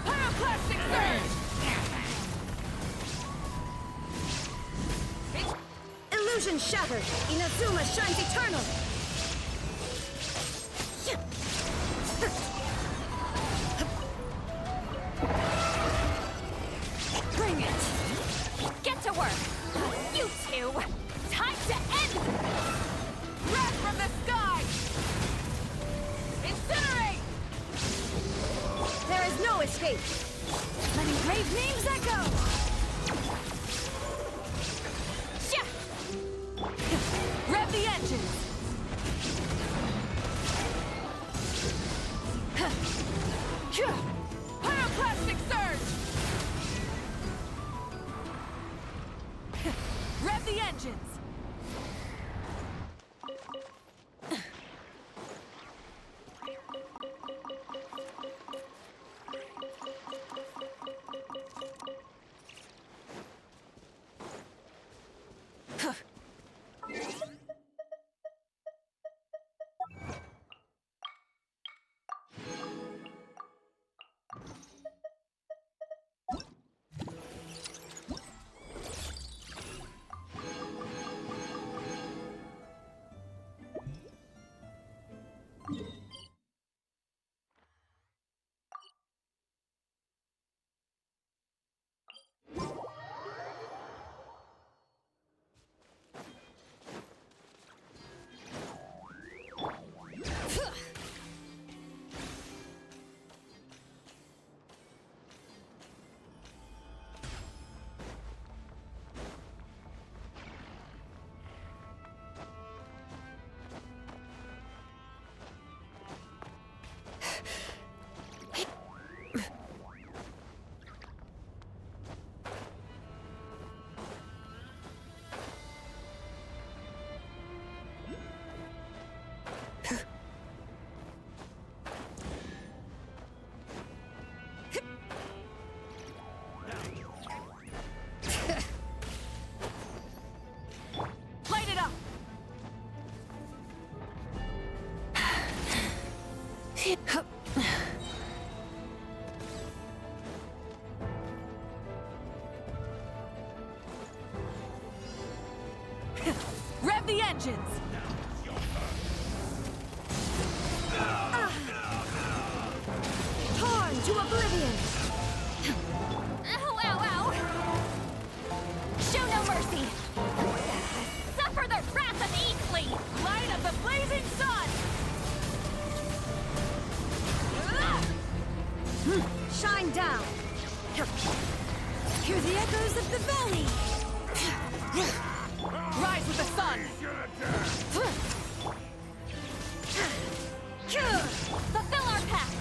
Pyroclastic surge! Illusion shattered! Inazuma shines eternal! Bring it! Get to work! You two! Time to end! Wrath from the sky! Incinerate! There is no escape! Letting great names echo! Sha! Rev the engines! Pyroclastic surge! Rev the engines! Light it up! Rev the engines! Torn to oblivion! Ow, ow, ow! Show no mercy! Suffer the wrath of Eastly! Light of the blazing sun! Shine down! Hear the echoes of the valley! Rise with the sun! Fulfill our pact!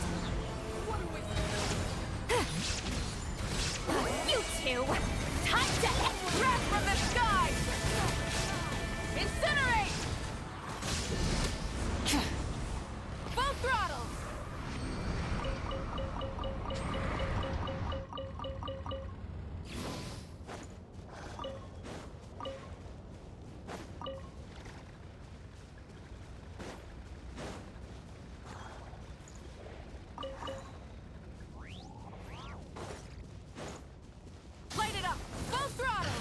You two! Time to wrath from the sky! Incinerate! Full throttle! Light it up! Full throttle!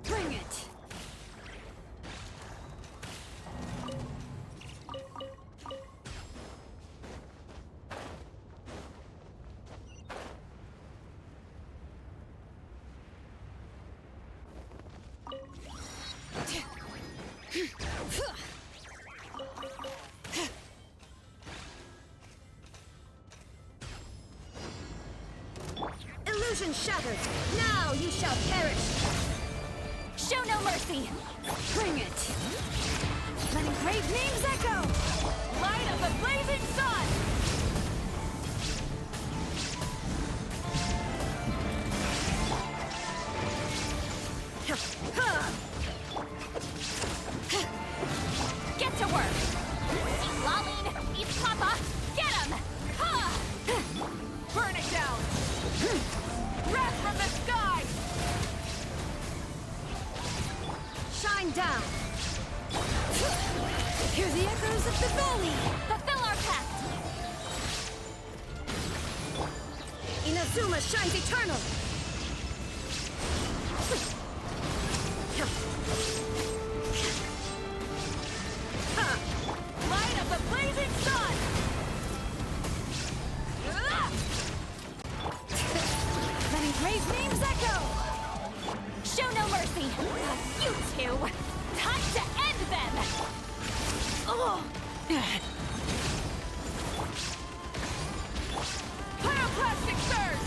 Bring it! Illusion shattered! Now you shall perish! Show no mercy! Bring it! Letting great names echo! Light of the blazing sun! Get to work! He's Laline! He's Papa! Get him! Ha! Burn it down! Wrath from the sky! Divine Dive! Hear the echoes of the valley! Fulfill our pact! Inazuma shines eternal! Light of the blazing sun! Letting praise names echo! Show no mercy! You two! Time to end them! Pyroclastic surge!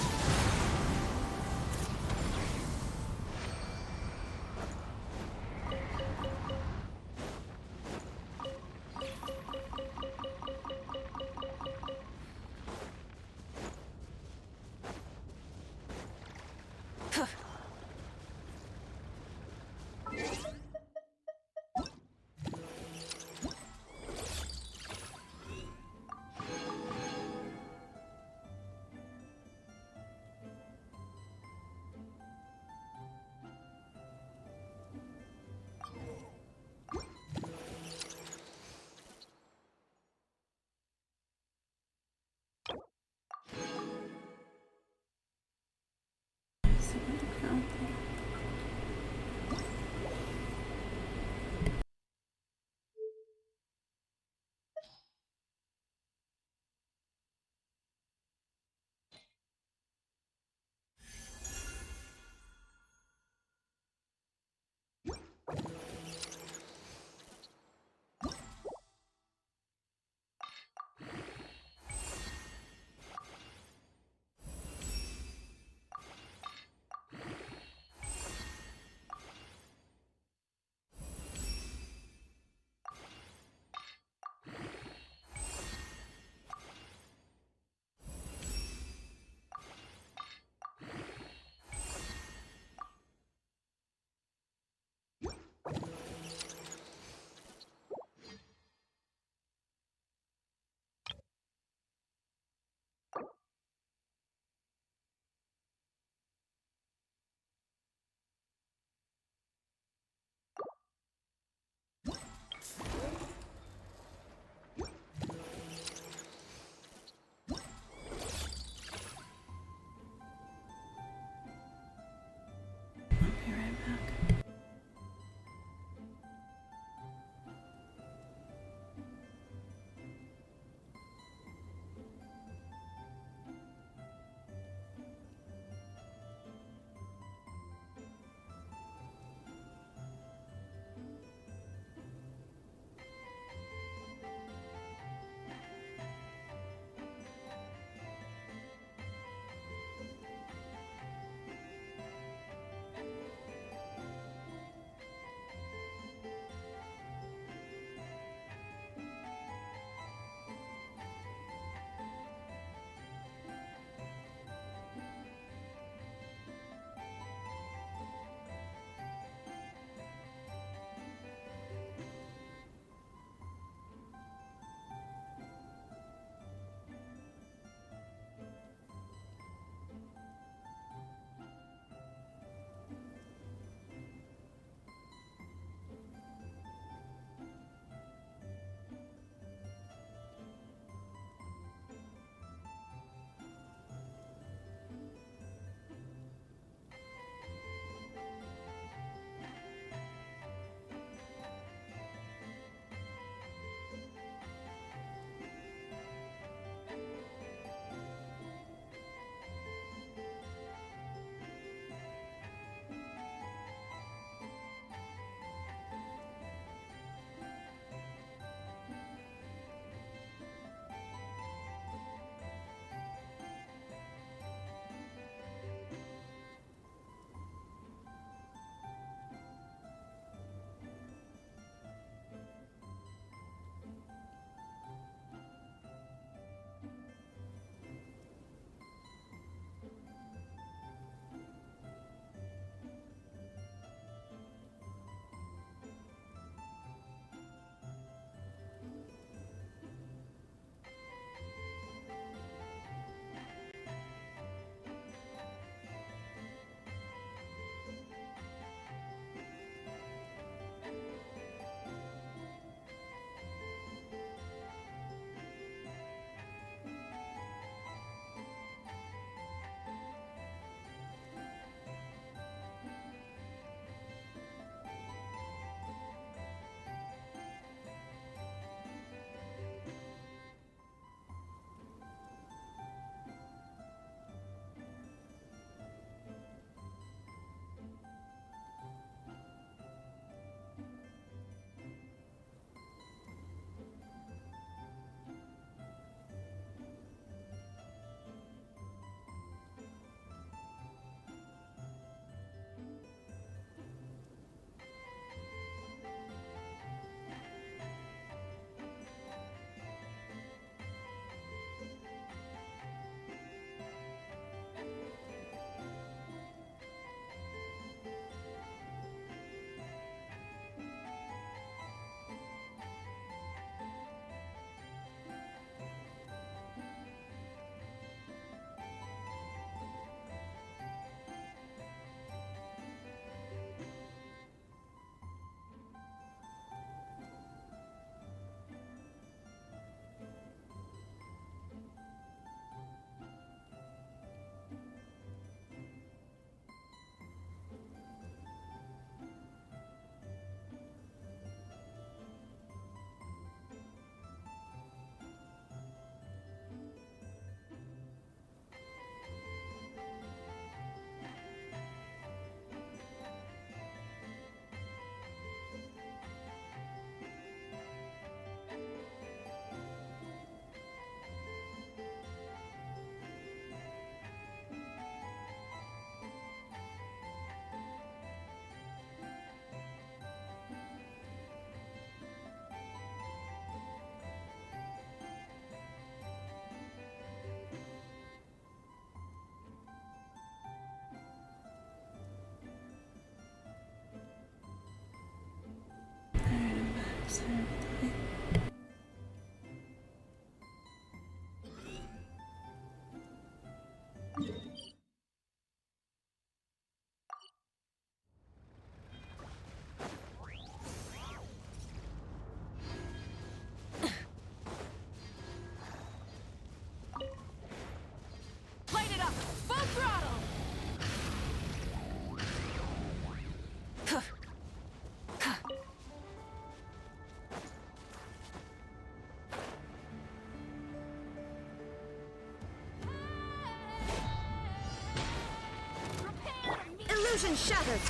Illusion shattered!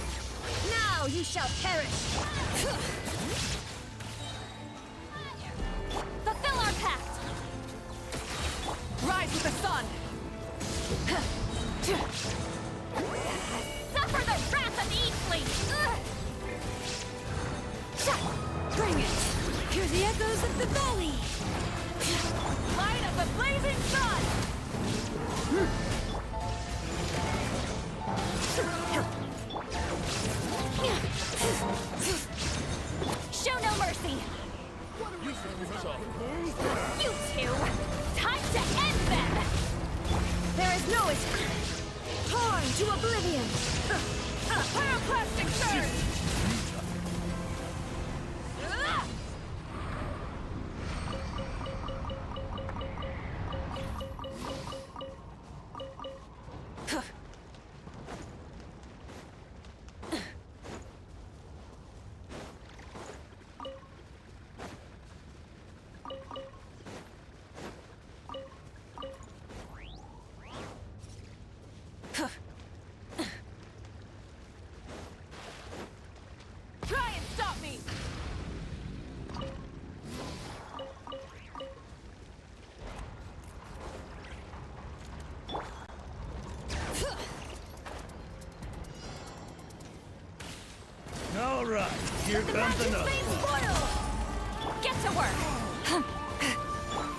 Now you shall perish! Fulfill our pact! Rise with the sun! Suffer the wrath of Eatley! Bring it! Hear the echoes of the valley! Light of the blazing sun! Show no mercy! You two! Time to end them! There is no escape! Torn to oblivion! Pyroclastic surge! Try and stop me! All right, here comes another. Get to work!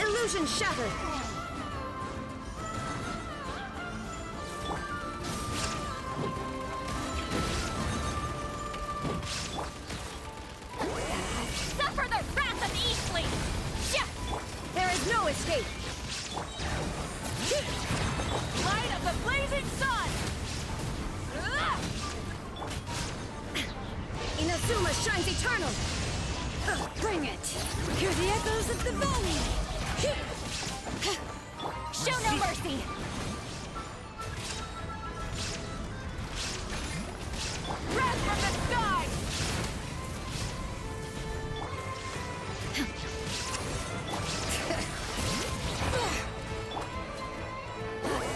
Illusion shattered! Suffer the wrath of Eatley! There is no escape! Light of the blazing sun! Inazuma shines eternal! Bring it! Hear the echoes of the valley! Show no mercy! Wrath from the sky!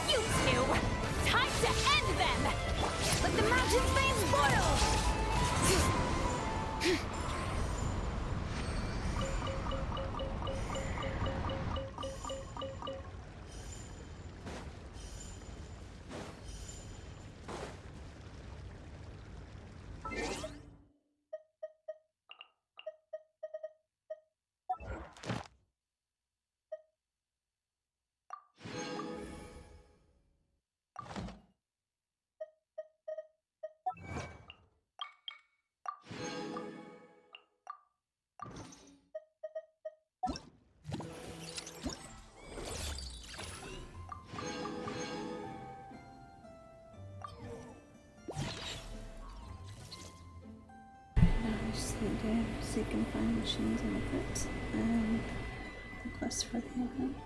You two! Time to end them! Let the mountain flames boil! Need to seek and find machines and equips and the quest for the event.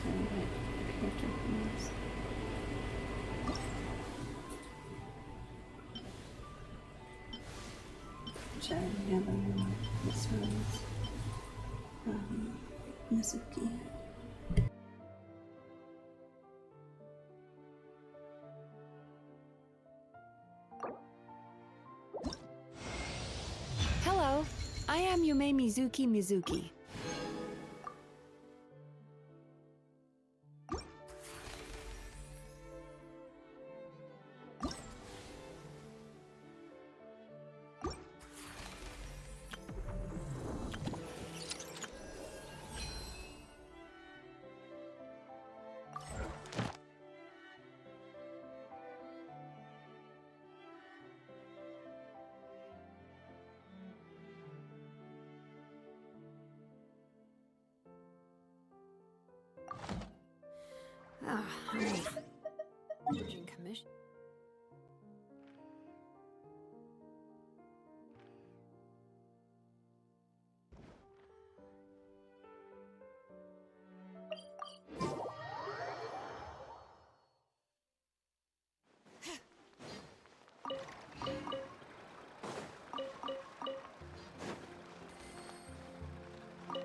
trying to get character points. Which I already have on this one's Mizuki. Hello, I am Yume Mizuki. Managing commission.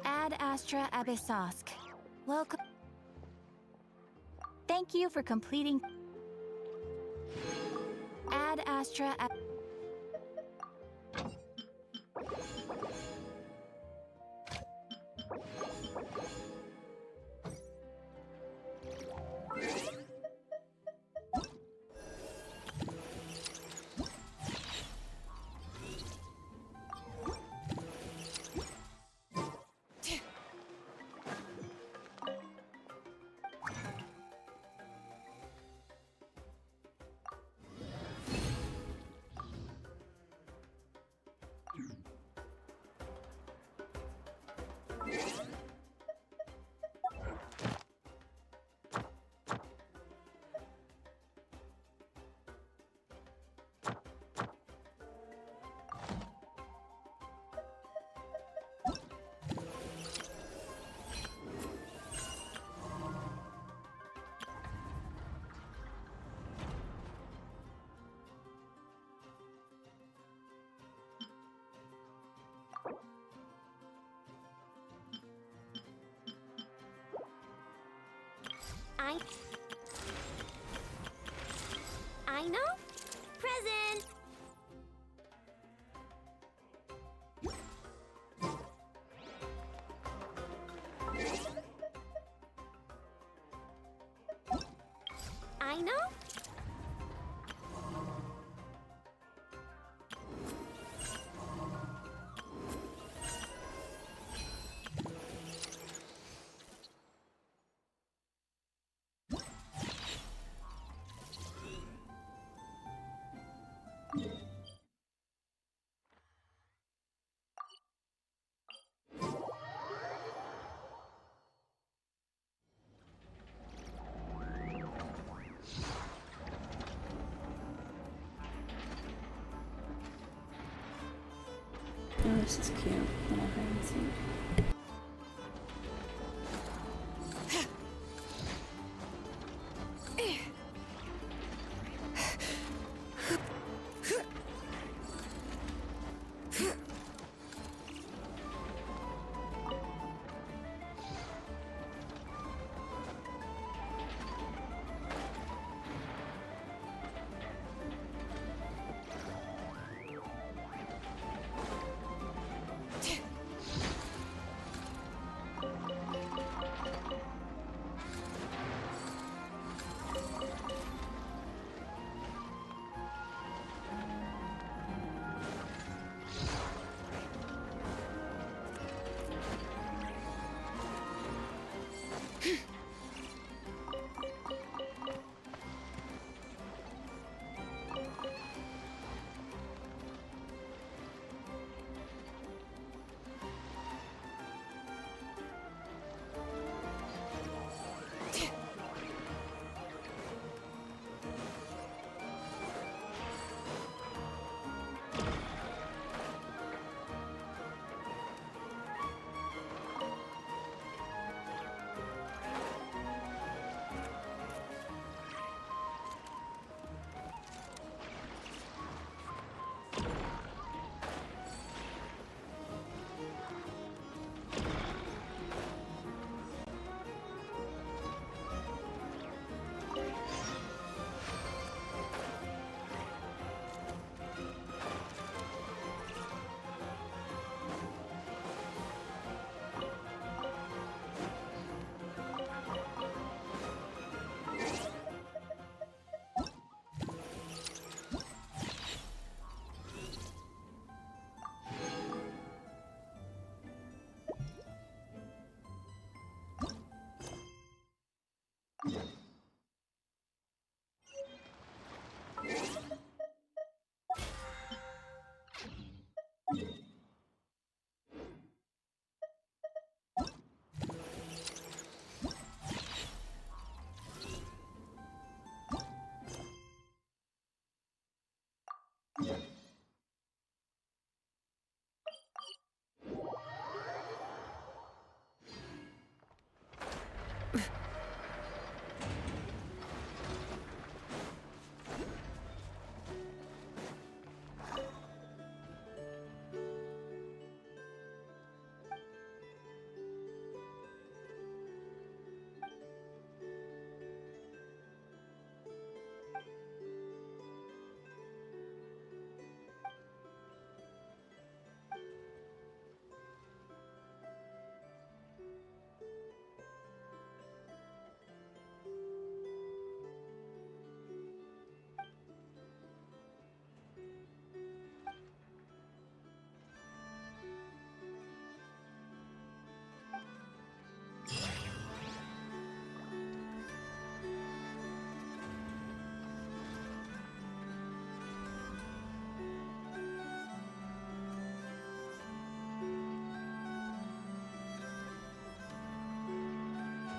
Ad Astra Abyssosque. Welcome. Thank you for completing Ad Astra I know. Present. I know. Oh, this is cute. Little hide and seek.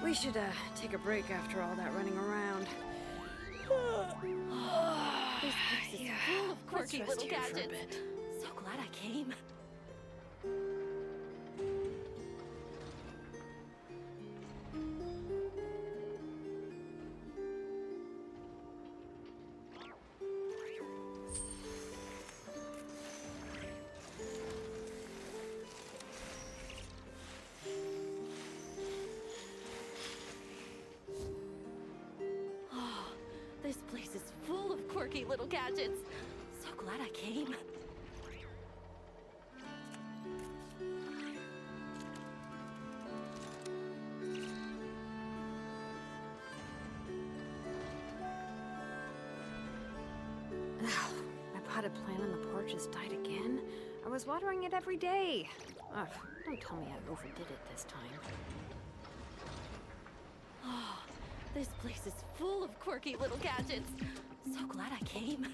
We should, take a break after all that running around. This place is full of quirky little gadgets. So glad I came. This place is full of quirky little gadgets. So glad I came. My potted plant on the porch has died again. I was watering it every day. Ugh, don't tell me I overdid it this time. This place is full of quirky little gadgets. So glad I came.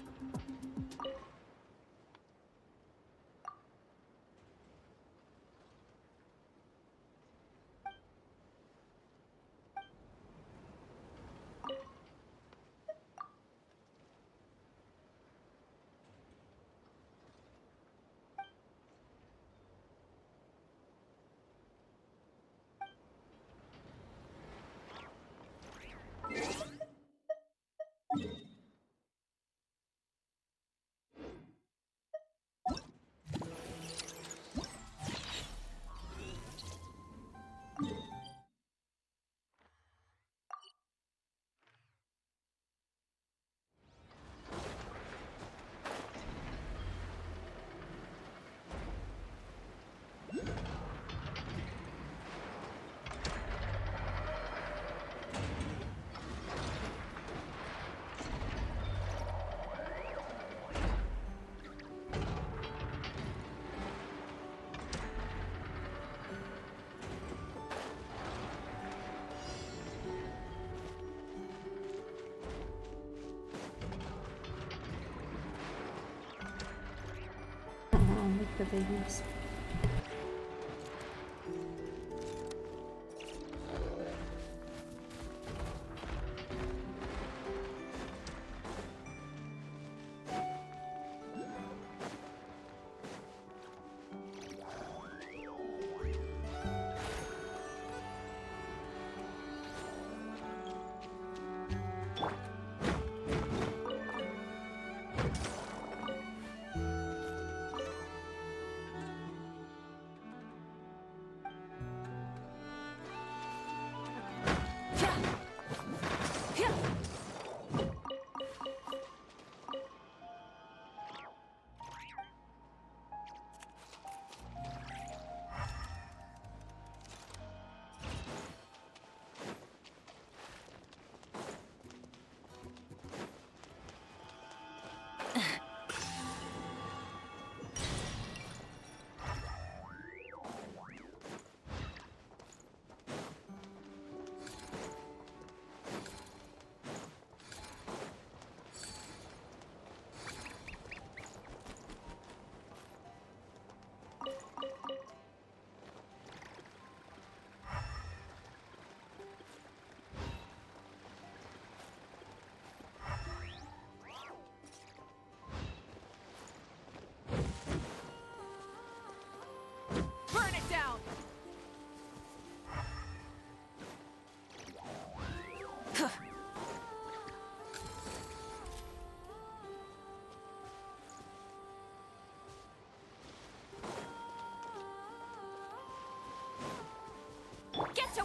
Look at the babies.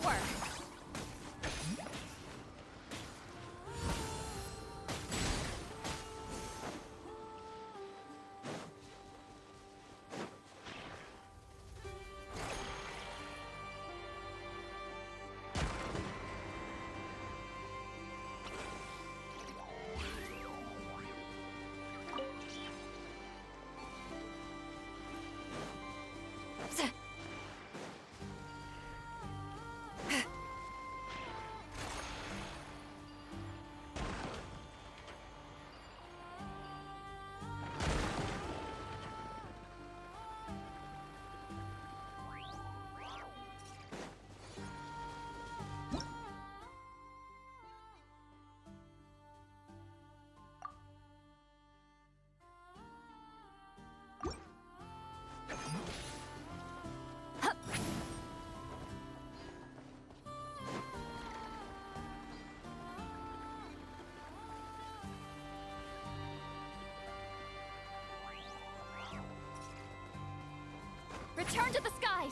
to work! Return to the skies!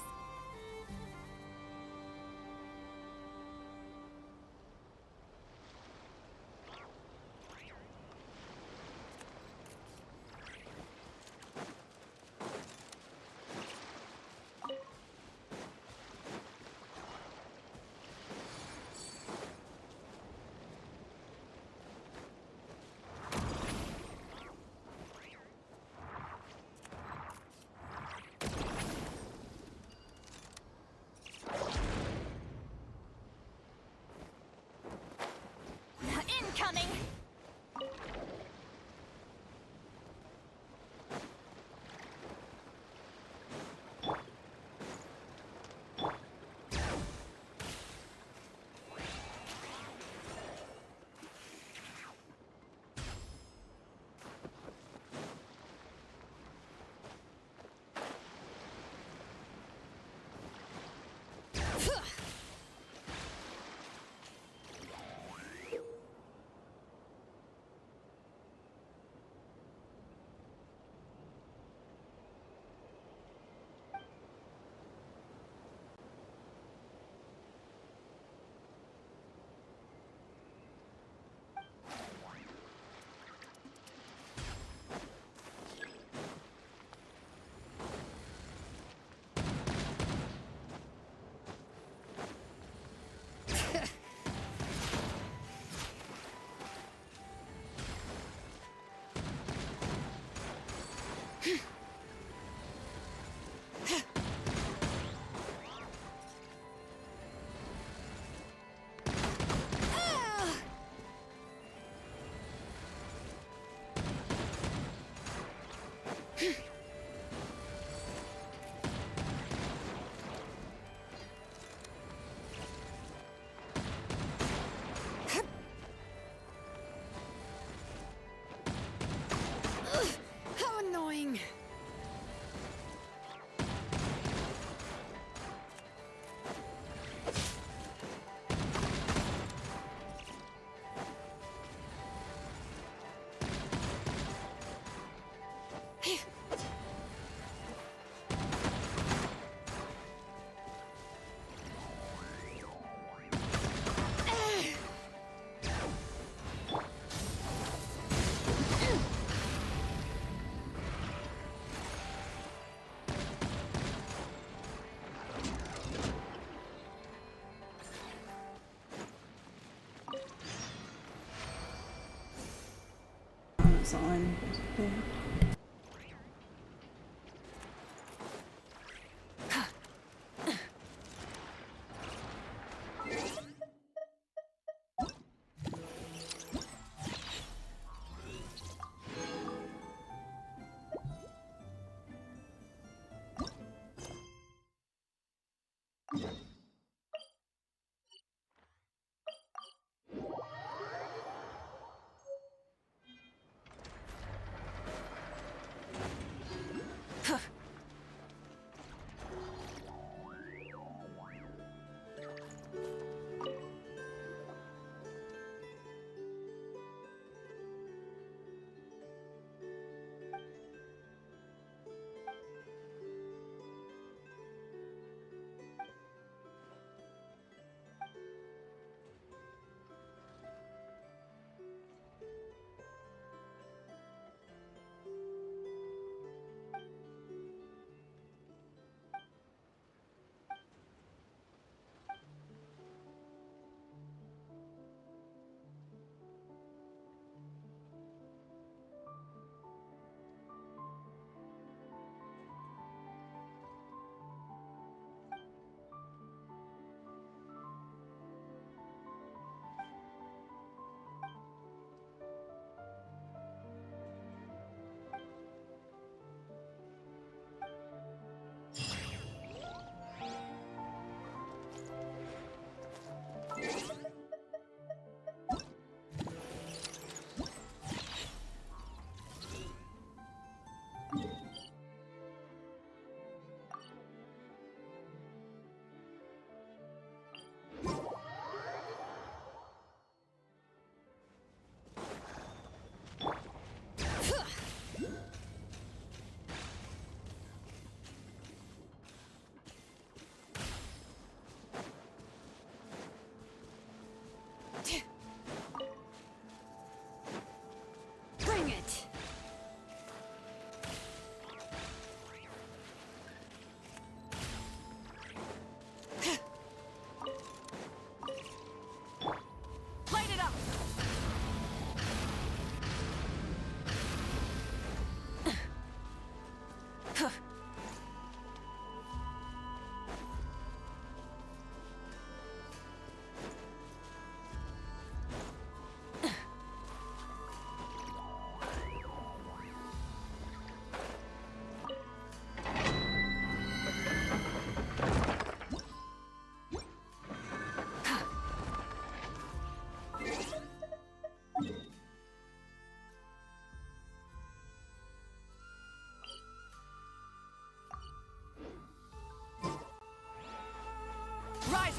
Incoming! How annoying! That's all I need to do.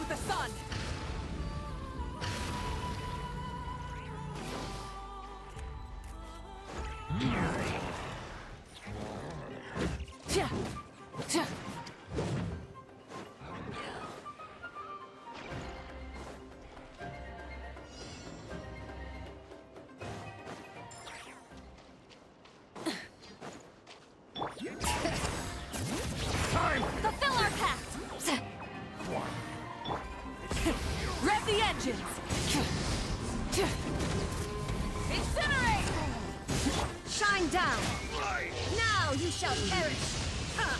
with the sun! Fulfill our pact! Rev the engines! Incinerate! Shine down! Now you shall perish! Ha!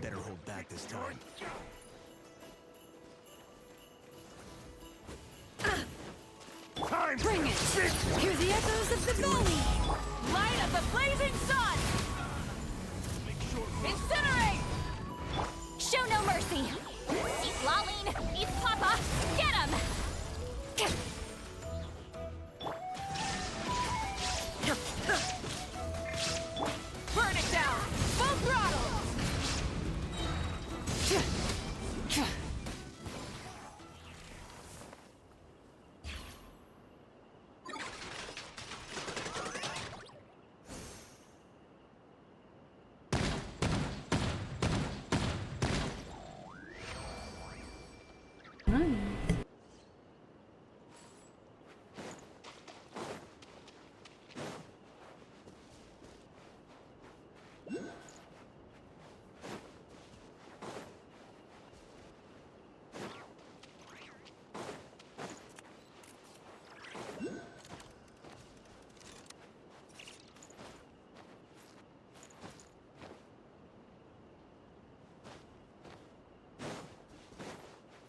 Better hold back this time. Bring it! Hear the echoes of the valley! Light of the blazing sun! Incinerate! Show no mercy! Eat Laline! Eat Papa! Get him! Burn it down! Full throttle!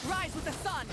Rise with the sun!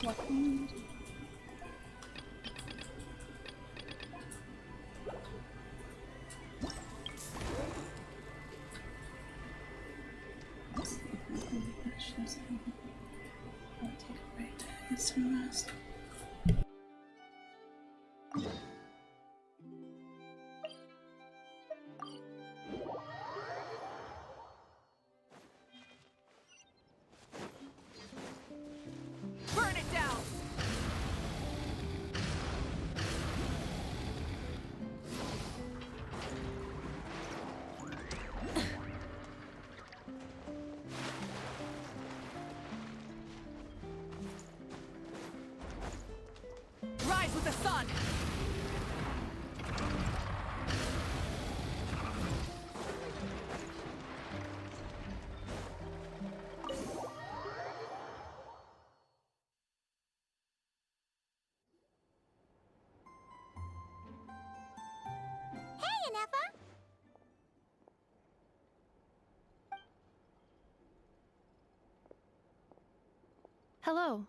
Walking. Let's see if I can finish this thing. I'll take a break. Get some rest. Burn it down! Rise with the sun! Hey, Anefa! Hello.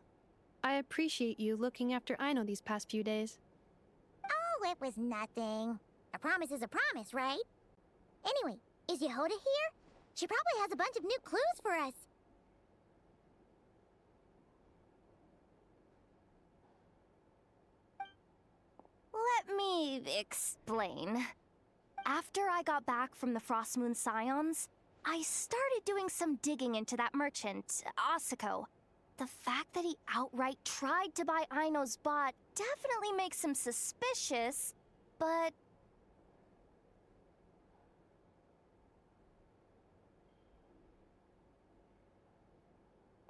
I appreciate you looking after Aino these past few days. Oh, it was nothing. A promise is a promise, right? Anyway, is Yehoda here? She probably has a bunch of new clues for us. Let me explain. After I got back from the Frost Moon Scions, I started doing some digging into that merchant, Asako. The fact that he outright tried to buy Aino's bot definitely makes him suspicious, but...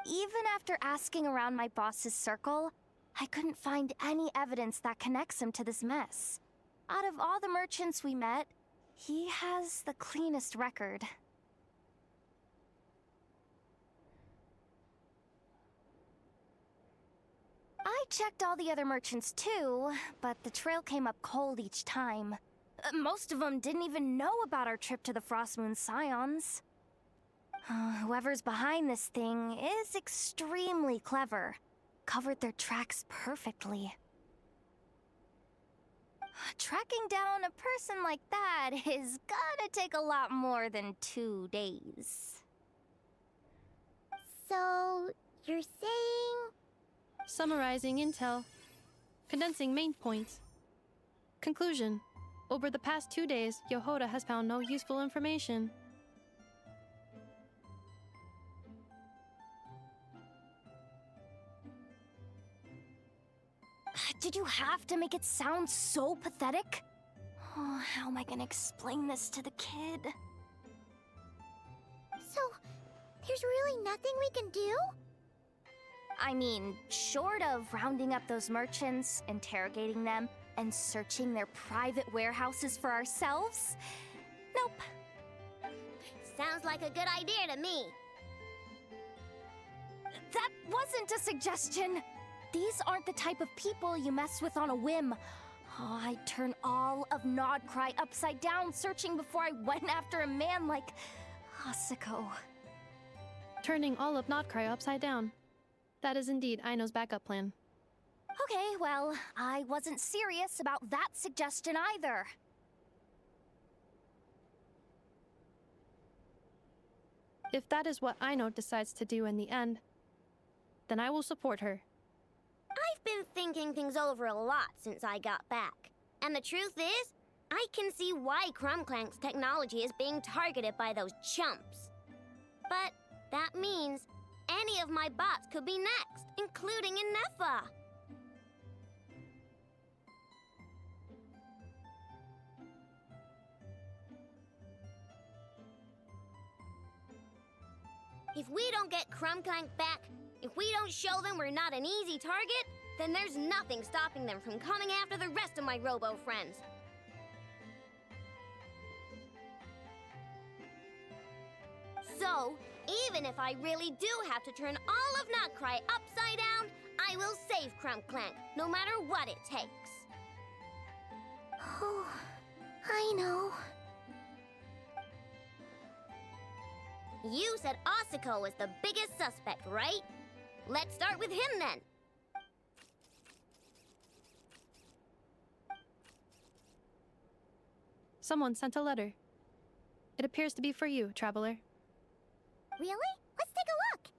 even after asking around my boss's circle, I couldn't find any evidence that connects him to this mess. Out of all the merchants we met, he has the cleanest record. I checked all the other merchants too, but the trail came up cold each time. Most of them didn't even know about our trip to the Frostmoon Scions. Whoever's behind this thing is extremely clever. Covered their tracks perfectly. Tracking down a person like that is gonna take a lot more than 2 days. So, you're saying... Summarizing intel. Condensing main points. Conclusion. Over the past 2 days, Yohoda has found no useful information. Did you have to make it sound so pathetic? Oh, how am I gonna explain this to the kid? So, there's really nothing we can do? I mean, short of rounding up those merchants, interrogating them, and searching their private warehouses for ourselves? Nope. Sounds like a good idea to me. That wasn't a suggestion! These aren't the type of people you mess with on a whim. Oh, I'd turn all of Nodcry upside down searching before I went after a man like Asuko. Turning all of Nodcry upside down. That is indeed Aino's backup plan. Okay, well, I wasn't serious about that suggestion either. If that is what Aino decides to do in the end, then I will support her. I've been thinking things over a lot since I got back. And the truth is, I can see why Clank's technology is being targeted by those chumps. But that means any of my bots could be next, including Inefa. If we don't get Clank back, if we don't show them we're not an easy target, then there's nothing stopping them from coming after the rest of my robo friends. So, even if I really do have to turn all of Notcry upside down, I will save Clank, no matter what it takes. Oh, I know. You said Asuko was the biggest suspect, right? Let's start with him then. Someone sent a letter. It appears to be for you, traveler. Really? Let's take a look!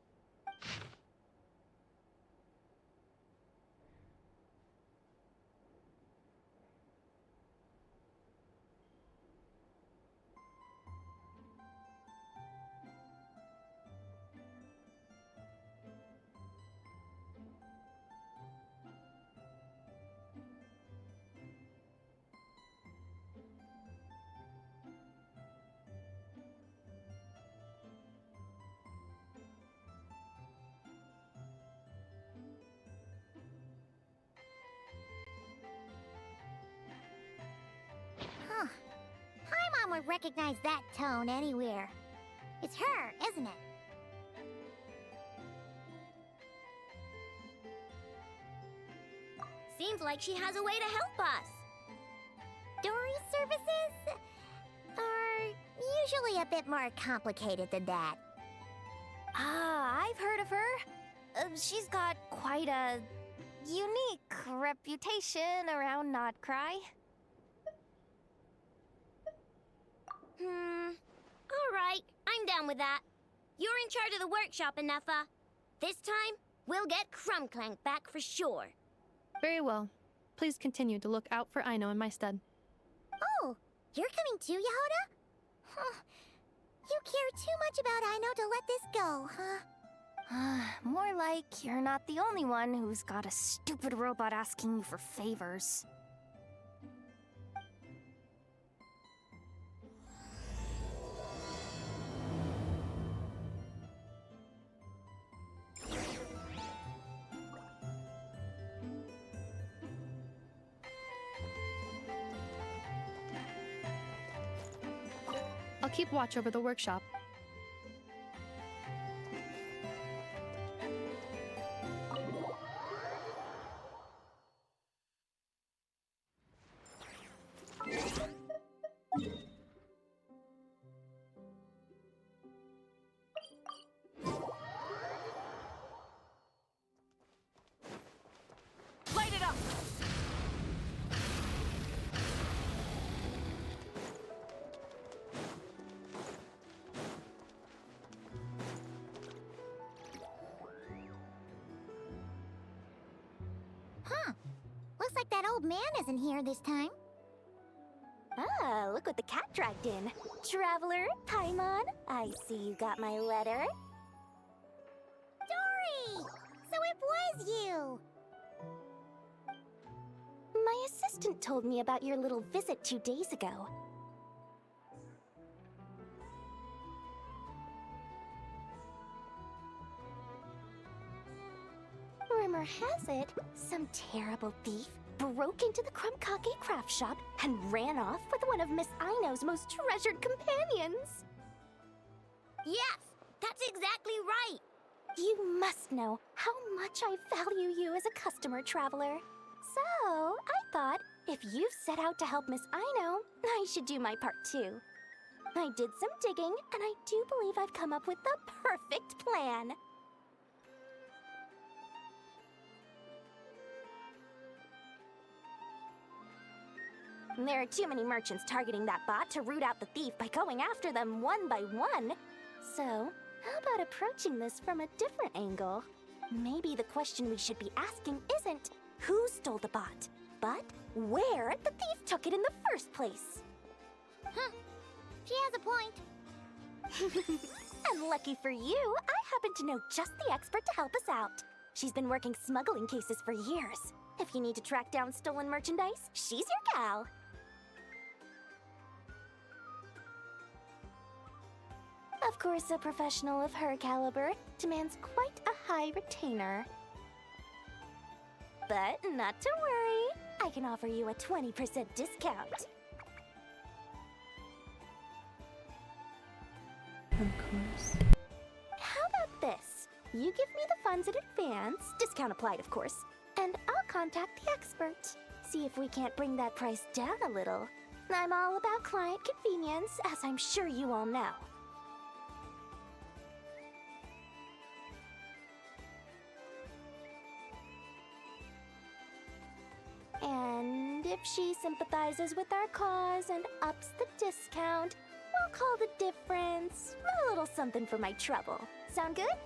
Huh. Paimon would recognize that tone anywhere. It's her, isn't it? Seems like she has a way to help us. Dory's services are usually a bit more complicated than that. Ah, I've heard of her. She's got quite a unique reputation around Notcry. Alright, I'm down with that. You're in charge of the workshop, Inefa. This time, we'll get Clank back for sure. Very well. Please continue to look out for Aino in my stead. Oh, you're coming too, Yehoda? Huh. You care too much about Aino to let this go, huh? More like you're not the only one who's got a stupid robot asking you for favors. keep watch over the workshop. Light it up! Huh. Looks like that old man isn't here this time. Ah, look what the cat dragged in. Traveler, Paimon, I see you got my letter. Dory! So it was you! My assistant told me about your little visit 2 days ago. Rumor has it, some terrible thief broke into the Krumkake craft shop and ran off with one of Miss Aino's most treasured companions. Yes, that's exactly right. You must know how much I value you as a customer, Traveler. So, I thought, if you've set out to help Miss Aino, I should do my part too. I did some digging, and I do believe I've come up with the perfect plan. There are too many merchants targeting that bot to root out the thief by going after them one by one. So, how about approaching this from a different angle? Maybe the question we should be asking isn't who stole the bot, but where the thief took it in the first place. Huh. She has a point. And lucky for you, I happen to know just the expert to help us out. She's been working smuggling cases for years. If you need to track down stolen merchandise, she's your gal. Of course, a professional of her caliber demands quite a high retainer. But not to worry, I can offer you a 20% discount. Of course. How about this? You give me the funds in advance, discount applied of course, and I'll contact the expert. See if we can't bring that price down a little. I'm all about client convenience, as I'm sure you all know. And if she sympathizes with our cause and ups the discount, we'll call the difference a little something for my trouble. Sound good?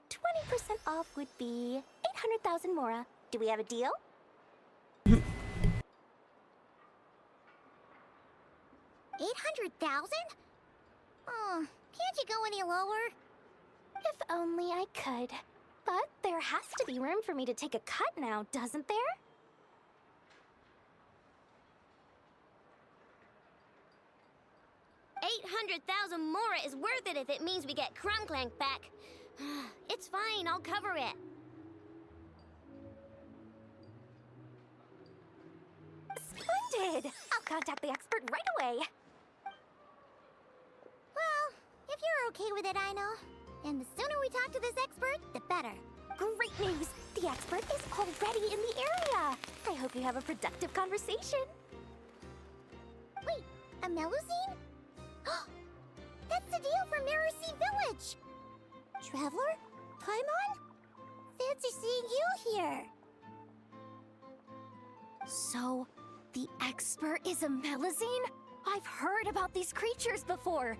20% off would be 800,000 mora. Do we have a deal? 800,000? Oh, can't you go any lower? If only I could. But there has to be room for me to take a cut now, doesn't there? $800,000 more is worth it if it means we get Clank back. It's fine, I'll cover it. Splendid! I'll contact the expert right away. Well, if you're okay with it, I know. And the sooner we talk to this expert, the better. Great news! The expert is already in the area! I hope you have a productive conversation. Wait, a Melusine? That's the deal from Mirror Sea Village! Traveler? Paimon? Fancy seeing you here! So, the expert is a Melusine? I've heard about these creatures before.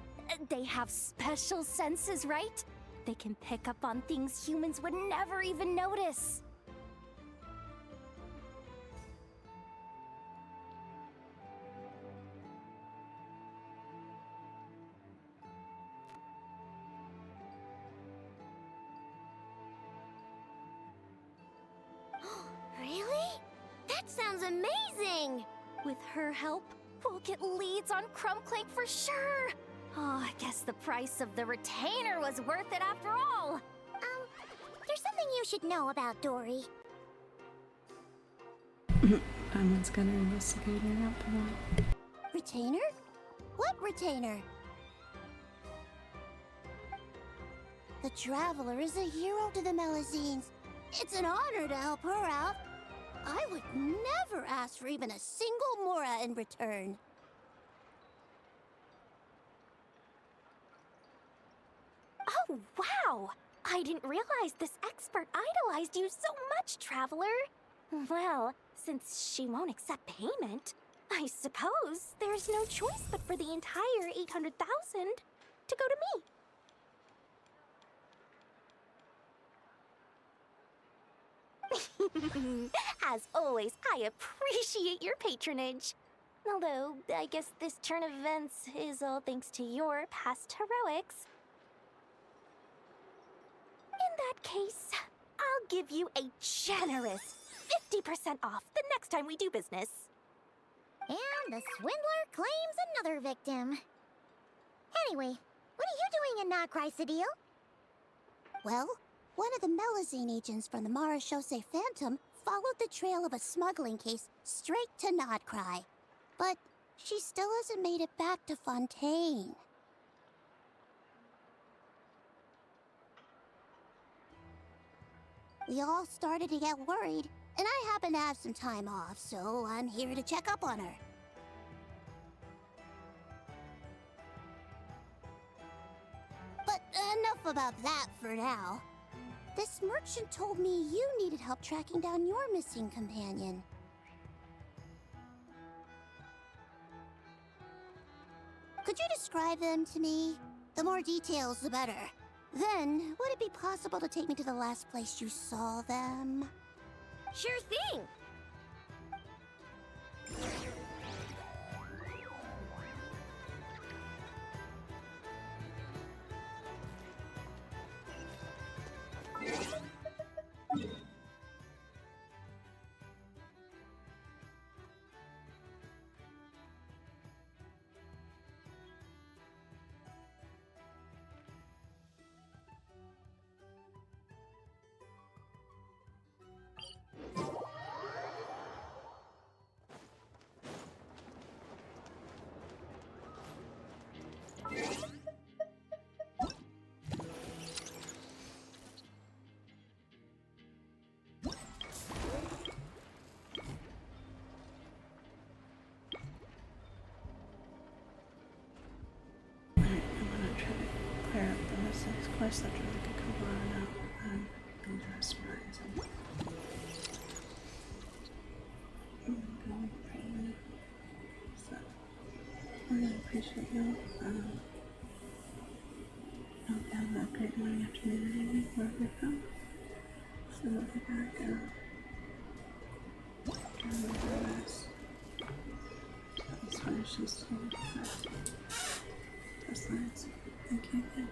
They have special senses, right? They can pick up on things humans would never even notice. Really? That sounds amazing! With her help, we'll get leads on Clank for sure. Oh, I guess the price of the retainer was worth it after all. There's something you should know about Dory. Someone's gonna investigate her up. Retainer? What retainer? The Traveler is a hero to the Melazines. It's an honor to help her out. I would never ask for even a single mora in return. Oh, wow! I didn't realize this expert idolized you so much, Traveler. Well, since she won't accept payment, I suppose there's no choice but for the entire 800,000 to go to me. As always, I appreciate your patronage. Although, I guess this turn of events is all thanks to your past heroics. In that case, I'll give you a generous 50% off the next time we do business. And the swindler claims another victim. Anyway, what are you doing in Notcrysadil? Well, one of the Melazine agents from the Marechaussee Phantom followed the trail of a smuggling case straight to Notcry. But she still hasn't made it back to Fontaine. We all started to get worried, and I happen to have some time off, so I'm here to check up on her. But enough about that for now. This merchant told me you needed help tracking down your missing companion. Could you describe them to me? The more details, the better. Then, would it be possible to take me to the last place you saw them? Sure thing! Clear up the missing quest that really could come on out and dangerous rising. So, I really appreciate you. Hope you have a great morning, afternoon, and evening wherever you're from. So we'll be back during the rest. As far as she's doing first lines. Thank you again.